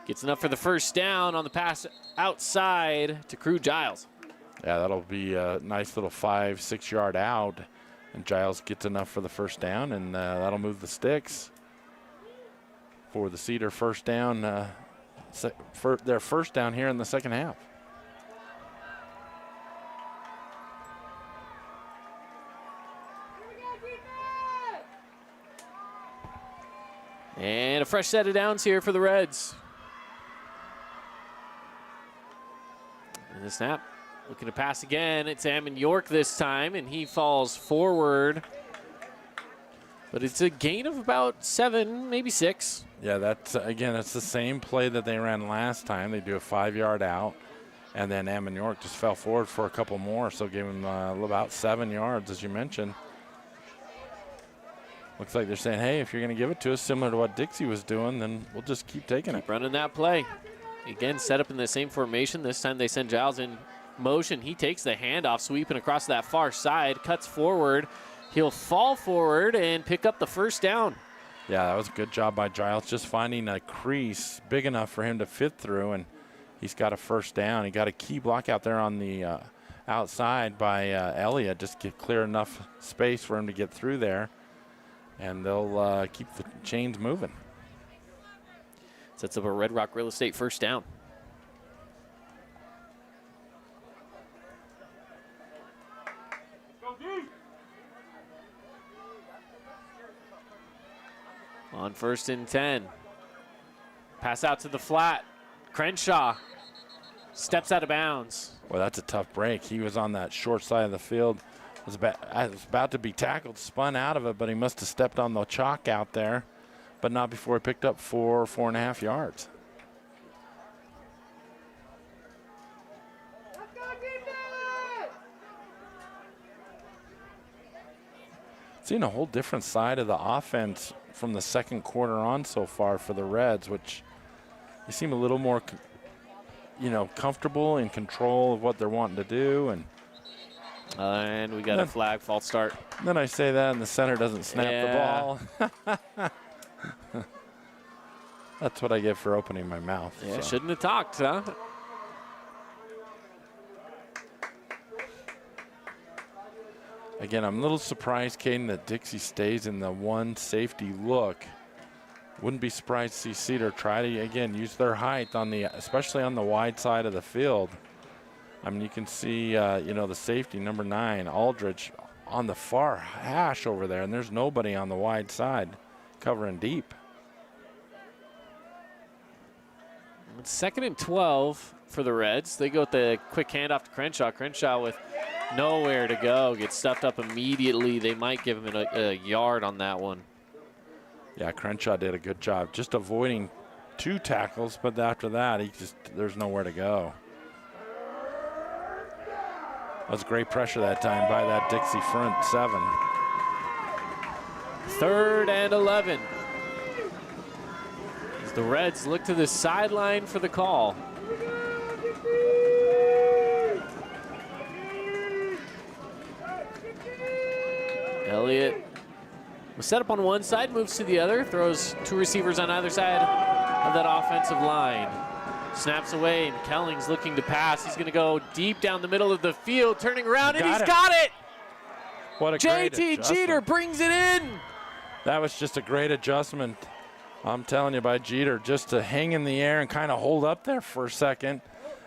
gets enough for the first down on the pass outside to Crew Giles. Yeah, that'll be a nice little 5-6 yard out. And Giles gets enough for the first down, and that'll move the sticks for the Cedar first down, for their first down here in the second half. And a fresh set of downs here for the Reds. And the snap, looking to pass again. It's Ammon York this time, and he falls forward. But it's a gain of about 7, maybe 6. Yeah, that's, again, it's the same play that they ran last time. They do a 5-yard out, and then Ammon York just fell forward for a couple more, so gave him about 7 yards, as you mentioned. Looks like they're saying, hey, if you're going to give it to us similar to what Dixie was doing, then we'll just keep taking it. Running that play. Again, set up in the same formation. This time they send Giles in motion. He takes the handoff, sweeping across that far side, cuts forward. He'll fall forward and pick up the first down. Yeah, that was a good job by Giles, just finding a crease big enough for him to fit through, and he's got a first down. He got a key block out there on the outside by Elliott, just get clear enough space for him to get through there. And they'll keep the chains moving. Sets up a Red Rock Real Estate first down. On 1st and 10. Pass out to the flat. Crenshaw steps out of bounds. Well, that's a tough break. He was on that short side of the field. Was about to be tackled, spun out of it, but he must have stepped on the chalk out there, but not before he picked up 4.5 yards. Seen a whole different side of the offense from the second quarter on so far for the Reds, which they seem a little more, comfortable in control of what they're wanting to do. And we got a flag, false start. Then I say that, and the center doesn't snap the ball. That's what I get for opening my mouth. Yeah, shouldn't have talked, huh? Again, I'm a little surprised, Caden, that Dixie stays in the one safety look. Wouldn't be surprised to see Cedar try to, again, use their height especially on the wide side of the field. I mean, you can see, the safety, number 9, Aldridge, on the far hash over there, and there's nobody on the wide side covering deep. It's 2nd and 12 for the Reds. They go with the quick handoff to Crenshaw. Crenshaw with nowhere to go, gets stuffed up immediately. They might give him a yard on that one. Yeah, Crenshaw did a good job just avoiding 2 tackles, but after that, there's nowhere to go. That was great pressure that time by that Dixie front 7. 3rd and 11. As the Reds look to the sideline for the call. Elliott was set up on one side, moves to the other, throws 2 receivers on either side of that offensive line. Snaps away, and Kelling's looking to pass. He's going to go deep down the middle of the field, turning around, and he's got it! What a great JT adjustment. Jeter brings it in! That was just a great adjustment, I'm telling you, by Jeter, just to hang in the air and kind of hold up there for a second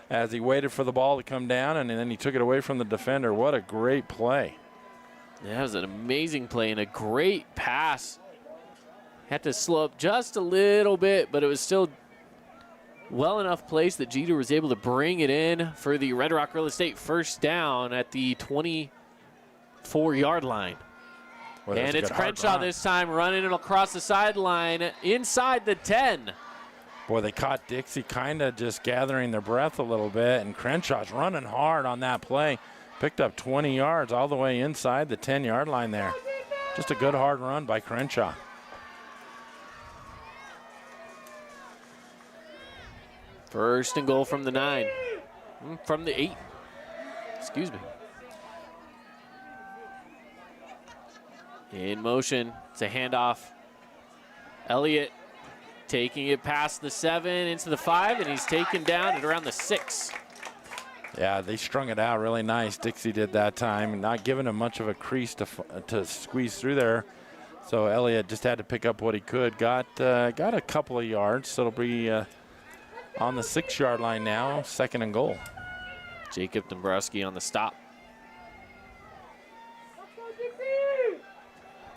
as he waited for the ball to come down, and then he took it away from the defender. What a great play. Yeah, it was an amazing play and a great pass. Had to slow up just a little bit, but it was still well enough placed that Jeter was able to bring it in for the Red Rock Real Estate first down at the 24-yard line. Well, and it's Crenshaw this time running it across the sideline inside the 10. Boy, they caught Dixie kind of just gathering their breath a little bit, and Crenshaw's running hard on that play. Picked up 20 yards all the way inside the 10-yard line there. Just a good hard run by Crenshaw. First and goal from the 9. From the 8. Excuse me. In motion. It's a handoff. Elliott taking it past the 7 into the 5, and he's taken down at around the 6. Yeah, they strung it out really nice. Dixie did that time, not giving him much of a crease to squeeze through there. So Elliott just had to pick up what he could. Got a couple of yards, so it'll be on the 6-yard line now, 2nd and goal. Jacob Dombrowski on the stop.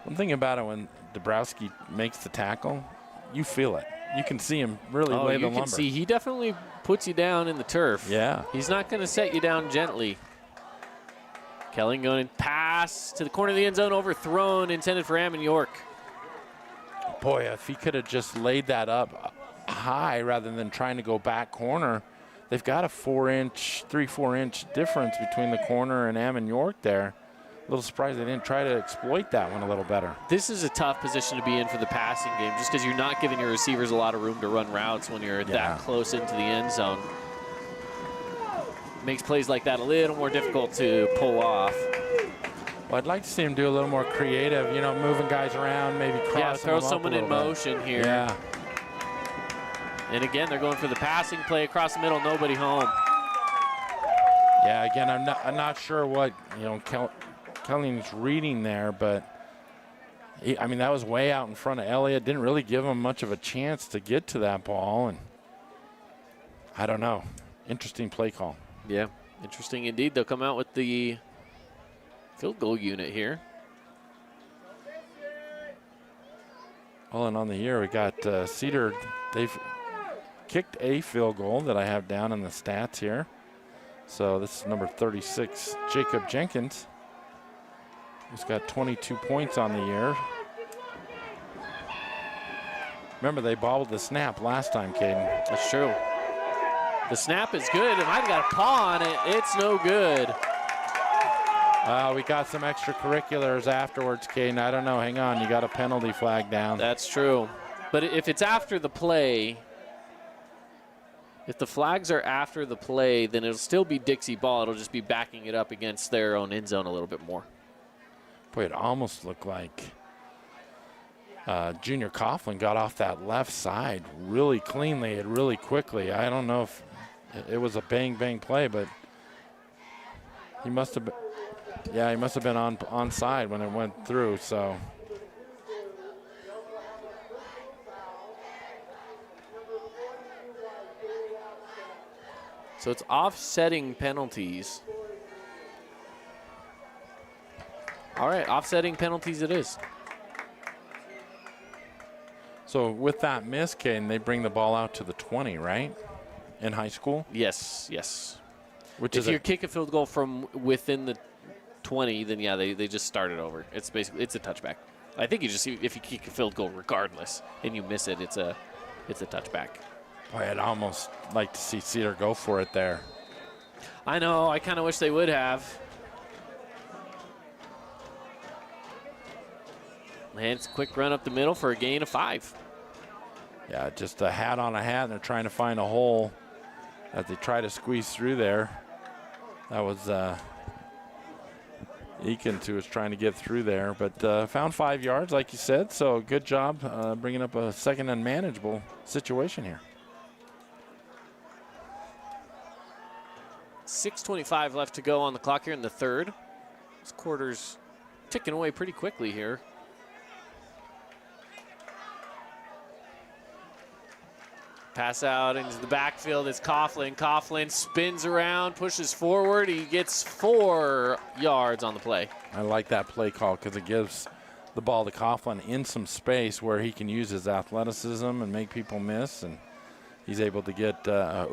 One thing about it, when Dombrowski makes the tackle, you feel it. You can see him really lay the lumber. You can see he definitely puts you down in the turf. Yeah. He's not going to set you down gently. Kelly going to pass to the corner of the end zone, overthrown, intended for Ammon York. Boy, if he could have just laid that up high rather than trying to go back corner. They've got a 3-4 inch difference between the corner and Ammon York there. A little surprised they didn't try to exploit that one a little better. This is a tough position to be in for the passing game, just because you're not giving your receivers a lot of room to run routes when you're that close into the end zone. Makes plays like that a little more difficult to pull off. Well, I'd like to see him do a little more creative, moving guys around, maybe crossing them up throw someone in motion here. Yeah. And again, they're going for the passing play across the middle, nobody home. Yeah, again, I'm not sure what, Kelling's reading there, but that was way out in front of Elliott. Didn't really give him much of a chance to get to that ball, and I don't know. Interesting play call. Yeah, interesting indeed. They'll come out with the field goal unit here. Well, and on the year we got Cedar. They've kicked a field goal that I have down in the stats here. So this is number 36, Jacob Jenkins. He's got 22 points on the year. Remember, they bobbled the snap last time, Caden. That's true. The snap is good. It might have got a paw on it. It's no good. We got some extracurriculars afterwards, Caden. I don't know. Hang on. You got a penalty flag down. That's true. But if it's after the play, if the flags are after the play, then it'll still be Dixie ball. It'll just be backing it up against their own end zone a little bit more. Boy, it almost looked like Junior Coughlin got off that left side really cleanly and really quickly. I don't know if it was a bang play, but he must have been, he must have been on side when it went through. So it's offsetting penalties. All right, offsetting penalties it is. So with that miss, Caden, they bring the ball out to the 20, right? In high school? Yes. If you kick a field goal from within the 20, then they just start it over. It's a touchback. I think if you kick a field goal regardless and you miss it, it's a touchback. Boy, I'd almost like to see Cedar go for it there. I know. I kind of wish they would have. And it's a quick run up the middle for a gain of 5. Yeah, just a hat on a hat, and they're trying to find a hole as they try to squeeze through there. That was Eakins who was trying to get through there, but found 5 yards, like you said, so good job bringing up a second unmanageable situation here. 6:25 left to go on the clock here in the third. This quarter's ticking away pretty quickly here. Pass out into the backfield. It's Coughlin. Coughlin spins around, pushes forward. He gets 4 yards on the play. I like that play call because it gives the ball to Coughlin in some space where he can use his athleticism and make people miss. And he's able to get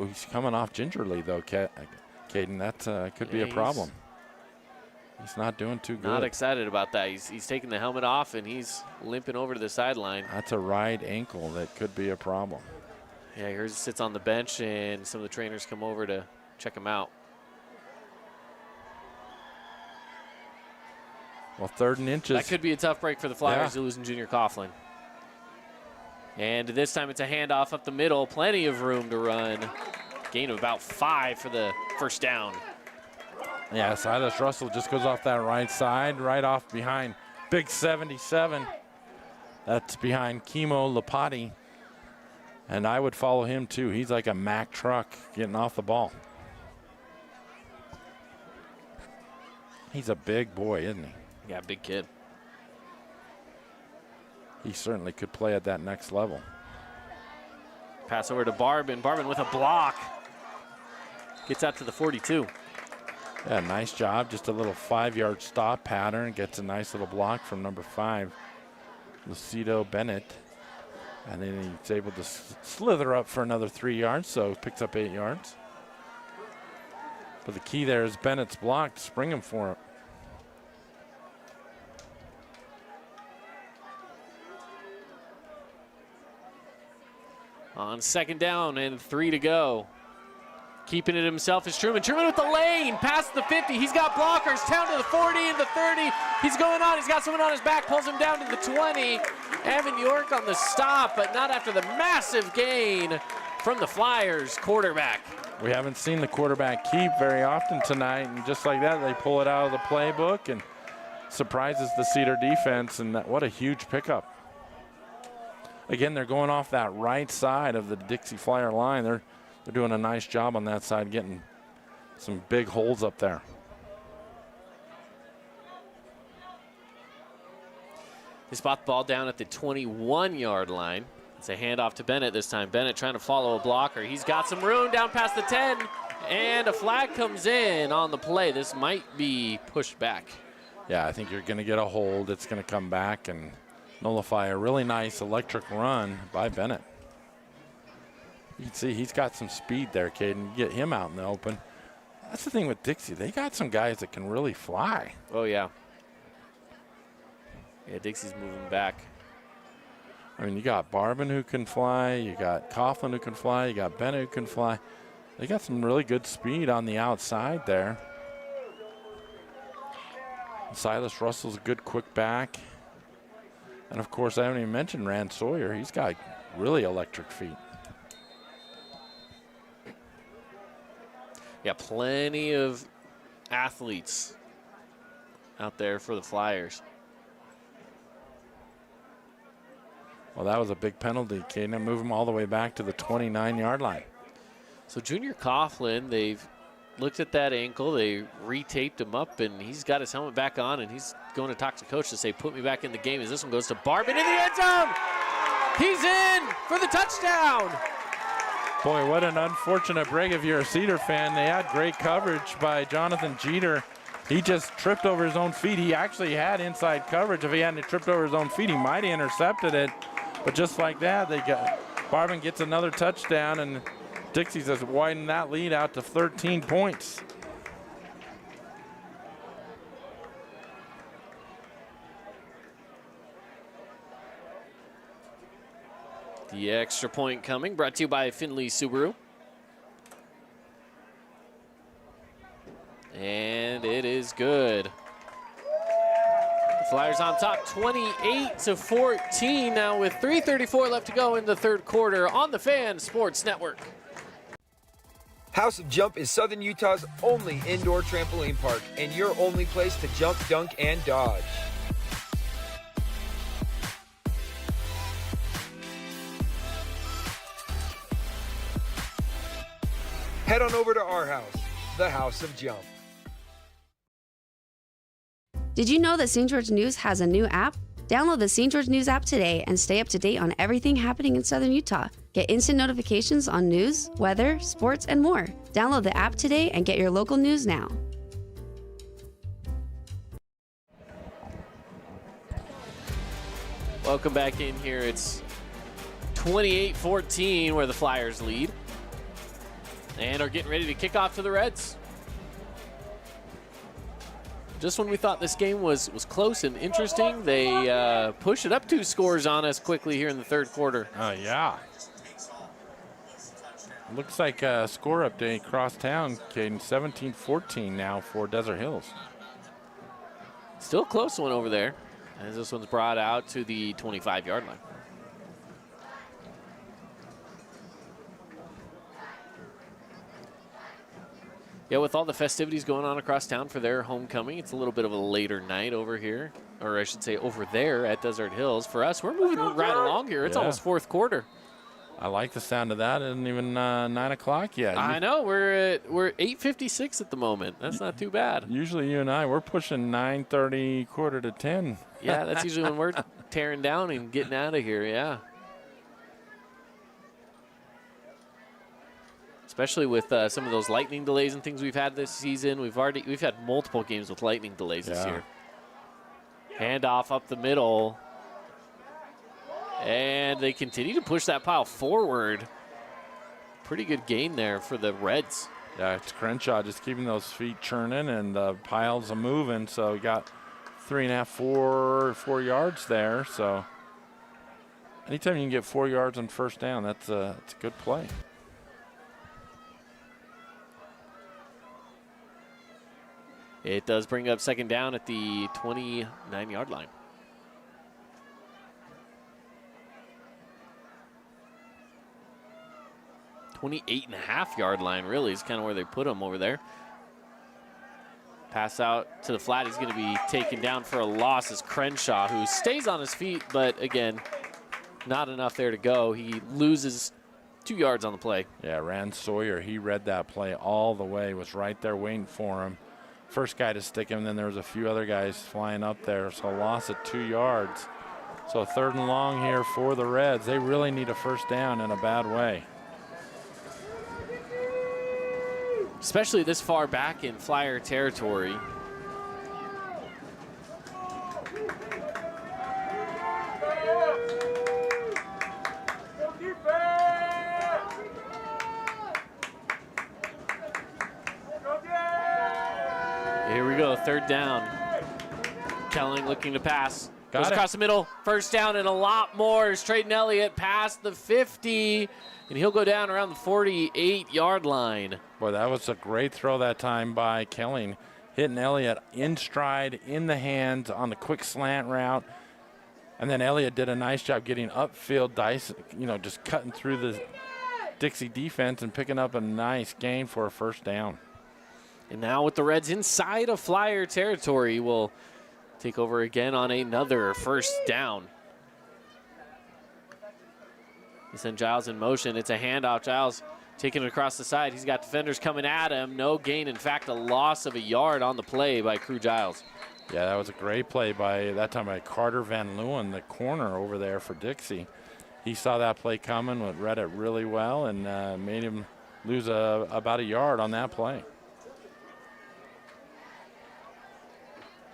he's coming off gingerly, though, Caden. That could be a problem. He's not doing too good. Not excited about that. He's taking the helmet off, and he's limping over to the sideline. That's a right ankle that could be a problem. Yeah, he sits on the bench, and some of the trainers come over to check him out. Well, 3rd and inches. That could be a tough break for the Flyers, losing Junior Coughlin. And this time it's a handoff up the middle. Plenty of room to run. Gain of about 5 for the first down. Yeah, Silas Russell just goes off that right side, right off behind big 77. That's behind Kimo Lapati. And I would follow him, too. He's like a Mack truck getting off the ball. He's a big boy, isn't he? Yeah, big kid. He certainly could play at that next level. Pass over to Barbin. Barbin with a block. Gets out to the 42. Yeah, nice job. Just a little 5-yard stop pattern. Gets a nice little block from number 5, Lucido Bennett. And then he's able to slither up for another 3 yards, so picks up 8 yards. But the key there is Bennett's block to spring him for it. On 2nd down and 3 to go. Keeping it himself is Truman. Truman with the lane, past the 50. He's got blockers, down to the 40 and the 30. He's going on. He's got someone on his back, pulls him down to the 20. Evan York on the stop, but not after the massive gain from the Flyers quarterback. We haven't seen the quarterback keep very often tonight, and just like that, they pull it out of the playbook and surprises the Cedar defense, and what a huge pickup. Again, they're going off that right side of the Dixie Flyer line. They're doing a nice job on that side, getting some big holes up there. They spot the ball down at the 21-yard line. It's a handoff to Bennett this time. Bennett trying to follow a blocker. He's got some room down past the 10, and a flag comes in on the play. This might be pushed back. Yeah, I think you're going to get a hold. It's going to come back and nullify a really nice electric run by Bennett. You can see he's got some speed there, Caden. Get him out in the open. That's the thing with Dixie. They got some guys that can really fly. Oh, yeah. Yeah, Dixie's moving back. I mean, you got Barbin who can fly. You got Coughlin who can fly. You got Bennett who can fly. They got some really good speed on the outside there. Silas Russell's a good quick back. And, of course, I haven't even mentioned Rand Sawyer. He's got really electric feet. Yeah, plenty of athletes out there for the Flyers. Well, that was a big penalty, Caden. Move him all the way back to the 29-yard line. So Junior Coughlin, they've looked at that ankle. They retaped him up, and he's got his helmet back on, and he's going to talk to coach to say, put me back in the game as this one goes to Barbin in the end zone. He's in for the touchdown. Boy, what an unfortunate break if you're a Cedar fan. They had great coverage by Jonathan Jeter. He just tripped over his own feet. He actually had inside coverage. If he hadn't tripped over his own feet, he might have intercepted it. But just like that, Barbin gets another touchdown, and Dixie's just widened that lead out to 13 points. The extra point coming, brought to you by Findlay Subaru. And it is good. The Flyers on top, 28-14 now with 3:34 left to go in the third quarter on the Fan Sports Network. House of Jump is Southern Utah's only indoor trampoline park and your only place to jump, dunk, and dodge. Head on over to our house, the House of Jump. Did you know that St. George News has a new app? Download the St. George News app today and stay up to date on everything happening in Southern Utah. Get instant notifications on news, weather, sports, and more. Download the app today and get your local news now. Welcome back in here. It's 28-14 where the Flyers lead and are getting ready to kick off to the Reds. Just when we thought this game was close and interesting, they push it up 2 scores on us quickly here in the third quarter. Yeah. Looks like a score update across town, Caden. 17-14 now for Desert Hills. Still a close one over there, as this one's brought out to the 25-yard line. Yeah, with all the festivities going on across town for their homecoming, it's a little bit of a later night over here, or I should say over there at Desert Hills. For us, we're moving right along here. It's almost fourth quarter. I like the sound of that. It isn't even 9 o'clock yet. I know. We're 8:56 at the moment. That's not too bad. Usually you and I, we're pushing 9:30, quarter to 10. Yeah, that's usually when we're tearing down and getting out of here, yeah. Especially with some of those lightning delays and things we've had this season. We've had multiple games with lightning delays this year. Handoff up the middle. And they continue to push that pile forward. Pretty good gain there for the Reds. Yeah, it's Crenshaw just keeping those feet churning and the piles are moving. So we got 3.5, 4 yards there. So anytime you can get 4 yards on first down, that's a good play. It does bring up second down at the 29-yard line. .28.5-yard line really is kind of where they put him over there. Pass out to the flat. He's going to be taken down for a loss as Crenshaw, who stays on his feet, but again, not enough there to go. He loses 2 yards on the play. Yeah, Rand Sawyer, he read that play all the way, was right there waiting for him. First guy to stick him, then there was a few other guys flying up there, so a loss of 2 yards. So 3rd and long here for the Reds. They really need a first down in a bad way. Especially this far back in Flyer territory. Here we go, 3rd down. Kelling looking to pass. Goes across the middle, first down and a lot more. Is Trayden Elliott past the 50, and he'll go down around the 48-yard line. Boy, that was a great throw that time by Kelling. Hitting Elliott in stride, in the hands on the quick slant route. And then Elliott did a nice job getting upfield, just cutting through the Dixie defense and picking up a nice gain for a first down. And now with the Reds inside of Flyer territory, we'll take over again on another first down. They send Giles in motion. It's a handoff. Giles taking it across the side. He's got defenders coming at him. No gain. In fact, a loss of a yard on the play by Crew Giles. Yeah, that was a great play by Carter Van Leeuwen, the corner over there for Dixie. He saw that play coming, read it really well, and made him lose about a yard on that play.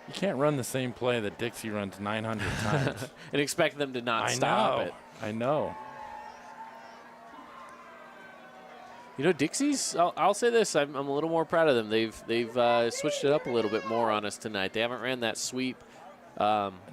You can't run the same play that Dixie runs 900 times. And expect them to not stop it. I know. You know, Dixie's, I'll say this, I'm a little more proud of them. They've switched it up a little bit more on us tonight. They haven't ran that sweep.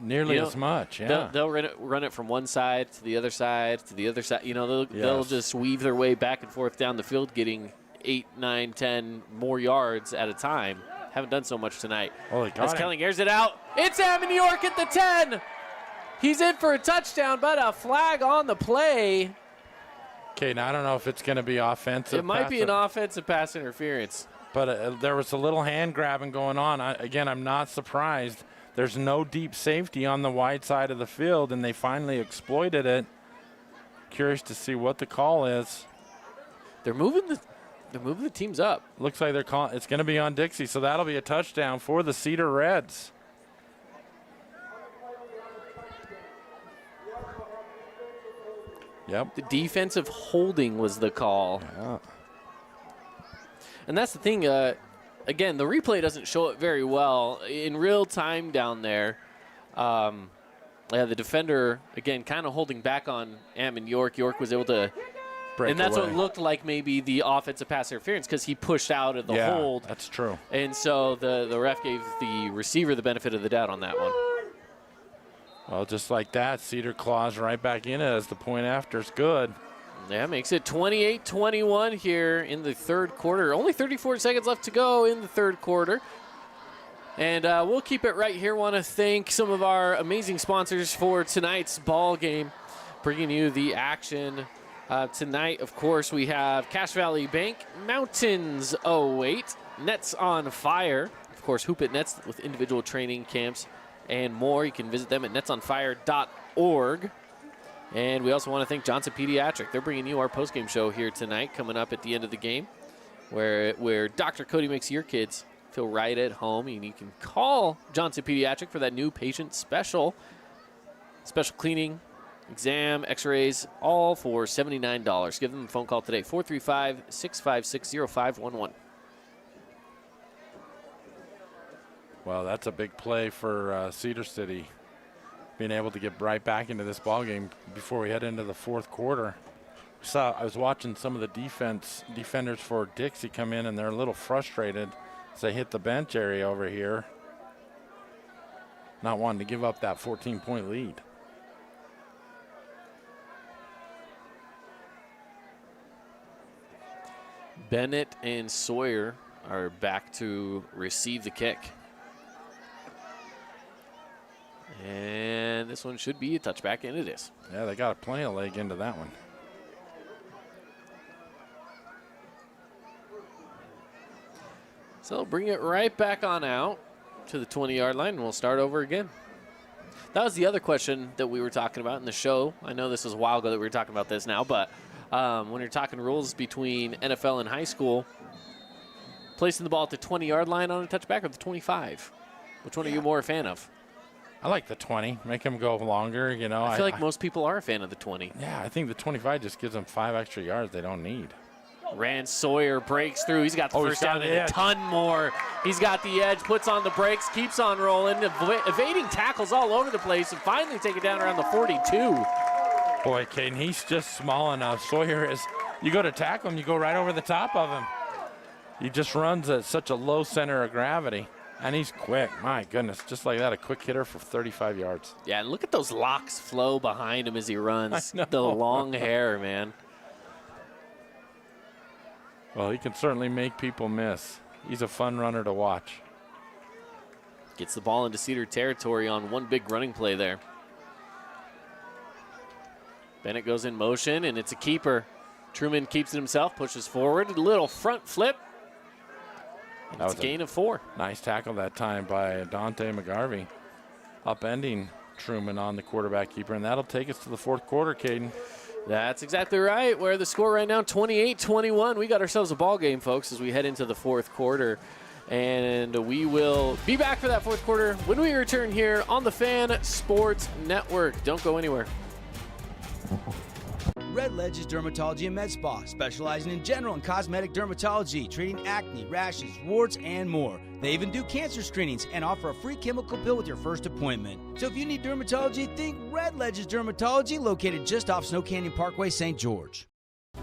Nearly as much, yeah. They'll run it from one side to the other side to the other side. You know, they'll just weave their way back and forth down the field, getting 8, 9, 10 more yards at a time. Haven't done so much tonight. As Kelling airs it out, it's Ammon York at the 10. He's in for a touchdown, but a flag on the play. Okay, now I don't know if it's going to be offensive. It might be an offensive pass interference. But there was a little hand grabbing going on. Again, I'm not surprised. There's no deep safety on the wide side of the field, and they finally exploited it. Curious to see what the call is. They're moving the teams up. Looks like they're calling. It's going to be on Dixie, so that'll be a touchdown for the Cedar Reds. Yep. The defensive holding was the call. Yeah. And that's the thing. Again, the replay doesn't show it very well. In real time down there, the defender, again, kind of holding back on Ammon York. York was able to break and that's away. what looked like maybe the offensive pass interference because he pushed out of the hold. That's true. And so the ref gave the receiver the benefit of the doubt on that one. Well, just like that, Cedar claws right back in it as the point after is good. Yeah, makes it 28-21 here in the third quarter. Only 34 seconds left to go in the third quarter. And we'll keep it right here. Want to thank some of our amazing sponsors for tonight's ball game, bringing you the action. Tonight, of course, we have Cache Valley Bank, Mountains 08, Nets on Fire. Of course, Hoop It Nets with individual training camps and more. You can visit them at netsonfire.org. And we also want to thank Johnson Pediatric. They're bringing you our postgame show here tonight, coming up at the end of the game, where Dr. Cody makes your kids feel right at home. And you can call Johnson Pediatric for that new patient special cleaning, exam, x-rays, all for $79. Give them a phone call today, 435-656-0511. Well, that's a big play for Cedar City, being able to get right back into this ballgame before we head into the fourth quarter. I was watching some of the defenders for Dixie come in, and they're a little frustrated as they hit the bench area over here, not wanting to give up that 14-point lead. Bennett and Sawyer are back to receive the kick. And this one should be a touchback, and it is. Yeah, they got plenty of leg into that one. So bring it right back on out to the 20-yard line, and we'll start over again. That was the other question that we were talking about in the show. I know this was a while ago that we were talking about this now, but when you're talking rules between NFL and high school, placing the ball at the 20-yard line on a touchback or the 25? Which one are you more a fan of? I like the 20. Make them go longer, you know. I feel like most people are a fan of the 20. Yeah, I think the 25 just gives them 5 extra yards they don't need. Rand Sawyer breaks through. He's got the first down and a ton more. He's got the edge, puts on the brakes, keeps on rolling, evading tackles all over the place, and finally take it down around the 42. Boy, Caden, he's just small enough. Sawyer is, you go to tackle him, you go right over the top of him. He just runs at such a low center of gravity. And he's quick. My goodness, just like that, a quick hitter for 35 yards. Yeah, and look at those locks flow behind him as he runs. The long hair, man. Well, he can certainly make people miss. He's a fun runner to watch. Gets the ball into Cedar territory on one big running play there. Bennett goes in motion, and it's a keeper. Truman keeps it himself, pushes forward, a little front flip. And it's a gain of 4. Nice tackle that time by Dante McGarvey, upending Truman on the quarterback keeper, and that'll take us to the fourth quarter, Caden. That's exactly right. Where the score right now, 28-21. We got ourselves a ball game, folks, as we head into the fourth quarter. And we will be back for that fourth quarter when we return here on the Fan Sports Network. Don't go anywhere. Red Ledges Dermatology and Med Spa, specializing in general and cosmetic dermatology, treating acne, rashes, warts, and more. They even do cancer screenings and offer a free chemical pill with your first appointment. So if you need dermatology, think Red Ledges Dermatology, located just off Snow Canyon Parkway, St. George.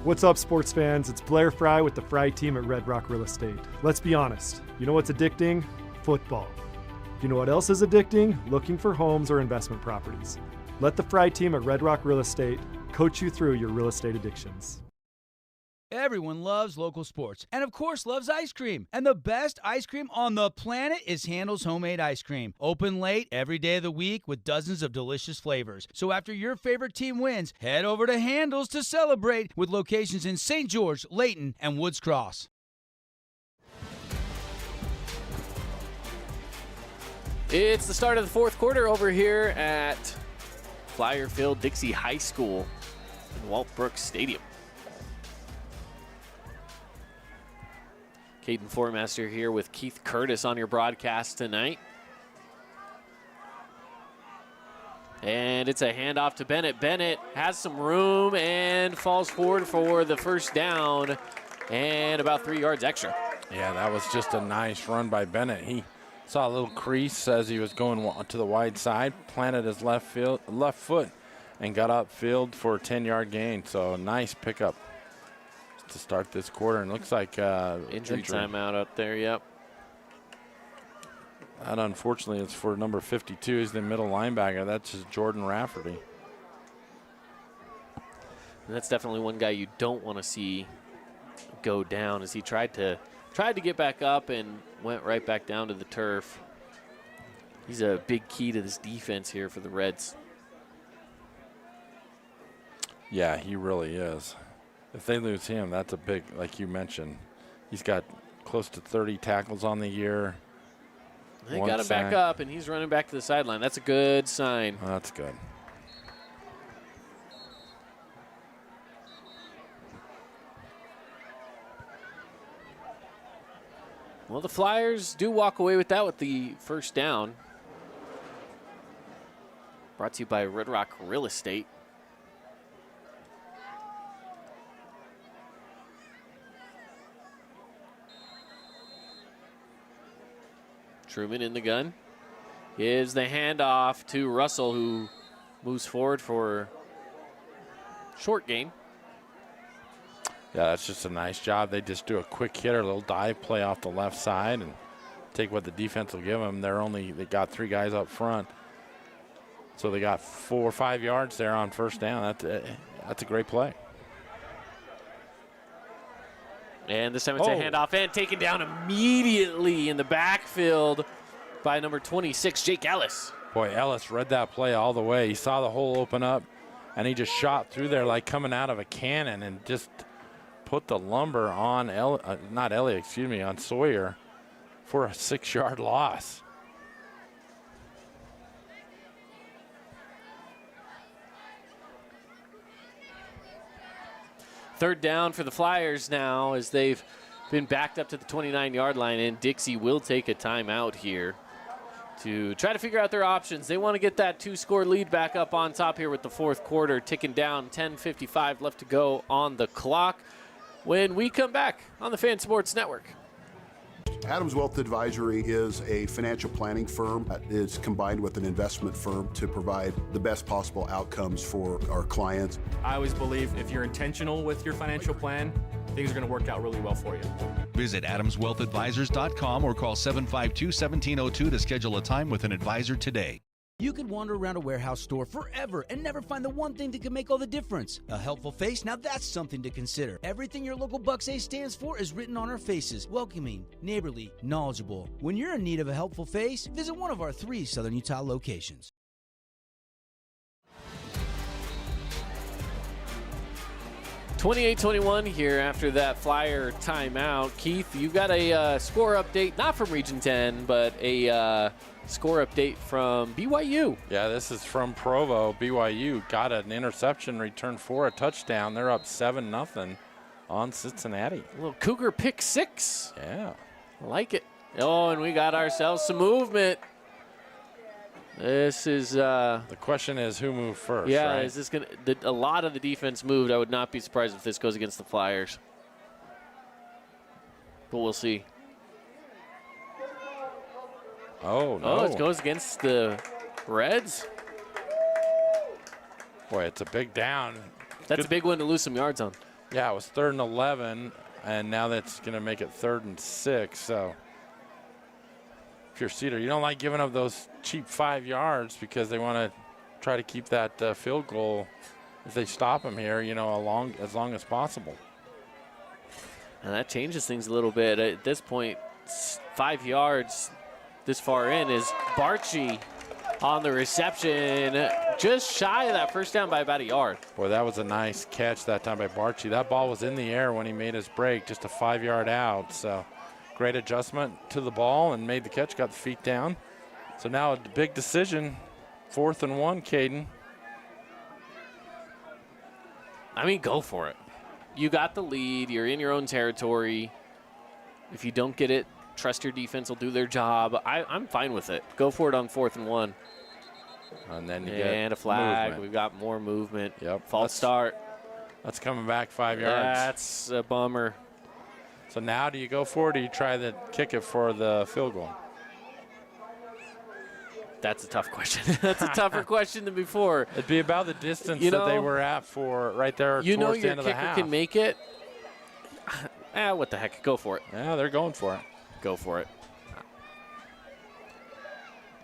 What's up, sports fans? It's Blair Fry with the Fry team at Red Rock Real Estate. Let's be honest. You know what's addicting? Football. You know what else is addicting? Looking for homes or investment properties. Let the Fry team at Red Rock Real Estate coach you through your real estate addictions. Everyone loves local sports and, of course, loves ice cream. And the best ice cream on the planet is Handel's Homemade Ice Cream. Open late every day of the week with dozens of delicious flavors. So after your favorite team wins, head over to Handel's to celebrate with locations in St. George, Layton, and Woods Cross. It's the start of the fourth quarter over here at Flyer Field Dixie High School in Walt Brooks Stadium. Caden Formaster here with Keith Curtis on your broadcast tonight. And it's a handoff to Bennett. Bennett has some room and falls forward for the first down and about 3 yards extra. Yeah, that was just a nice run by Bennett. He saw a little crease as he was going to the wide side, planted his left foot, and got upfield for a 10-yard gain. So nice pickup to start this quarter. And looks like injury timeout out there, yep. That unfortunately is for number 52. He's the middle linebacker. That's just Jordan Rafferty. And that's definitely one guy you don't want to see go down, as he tried to get back up and went right back down to the turf. He's a big key to this defense here for the Reds. Yeah, he really is. If they lose him, that's a big, like you mentioned. He's got close to 30 tackles on the year. They got him back up, and he's running back to the sideline. That's a good sign. That's good. Well, the Flyers do walk away with that with the first down. Brought to you by Red Rock Real Estate. Truman in the gun. Gives the handoff to Russell, who moves forward for short gain. Yeah, that's just a nice job. They just do a quick hitter, a little dive play off the left side and take what the defense will give them. They got 3 guys up front. So they got 4 or 5 yards there on first down. That's a great play. And this time it's a handoff and taken down immediately in the backfield by number 26, Jake Ellis. Boy, Ellis read that play all the way. He saw the hole open up, and he just shot through there like coming out of a cannon and just put the lumber on on Sawyer for a 6-yard loss. Third down for the Flyers now as they've been backed up to the 29-yard line, and Dixie will take a timeout here to try to figure out their options. They want to get that 2-score lead back up on top here with the fourth quarter ticking down. 10:55 left to go on the clock when we come back on the Fan Sports Network. Adams Wealth Advisory is a financial planning firm that is combined with an investment firm to provide the best possible outcomes for our clients. I always believe if you're intentional with your financial plan, things are going to work out really well for you. Visit AdamsWealthAdvisors.com or call 752-1702 to schedule a time with an advisor today. You could wander around a warehouse store forever and never find the one thing that could make all the difference. A helpful face? Now that's something to consider. Everything your local Bucks A stands for is written on our faces. Welcoming, neighborly, knowledgeable. When you're in need of a helpful face, visit one of our 3 Southern Utah locations. (28-21) here after that Flyer timeout. Keith, you got a score update, not from Region 10, but a score update from BYU. Yeah, this is from Provo. BYU got an interception return for a touchdown. They're up 7-0 on Cincinnati. A little Cougar pick 6. Yeah. I like it. Oh, and we got ourselves some movement. This is the question is who moved first. Yeah, right? is this gonna? A lot of the defense moved. I would not be surprised if this goes against the Flyers, but we'll see. Oh no! Oh, it goes against the Reds. Boy, it's a big down. That's a big one to lose some yards on. Yeah, it was 3rd and 11, and now that's going to make it 3rd and 6. So if you're Cedar, you don't like giving up those cheap 5 yards because they want to try to keep that field goal, if they stop them here, as long as possible. And that changes things a little bit. At this point, 5 yards this far in is Barchi on the reception, just shy of that first down by about a yard. Boy, that was a nice catch that time by Barchi. That ball was in the air when he made his break, just a 5-yard out. So great adjustment to the ball and made the catch, got the feet down. So now a big decision, 4th and 1, Caden. I mean, go for it. You got the lead. You're in your own territory. If you don't get it, trust your defense will do their job. I'm fine with it. Go for it on 4th and 1. And then you get a flag. movement. We've got more movement. Yep. False start. That's coming back 5 yards. That's a bummer. So now do you go for it or do you try to kick it for the field goal? That's a tough question. That's a tougher question than before. It'd be about the distance that they were at for right there towards the end of the half. You know your kicker can make it. What the heck? Go for it. Yeah, they're going for it. Go for it.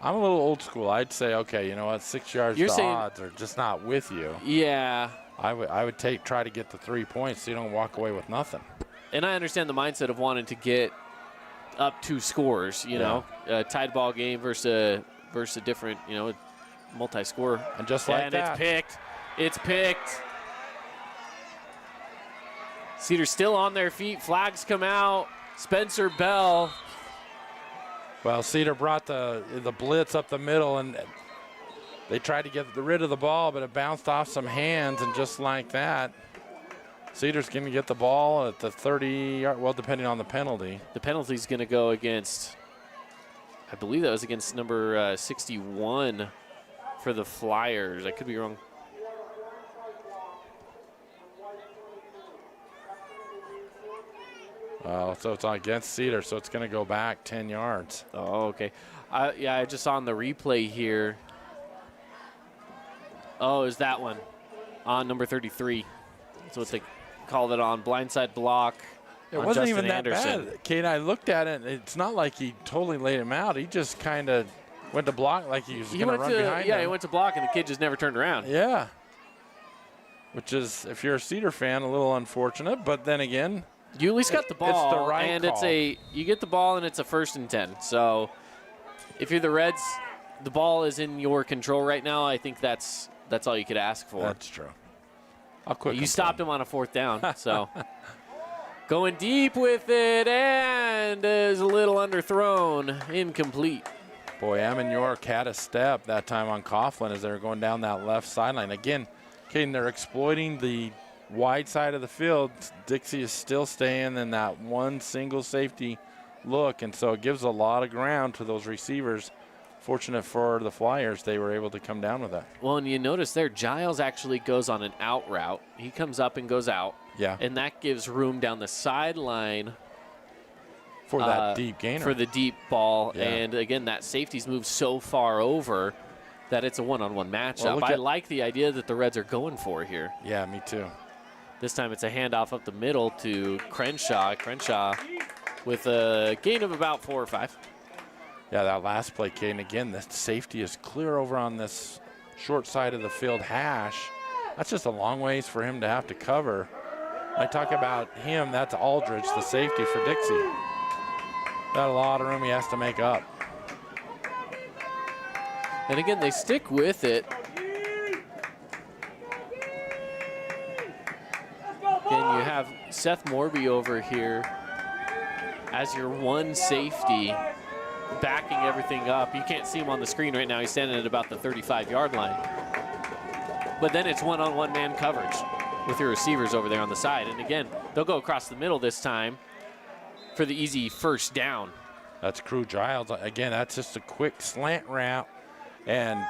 I'm a little old school. I'd say, okay, you know what? 6 yards, the odds are just not with you. Yeah. I would try to get the 3 points so you don't walk away with nothing. And I understand the mindset of wanting to get up 2 scores, a tied ball game versus a different, multi-score. And just like that. It's picked. Cedar still on their feet. Flags come out. Spencer Bell. Well, Cedar brought the blitz up the middle, and they tried to get rid of the ball, but it bounced off some hands, and just like that, Cedar's going to get the ball at the 30-yard, well, depending on the penalty. The penalty's going to go against, I believe that was against number 61 for the Flyers. I could be wrong. So it's against Cedar, so it's going to go back 10 yards. Oh, okay. Yeah, I just saw on the replay here. Oh, is that one on number 33? So it's like called it on blindside block. It on wasn't Justin even that Anderson. bad. Kate, I looked at it. It's not like he totally laid him out. He just kind of went to block like he was going to run behind him. Yeah, he went to block, and the kid just never turned around. Yeah. Which is, if you're a Cedar fan, a little unfortunate. But then again, you at least got the ball. It's the right and call. You get the ball, and it's a 1st and 10. So if you're the Reds, the ball is in your control right now. I think that's all you could ask for. That's true. I'll quit. You stopped him on a 4th down, so going deep with it, and is a little underthrown, incomplete. Boy, Ammon York had a step that time on Coughlin as they were going down that left sideline. Again, Caden, they're exploiting the wide side of the field. Dixie is still staying in that one single safety look, and so it gives a lot of ground to those receivers. Fortunate for the Flyers, they were able to come down with that. Well, and you notice there, Giles actually goes on an out route. He comes up and goes out. Yeah. And that gives room down the sideline for that deep gainer. For the deep ball. Yeah. And, again, that safety's moved so far over that it's a one-on-one matchup. Well, I like the idea that the Reds are going for here. Yeah, me too. This time it's a handoff up the middle to Crenshaw. Crenshaw with a gain of about 4 or 5. Yeah, that last play, Caden, again, the safety is clear over on this short side of the field hash. That's just a long ways for him to have to cover. I talk about him, that's Aldridge, the safety for Dixie. Got a lot of room he has to make up. And again, they stick with it. Again, you have Seth Morby over here as your one safety, backing everything up. You can't see him on the screen right now. He's standing at about the 35-yard line. But then it's one-on-one man coverage with your receivers over there on the side. And again, they'll go across the middle this time for the easy 1st down. That's Crew Giles. Again, that's just a quick slant route. And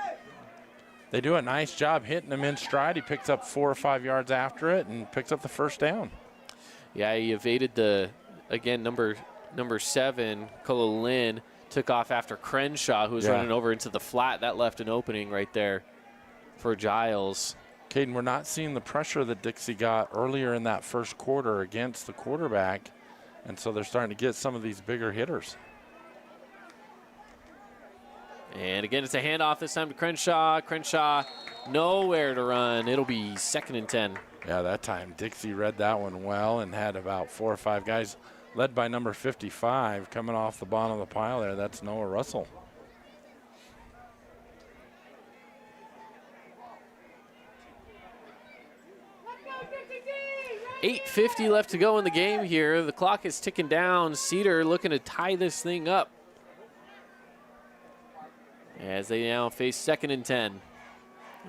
they do a nice job hitting him in stride. He picks up 4 or 5 yards after it and picks up the 1st down. Yeah, he evaded the, again, number 7, Colo Lynn, took off after Crenshaw, who was running over into the flat. That left an opening right there for Giles. Caden, we're not seeing the pressure that Dixie got earlier in that 1st quarter against the quarterback, and so they're starting to get some of these bigger hitters. And again, it's a handoff this time to Crenshaw. Crenshaw, nowhere to run. It'll be 2nd and 10. Yeah, that time Dixie read that one well and had about 4 or 5 guys led by number 55 coming off the bottom of the pile there. That's Noah Russell. $8:50 left to go in the game here. The clock is ticking down. Cedar looking to tie this thing up as they now face 2nd and 10.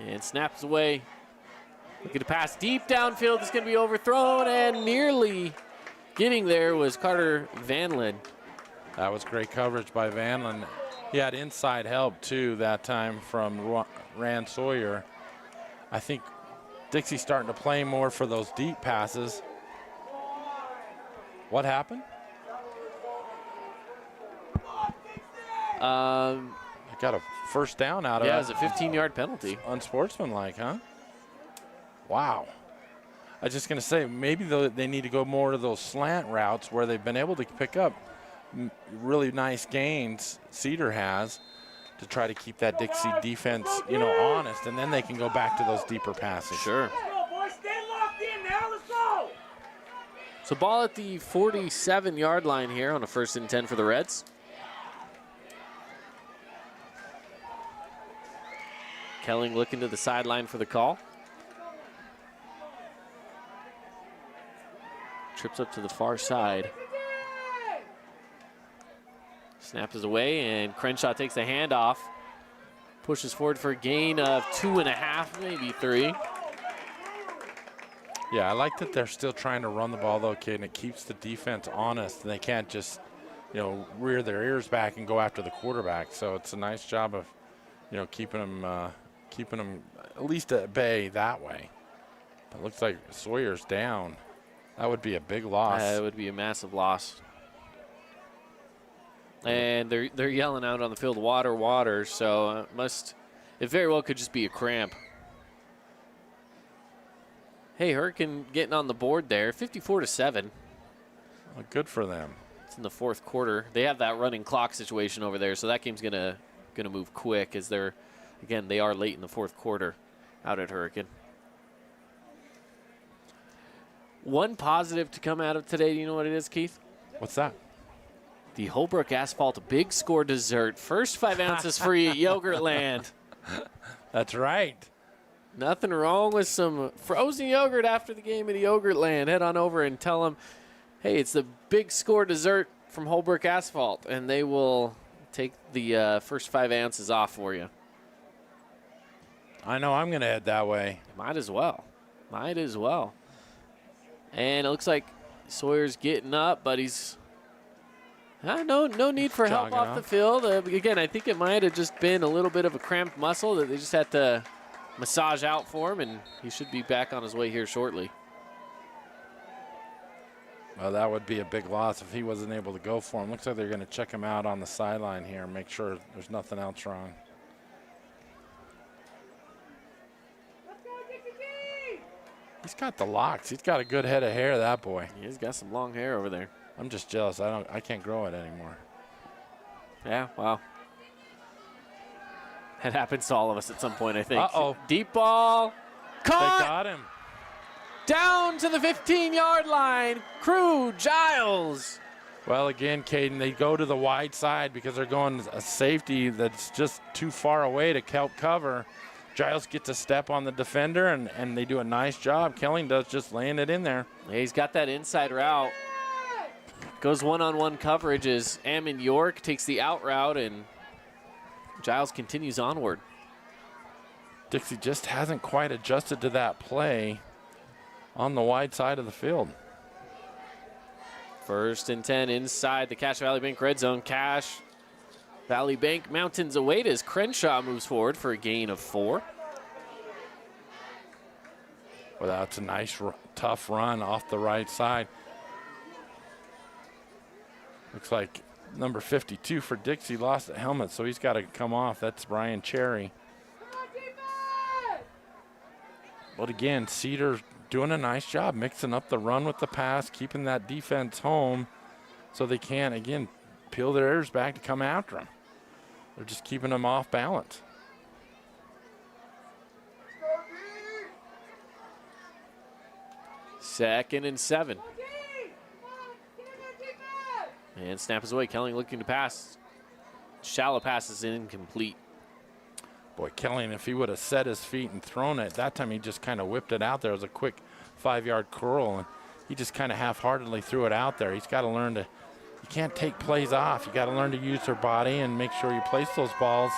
And snaps away. Looking to pass deep downfield. It's going to be overthrown, and nearly getting there was Carter Vanlin. That was great coverage by Vanlin. He had inside help, too, that time from Rand Sawyer. I think Dixie's starting to play more for those deep passes. What happened? Got a 1st down out of it. Yeah, it was a 15-yard penalty. Unsportsmanlike, huh? Wow. I was just going to say, maybe they need to go more to those slant routes where they've been able to pick up really nice gains, Cedar has, to try to keep that Dixie defense, honest, and then they can go back to those deeper passes. Sure. So ball at the 47-yard line here on a 1st and 10 for the Reds. Kelling looking to the sideline for the call. Trips up to the far side. Snap is away, and Crenshaw takes the handoff. Pushes forward for a gain of 2.5, maybe 3. Yeah, I like that they're still trying to run the ball, though, Kate, and it keeps the defense honest. And they can't just, rear their ears back and go after the quarterback. So it's a nice job of, keeping them at least at bay that way. But it looks like Sawyer's down. That would be a big loss. It would be a massive loss. And they're yelling out on the field, water, water. So it very well could just be a cramp. Hey, Hurricane getting on the board there, 54-7. Well, good for them. It's in the fourth quarter. They have that running clock situation over there, so that game's gonna move quick as they are late in the fourth quarter out at Hurricane. One positive to come out of today, do you know what it is, Keith? What's that? The Holbrook Asphalt Big Score dessert. First 5 ounces free at Yogurtland. That's right. Nothing wrong with some frozen yogurt after the game at Yogurtland. Head on over and tell them, hey, it's the Big Score dessert from Holbrook Asphalt, and they will take the first 5 ounces off for you. I know I'm going to head that way. Might as well. And it looks like Sawyer's getting up, but he's no need for help off the field. Again, I think it might have just been a little bit of a cramped muscle that they just had to massage out for him, and he should be back on his way here shortly. Well, that would be a big loss if he wasn't able to go for him. Looks like they're going to check him out on the sideline here and make sure there's nothing else wrong. He's got the locks. He's got a good head of hair, that boy. He's got some long hair over there. I'm just jealous. I can't grow it anymore. Yeah, wow. That happens to all of us at some point, I think. Uh-oh. Deep ball. Caught. They got him. Down to the 15-yard line. Crew Giles. Well, again, Caden, they go to the wide side because they're going a safety that's just too far away to help cover. Giles gets a step on the defender, and they do a nice job. Kelling does just laying it in there. Yeah, he's got that inside route. Goes one-on-one coverage as Ammon York takes the out route, and Giles continues onward. Dixie just hasn't quite adjusted to that play on the wide side of the field. 1st and 10 inside the Cache Valley Bank red zone. Cache Valley Bank mountains await as Crenshaw moves forward for a gain of 4. Well, that's a nice, tough run off the right side. Looks like number 52 for Dixie lost the helmet, so he's got to come off. That's Brian Cherry. But again, Cedar doing a nice job mixing up the run with the pass, keeping that defense home so they can, again, peel their ears back to come after them. They're just keeping them off balance. Second and 7. And snap is away. Kelling looking to pass. Shallow pass is incomplete. Boy, Kelling, if he would have set his feet and thrown it, that time he just kind of whipped it out there. It was a quick 5-yard curl, and he just kind of half-heartedly threw it out there. He's got to learn to, you can't take plays off. You got to learn to use your body and make sure you place those balls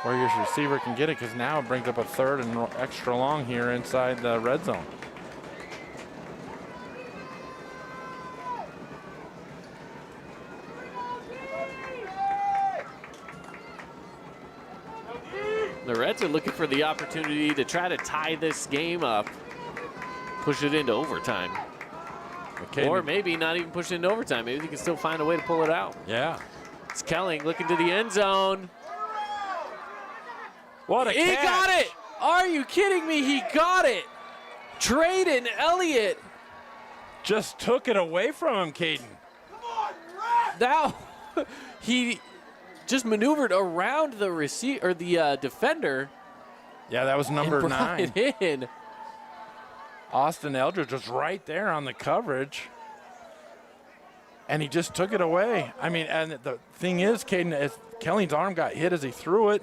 where your receiver can get it, because now it brings up a 3rd and extra long here inside the red zone. The Reds are looking for the opportunity to try to tie this game up, push it into overtime. Okay. Or maybe not even push it into overtime. Maybe they can still find a way to pull it out. Yeah. It's Kelling looking to the end zone. What a He catch. got it! Are you kidding me? He got it! Traden Elliott. Just took it away from him, Caden. Now, he just maneuvered around the receiver or the defender. Yeah, that was number 9. It in. Austin Eldridge was right there on the coverage, and he just took it away. I mean, and the thing is, Caden, Kelling's arm got hit as he threw it.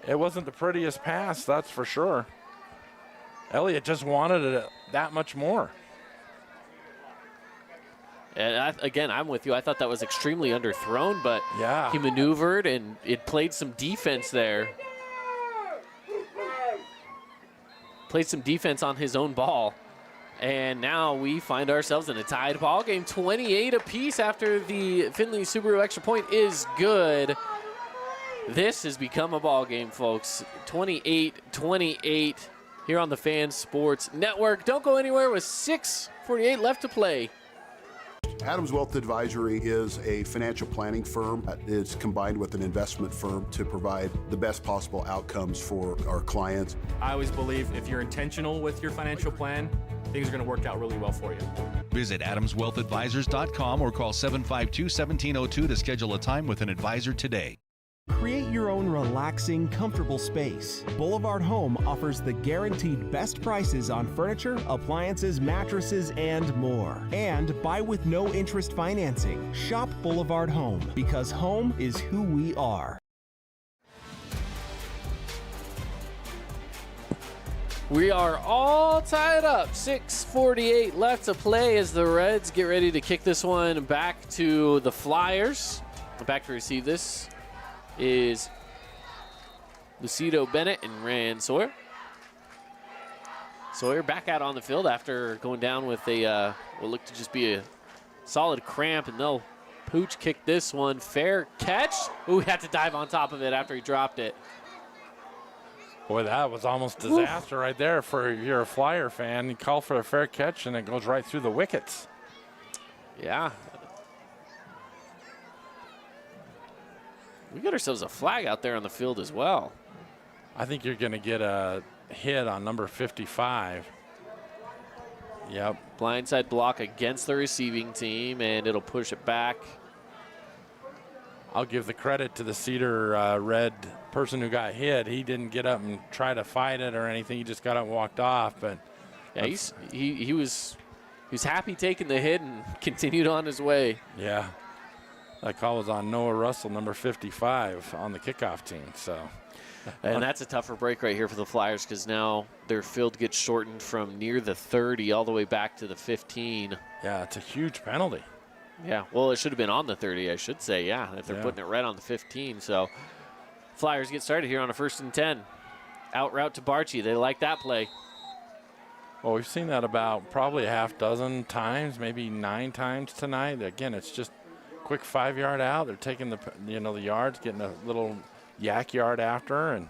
It wasn't the prettiest pass, that's for sure. Elliott just wanted it that much more. And again, I'm with you. I thought that was extremely underthrown, but yeah, he maneuvered and it played some defense there. Played some defense on his own ball. And now we find ourselves in a tied ball game, 28 apiece after the Findlay Subaru extra point is good. This has become a ball game, folks. 28-28 here on the Fan Sports Network. Don't go anywhere with 6:48 left to play. Adams Wealth Advisory is a financial planning firm that is combined with an investment firm to provide the best possible outcomes for our clients. I always believe if you're intentional with your financial plan, things are going to work out really well for you. Visit AdamsWealthAdvisors.com or call 752-1702 to schedule a time with an advisor today. Create your own relaxing, comfortable space. Boulevard Home offers the guaranteed best prices on furniture, appliances, mattresses, and more. And buy with no interest financing. Shop Boulevard Home, because home is who we are. We are all tied up. 6:48 left to play as the Reds get ready to kick this one back to the Flyers. Back to receive this is Lucido Bennett and Rand Sawyer. Sawyer back out on the field after going down with a what looked to just be a solid cramp, and they'll pooch kick this one. Fair catch. Ooh, he had to dive on top of it after he dropped it. Boy, that was almost disaster right there for you're a Flyer fan. You call for a fair catch, and it goes right through the wickets. Yeah. We got ourselves a flag out there on the field as well. I think you're going to get a hit on number 55. Yep. Blindside block against the receiving team, and it'll push it back. I'll give the credit to the Cedar Red person who got hit. He didn't get up and try to fight it or anything. He just got up and walked off. But yeah, he was happy taking the hit and continued on his way. Yeah. That call was on Noah Russell, number 55, on the kickoff team. So, and that's a tougher break right here for the Flyers, because now their field gets shortened from near the 30 all the way back to the 15. Yeah, it's a huge penalty. Yeah, well, it should have been on the 30, I should say, yeah, if they're putting it right on the 15. So Flyers get started here on a 1st and 10. Out route to Barchi. They like that play. Well, we've seen that about probably a half dozen times, maybe 9 times tonight. Again, it's just quick 5-yard out. They're taking the yards, getting a little yak yard after, and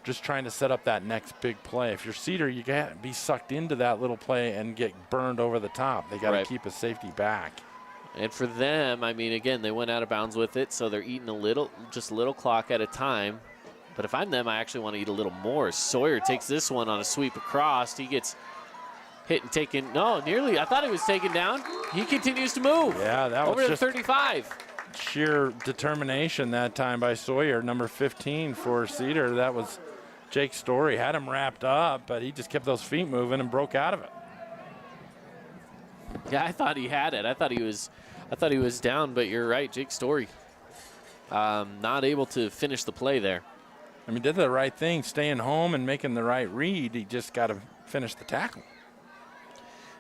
just trying to set up that next big play. If you're Cedar, you can't be sucked into that little play and get burned over the top. They got to keep a safety back. And for them, I mean, again, they went out of bounds with it, so they're eating a little clock at a time. But if I'm them, I actually want to eat a little more. Sawyer takes this one on a sweep across. He gets hit and taken. No, nearly. I thought he was taken down. He continues to move. Yeah, that was over to just 35. Sheer determination that time by Sawyer, number 15 for Cedar. That was Jake Story. Had him wrapped up, but he just kept those feet moving and broke out of it. Yeah, I thought he had it. I thought he was down, but you're right, Jake Story. Not able to finish the play there. I mean, did the right thing, staying home and making the right read. He just got to finish the tackle.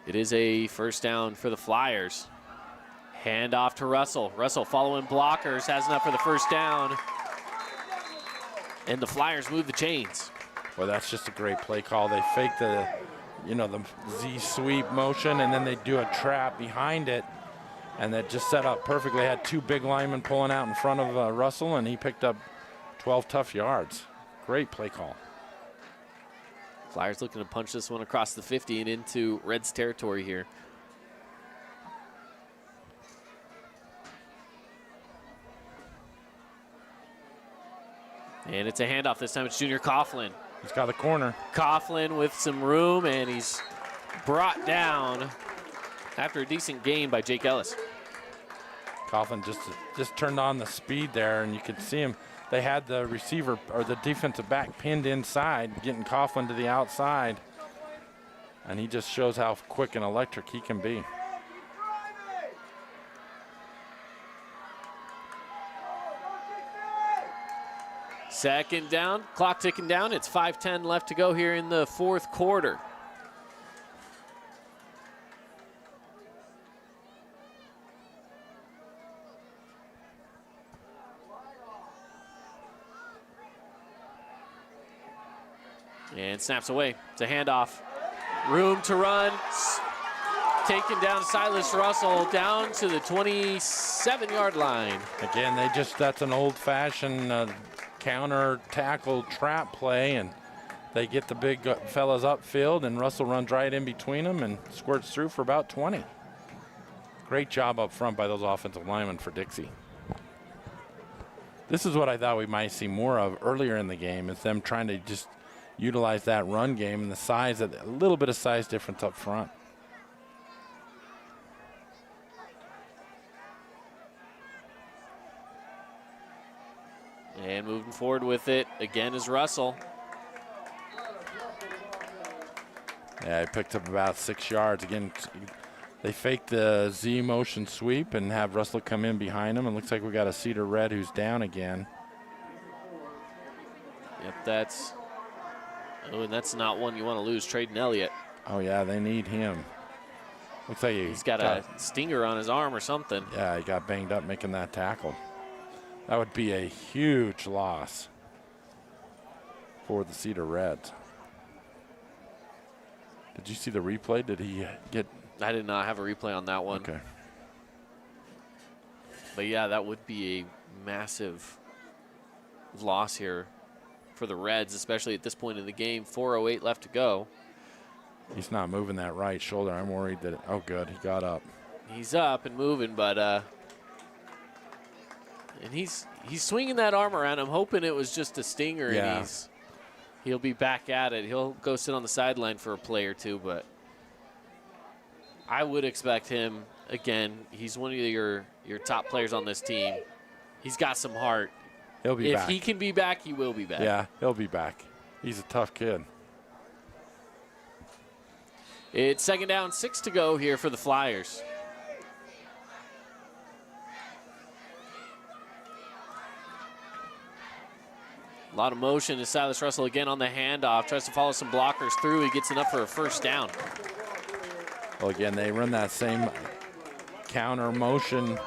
It is a 1st down for the Flyers. Hand off to Russell. Russell following blockers, has enough for the 1st down. And the Flyers move the chains. Well, that's just a great play call. They fake the Z sweep motion, and then they do a trap behind it. And that just set up perfectly. Had 2 big linemen pulling out in front of Russell, and he picked up 12 tough yards. Great play call. Flyers looking to punch this one across the 50 and into Reds territory here. And it's a handoff. This time it's Junior Coughlin. He's got the corner. Coughlin with some room, and he's brought down after a decent gain by Jake Ellis. Coughlin just turned on the speed there, and you could see him. They had the receiver or the defensive back pinned inside, getting Coughlin to the outside. And he just shows how quick and electric he can be. Second down, clock ticking down. It's 5:10 left to go here in the 4th quarter. And snaps away. It's a handoff. Room to run. Taking down Silas Russell down to the 27-yard line. Again, that's an old-fashioned counter tackle trap play, and they get the big fellas upfield, and Russell runs right in between them and squirts through for about 20. Great job up front by those offensive linemen for Dixie. This is what I thought we might see more of earlier in the game, is them trying to just utilize that run game and the size, a little bit of size difference up front. And moving forward with it again is Russell. Yeah, he picked up about 6 yards. Again, they faked the Z motion sweep and have Russell come in behind him. And looks like we got a Cedar Red who's down again. Yep, and that's not one you want to lose, Traden Elliott. Oh, yeah, they need him. Looks like he's got a stinger on his arm or something. Yeah, he got banged up making that tackle. That would be a huge loss for the Cedar Reds. Did you see the replay? Did he get? I did not have a replay on that one. Okay. But yeah, that would be a massive loss here for the Reds, especially at this point in the game. 4:08 left to go. He's not moving that right shoulder. I'm worried that, oh good, he got up. He's up and moving, but and he's swinging that arm around. I'm hoping it was just a stinger, yeah. And he'll be back at it. He'll go sit on the sideline for a play or two, but I would expect him, again, he's one of your top players on this team. He's got some heart. He'll be back. If he can be back, he will be back. Yeah, he'll be back. He's a tough kid. It's 2nd down, 6 to go here for the Flyers. A lot of motion as Silas Russell again on the handoff. Tries to follow some blockers through. He gets enough for a 1st down. Well, again, they run that same counter motion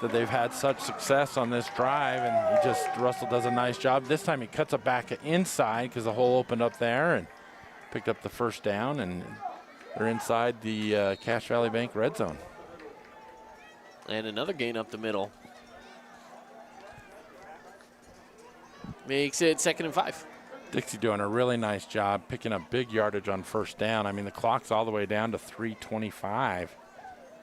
that they've had such success on this drive, and Russell does a nice job. This time he cuts it back inside because the hole opened up there and picked up the 1st down, and they're inside the Cache Valley Bank red zone. And another gain up the middle. Makes it 2nd and 5. Dixie doing a really nice job picking up big yardage on 1st down. I mean, the clock's all the way down to 3:25.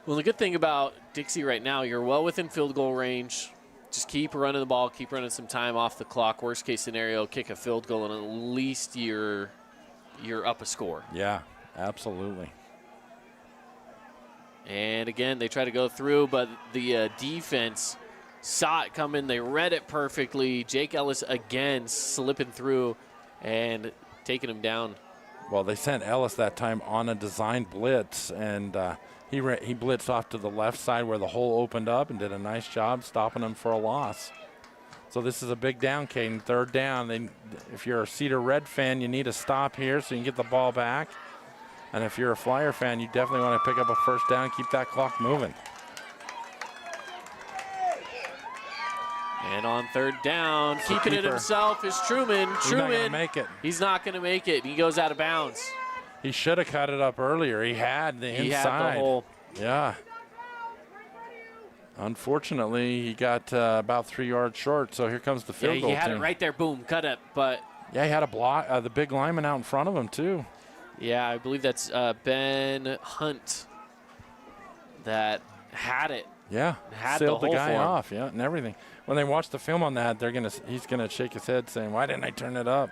Well, the good thing about Dixie right now, you're well within field goal range. Just keep running the ball, keep running some time off the clock. Worst case scenario, kick a field goal, and at least you're up a score. Yeah, absolutely. And again, they try to go through, but the defense saw it coming. They read it perfectly. Jake Ellis again slipping through and taking him down. Well, they sent Ellis that time on a designed blitz, and he blitzed off to the left side where the hole opened up and did a nice job stopping him for a loss. So this is a big down, Caden. 3rd down. If you're a Cedar Red fan, you need a stop here so you can get the ball back. And if you're a Flyer fan, you definitely want to pick up a 1st down, keep that clock moving. And on 3rd down, keeping it himself is Truman. He's not going to make it. He's not going to make it. He goes out of bounds. He should have cut it up earlier. He had the inside. He had the hole. Yeah. Unfortunately, he got about 3 yards short, so here comes the field goal. He had it right there. Boom, cut it. But yeah, he had a block, the big lineman out in front of him, too. Yeah, I believe that's Ben Hunt that had it. Yeah, sailed the guy off, yeah, and everything. When they watch the film on that, he's gonna shake his head saying, "Why didn't I turn it up?"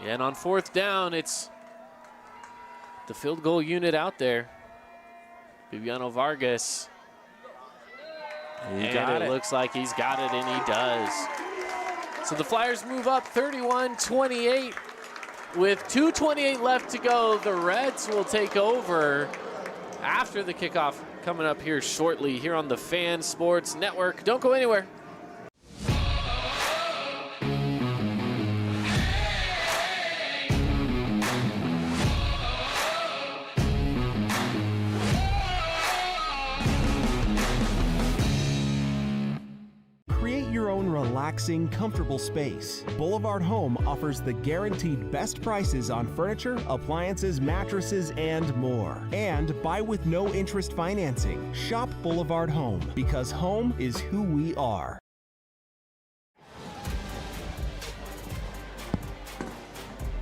Yeah, and on 4th down, it's the field goal unit out there. Viviano Vargas. It looks like he's got it, and he does. So the Flyers move up 31-28. With 2:28 left to go, the Reds will take over after the kickoff coming up here shortly here on the Fan Sports Network. Don't go anywhere. Create your own relaxing, comfortable space. Boulevard Home offers the guaranteed best prices on furniture, appliances, mattresses, and more. And buy with no interest financing. Shop Boulevard Home, because home is who we are.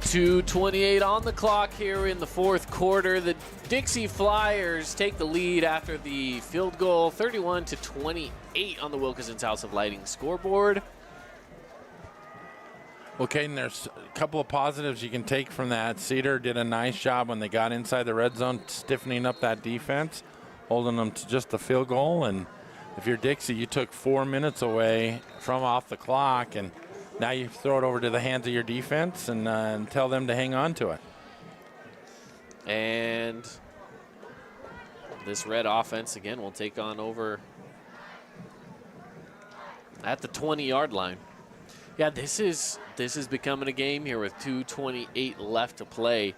.228 on the clock here in the fourth quarter. The Dixie Flyers take the lead after the field goal, 31-28 on the Wilkinson's House of Lighting scoreboard. Well, Caden, there's a couple of positives you can take from that. Cedar did a nice job when they got inside the red zone, stiffening up that defense, holding them to just the field goal. And if you're Dixie, you took 4 minutes away from off the clock, and now you throw it over to the hands of your defense and tell them to hang on to it. And this red offense, again, will take on over at the 20-yard line. Yeah, this is becoming a game here with 2:28 left to play.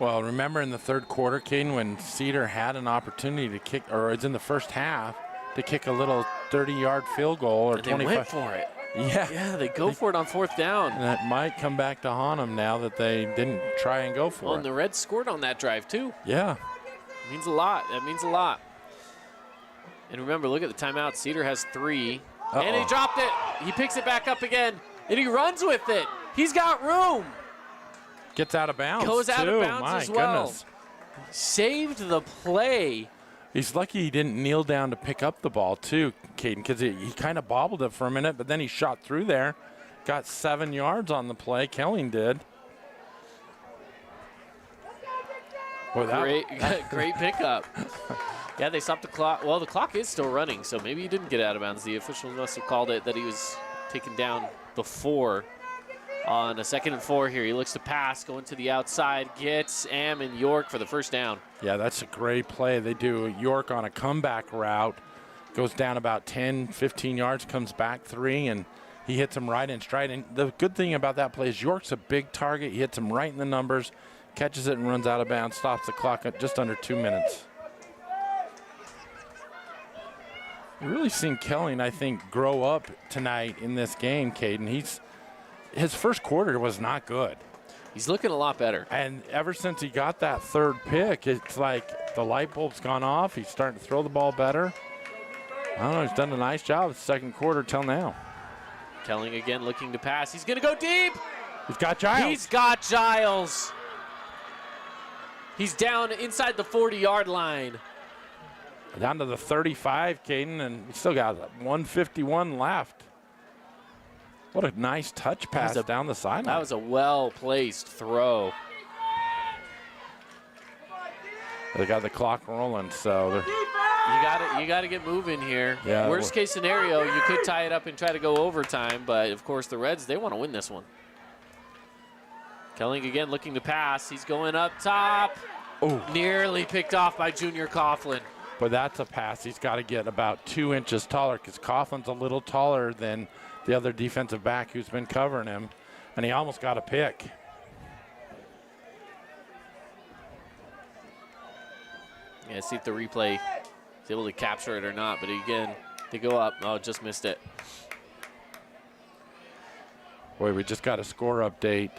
Well, remember in the third quarter, Caden, when Cedar had an opportunity to kick, or it's in the first half, to kick a little 30-yard field goal or 25. They went for it. Yeah, they go for it on fourth down. And that might come back to haunt them now that they didn't try and go for it. And the Reds scored on that drive too. Yeah. It means a lot. That means a lot. And remember, look at the timeout. Cedar has 3. And he dropped it. He picks it back up again. And he runs with it. He's got room. Gets out of bounds. Goes out of bounds My as well. Goodness. Saved the play. He's lucky he didn't kneel down to pick up the ball too, Caden, because he kind of bobbled it for a minute, but then he shot through there. Got 7 yards on the play. Kelling did. Great pickup. Yeah, they stopped the clock. Well, the clock is still running, so maybe he didn't get out of bounds. The officials must have called it that he was taken down before. On a 2nd and 4 here, he looks to pass, going to the outside, gets Am and York for the first down. Yeah, that's a great play. They do York on a comeback route, goes down about 10, 15 yards, comes back 3, and he hits him right in stride. And the good thing about that play is York's a big target. He hits him right in the numbers, catches it and runs out of bounds, stops the clock at just under 2 minutes. You've really seen Kelling, I think, grow up tonight in this game, Caden. His first quarter was not good. He's looking a lot better. And ever since he got that third pick, it's like the light bulb's gone off. He's starting to throw the ball better. I don't know, he's done a nice job the second quarter till now. Kelling again looking to pass. He's going to go deep. He's got Giles. He's down inside the 40-yard line. Down to the 35, Caden, and we still got 151 left. What a nice touch pass down the sideline. That was a well-placed throw. They got the clock rolling, so you got to get moving here. Yeah, Worst case scenario, you could tie it up and try to go overtime, but of course the Reds, they want to win this one. Kelling again looking to pass. He's going up top. Oh, nearly picked off by Junior Coughlin. But that's a pass he's got to get about 2 inches taller, because Coughlin's a little taller than the other defensive back who's been covering him, and he almost got a pick. Yeah, see if the replay is able to capture it or not, but again, they go up. Oh, just missed it. Boy, we just got a score update.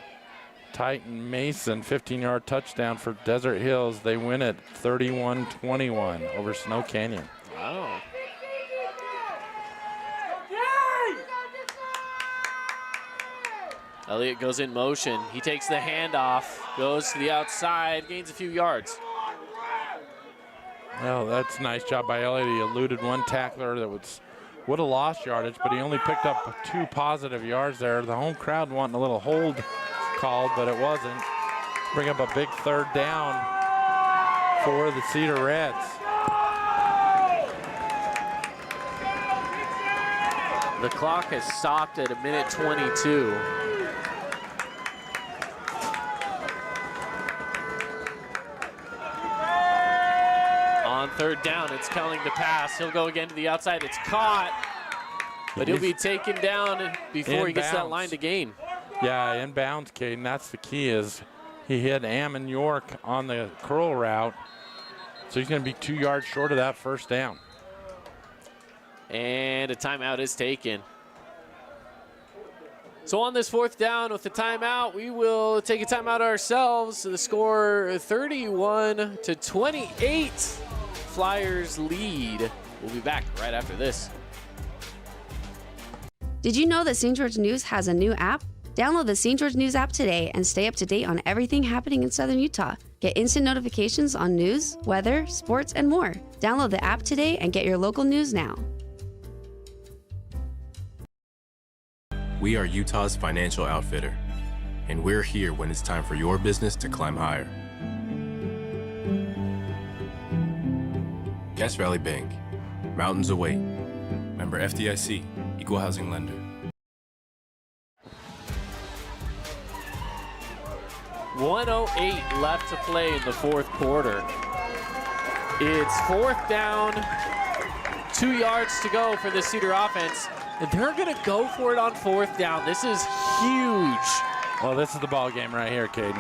Titan Mason, 15-yard touchdown for Desert Hills. They win it 31-21 over Snow Canyon. Wow. Elliott goes in motion. He takes the handoff, goes to the outside, gains a few yards. Well, that's a nice job by Elliott. He eluded one tackler that would have lost yardage, but he only picked up 2 positive yards there. The home crowd wanting a little hold called, but it wasn't. Bring up a big third down for the Cedar Reds. The clock has stopped at 1:22. On third down, it's Kelling to pass. He'll go again to the outside. It's caught, but he'll be taken down before he gets to that line to gain. Yeah, inbounds, Caden. That's the key, is he hit Ammon York on the curl route, so he's going to be 2 yards short of that first down. And a timeout is taken. So on this 4th down with the timeout, we will take a timeout ourselves. So the score 31-28. Flyers lead. We'll be back right after this. Did you know that St. George News has a new app? Download the St. George News app today and stay up to date on everything happening in Southern Utah. Get instant notifications on news, weather, sports, and more. Download the app today and get your local news now. We are Utah's financial outfitter, and we're here when it's time for your business to climb higher. Cass Valley Bank, mountains await. Member FDIC, equal housing lender. .108 left to play in the 4th quarter. It's 4th down, 2 yards to go for the Cedar offense. And they're going to go for it on 4th down. This is huge. Well, this is the ball game right here, Caden.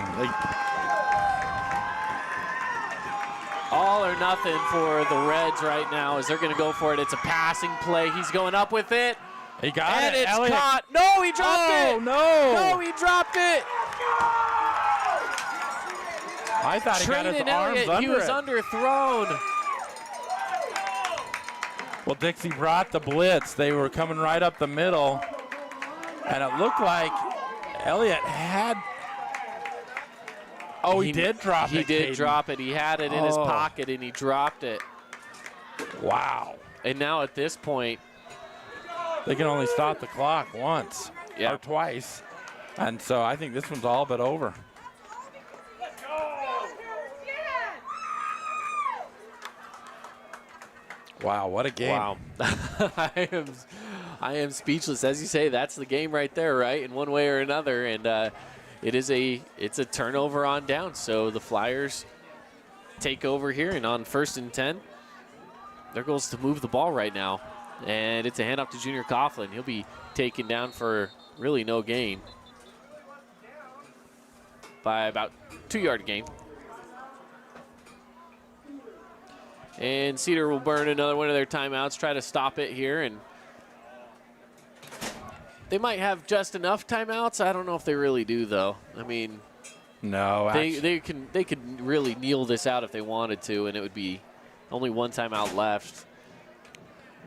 All or nothing for the Reds right now as they're going to go for it. It's a passing play. He's going up with it. He got and it. It's Elliott. caught. No, he dropped it. Oh, no. No, he dropped it. I thought he got his Trayden arms Elliott, under he was it. underthrown. Well, Dixie brought the blitz. They were coming right up the middle, and it looked like Elliott had. Oh, he did drop it. He did Caden. drop it. He had it in his pocket, and he dropped it. Wow. And now at this point, they can only stop the clock once or twice, and so I think this one's all but over. Wow, what a game. Wow. I am speechless. As you say, that's the game right there, right? In one way or another. And it's a turnover on down. So the Flyers take over here, and on 1st and 10, their goal is to move the ball right now. And it's a handoff to Junior Coughlin. He'll be taken down for really no gain by about 2-yard gain. And Cedar will burn another one of their timeouts, try to stop it here. And they might have just enough timeouts. I don't know if they really do, though. I mean, no, they could really kneel this out if they wanted to, and it would be only one timeout left.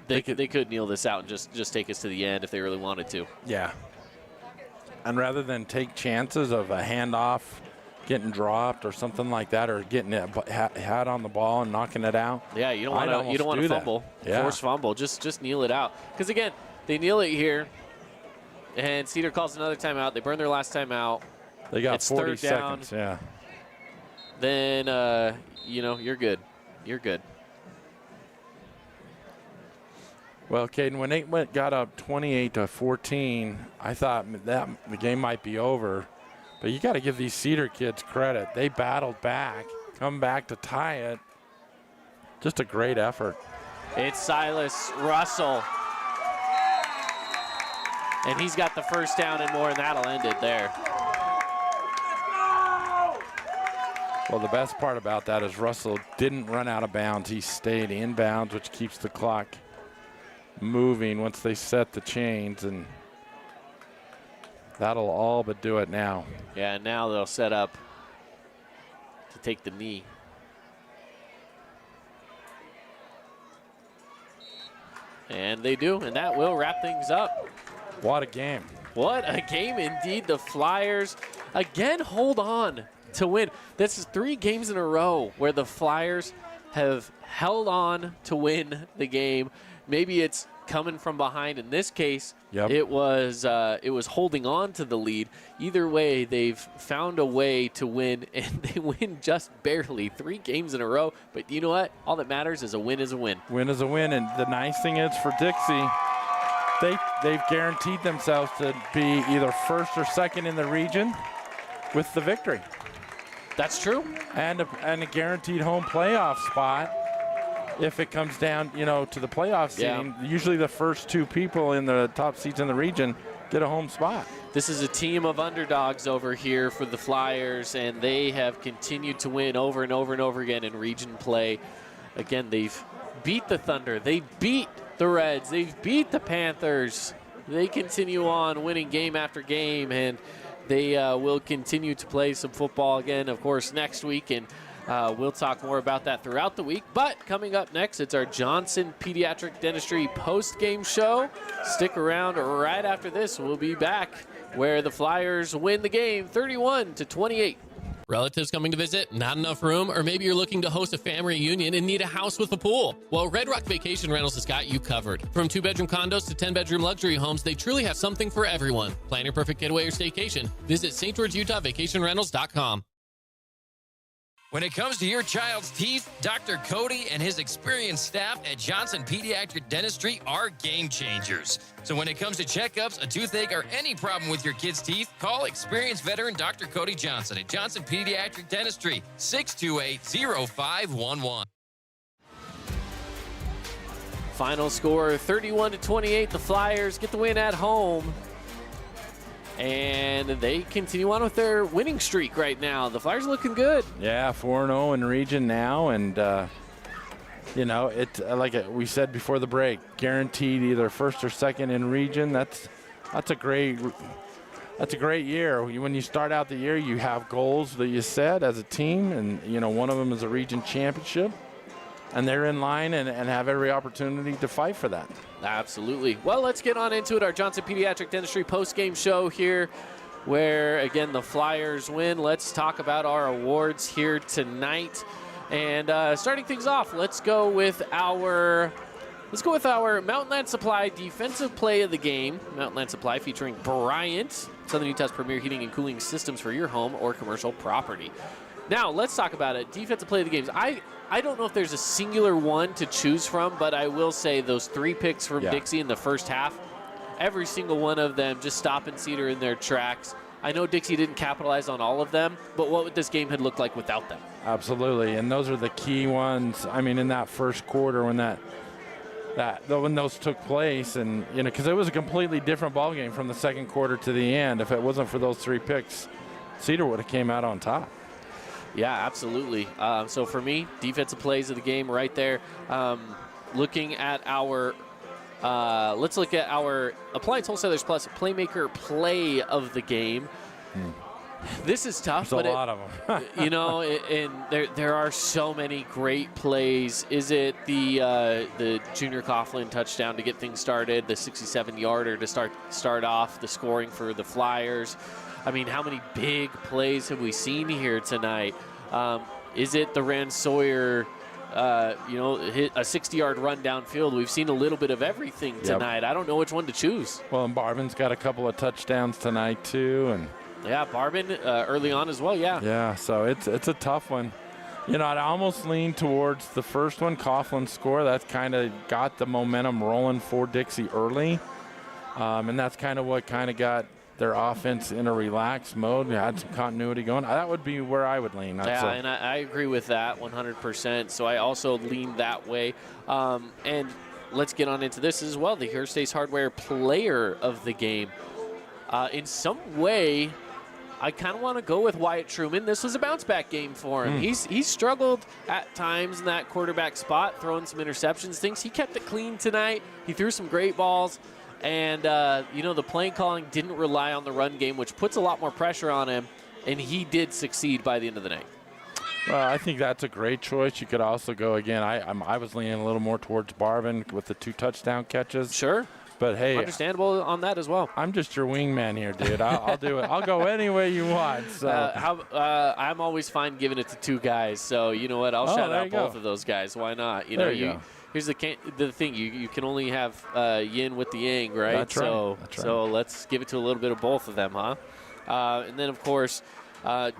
They could kneel this out and just take us to the end if they really wanted to. Yeah. And rather than take chances of a handoff getting dropped or something like that, or getting it hat on the ball and knocking it out. Yeah, you don't want to fumble, force fumble. Just kneel it out. Because again, they kneel it here, and Cedar calls another timeout. They burn their last timeout. They got it's 40 3rd down. seconds. Yeah. Then you're good. You're good. Well, Caden, when they got up 28-14, I thought that the game might be over. But you got to give these Cedar kids credit. They battled back, come back to tie it. Just a great effort. It's Silas Russell. And he's got the 1st down and more, and that'll end it there. Well, the best part about that is Russell didn't run out of bounds. He stayed in bounds, which keeps the clock moving once they set the chains, and that'll all but do it now. Yeah, and now they'll set up to take the knee. And they do, and that will wrap things up. What a game. What a game indeed. The Flyers, again, hold on to win. This is 3 games in a row where the Flyers have held on to win the game. Maybe it's coming from behind. In this case, it was holding on to the lead. Either way, they've found a way to win, and they win just barely. 3 games in a row. But you know what? All that matters is a win is a win. Win is a win, and the nice thing is for Dixie, they've guaranteed themselves to be either 1st or 2nd in the region with the victory. That's true. And a guaranteed home playoff spot. If it comes down, to the playoff seeding, usually the first 2 people in the top seeds in the region get a home spot. This is a team of underdogs over here for the Flyers, and they have continued to win over and over and over again in region play. Again, they've beat the Thunder. They beat the Reds. They've beat the Panthers. They continue on winning game after game, and they will continue to play some football again, of course, next week. And we'll talk more about that throughout the week. But coming up next, it's our Johnson Pediatric Dentistry post-game show. Stick around right after this. We'll be back where the Flyers win the game 31-28. Relatives coming to visit, not enough room, or maybe you're looking to host a family reunion and need a house with a pool. Well, Red Rock Vacation Rentals has got you covered. From 2-bedroom condos to 10-bedroom luxury homes, they truly have something for everyone. Plan your perfect getaway or staycation. Visit St. George, Utah, vacationrentals.com. When it comes to your child's teeth, Dr. Cody and his experienced staff at Johnson Pediatric Dentistry are game changers. So when it comes to checkups, a toothache, or any problem with your kid's teeth, call experienced veteran Dr. Cody Johnson at Johnson Pediatric Dentistry, 628-0511. Final score 31-28. The Flyers get the win at home. And they continue on with their winning streak right now. The Flyers are looking good. Yeah, 4-0 in region now. And, you know, it like we said before the break, guaranteed either first or second in region. That's a great year. When you start out the year, you have goals that you set as a team. And, you know, one of them is a region championship. And they're in line and have every opportunity to fight for that. Absolutely. Well, let's get on into it. Our Johnson Pediatric Dentistry post-game show here where, again, the Flyers win. Let's talk about our awards here tonight. And starting things off, let's go with our Mountainland Supply Defensive Play of the Game. Mountainland Supply featuring Bryant, Southern Utah's premier heating and cooling systems for your home or commercial property. Now, let's talk about it. Defensive Play of the Games. I don't know if there's a singular one to choose from, but I will say those 3 picks from Dixie in the first half, every single one of them just stopping Cedar in their tracks. I know Dixie didn't capitalize on all of them, but what would this game had looked like without them? Absolutely, and those are the key ones. I mean, in that first quarter when when those took place, and you know, because it was a completely different ball game from the second quarter to the end. If it wasn't for those 3 picks, Cedar would have came out on top. Yeah, absolutely. So for me, defensive plays of the game right there. Looking at our, let's look at our Appliance Wholesalers Plus Playmaker Play of the game. This is tough. There's a lot of them. You know, and there are so many great plays. Is it the Junior Coughlin touchdown to get things started, the 67-yarder to start off the scoring for the Flyers? I mean, how many big plays have we seen here tonight? Is it the Rand Sawyer, hit a 60-yard run downfield? We've seen a little bit of everything tonight. I don't know which one to choose. Well, and Barvin's got a couple of touchdowns tonight too, and yeah, Barvin early on as well. Yeah. Yeah, so it's a tough one. You know, I'd almost lean towards the first one, Coughlin's score. That kind of got the momentum rolling for Dixie early, and that's kind of what kind of got their offense in a relaxed mode. We had some continuity going. That would be where I would lean. And I agree with that 100%. So I also lean that way. And let's get on into this as well. The Hearstays Hardware Player of the Game. In some way, I kind of want to go with Wyatt Truman. This was a bounce-back game for him. He's struggled at times in that quarterback spot, throwing some interceptions, things. He kept it clean tonight. He threw some great balls. And, the play calling didn't rely on the run game, which puts a lot more pressure on him, and he did succeed by the end of the night. Well, I think that's a great choice. You could also go again. I was leaning a little more towards Barvin with the 2 touchdown catches. Sure. But, hey. Understandable on that as well. I'm just your wingman here, dude. I'll do it. I'll go any way you want. So. I'm always fine giving it to 2 guys. So, you know what? I'll shout out both of those guys. Why not? There you go. Here's the thing. You can only have yin with the yang, right? That's right. So let's give it to a little bit of both of them, huh? And then, of course,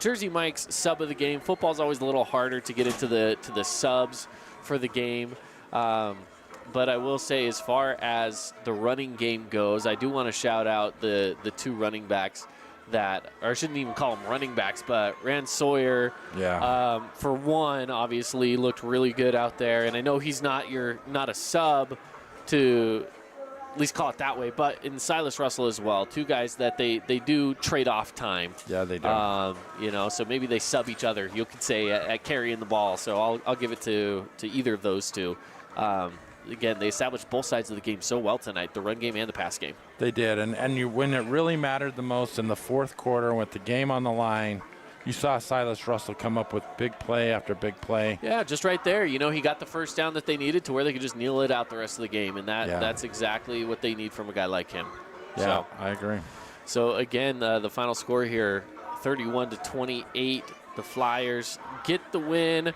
Jersey Mike's sub of the game. Football's always a little harder to get into the subs for the game. But I will say, as far as the running game goes, I do want to shout out the 2 running backs or I shouldn't even call them running backs, but Rand Sawyer, for one, obviously looked really good out there. And I know he's not a sub to at least call it that way, but in Silas Russell as well, 2 guys that they do trade off time. Yeah, they do. So maybe they sub each other, you could say, at carrying the ball. So I'll give it to either of those 2. again, they established both sides of the game so well tonight, the run game and the pass game. They did, and when it really mattered the most in the fourth quarter with the game on the line, you saw Silas Russell come up with big play after big play. Yeah, just right there. You know, he got the first down that they needed to where they could just kneel it out the rest of the game, and that's exactly what they need from a guy like him. Yeah, so, I agree. So, again, the final score here, 31-28. The Flyers get the win.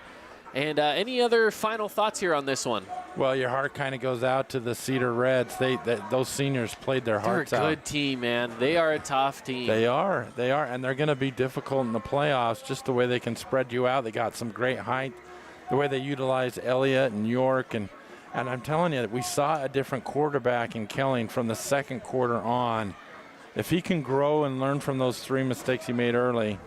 And any other final thoughts here on this one? Well, your heart kind of goes out to the Cedar Reds. Those seniors played their hearts out. They're a good team, man. They are a tough team. They are, and they're going to be difficult in the playoffs. Just the way they can spread you out. They got some great height. The way they utilize Elliott and York, and I'm telling you, we saw a different quarterback in Kelling from the second quarter on. If he can grow and learn from those 3 mistakes he made early,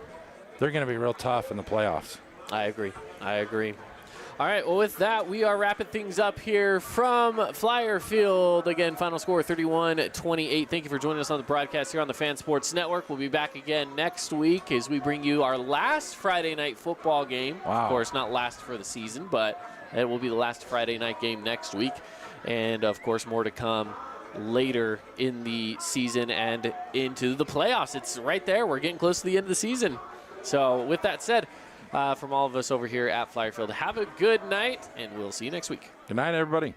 they're going to be real tough in the playoffs. I agree. All right, well, with that, we are wrapping things up here from Flyer Field. Again, final score 31-28. Thank you for joining us on the broadcast here on the Fan Sports Network. We'll be back again next week as we bring you our last Friday night football game. Wow. Of course, not last for the season, but it will be the last Friday night game next week. And, of course, more to come later in the season and into the playoffs. It's right there. We're getting close to the end of the season. So, with that said, from all of us over here at Flyer Field, have a good night, and we'll see you next week. Good night, everybody.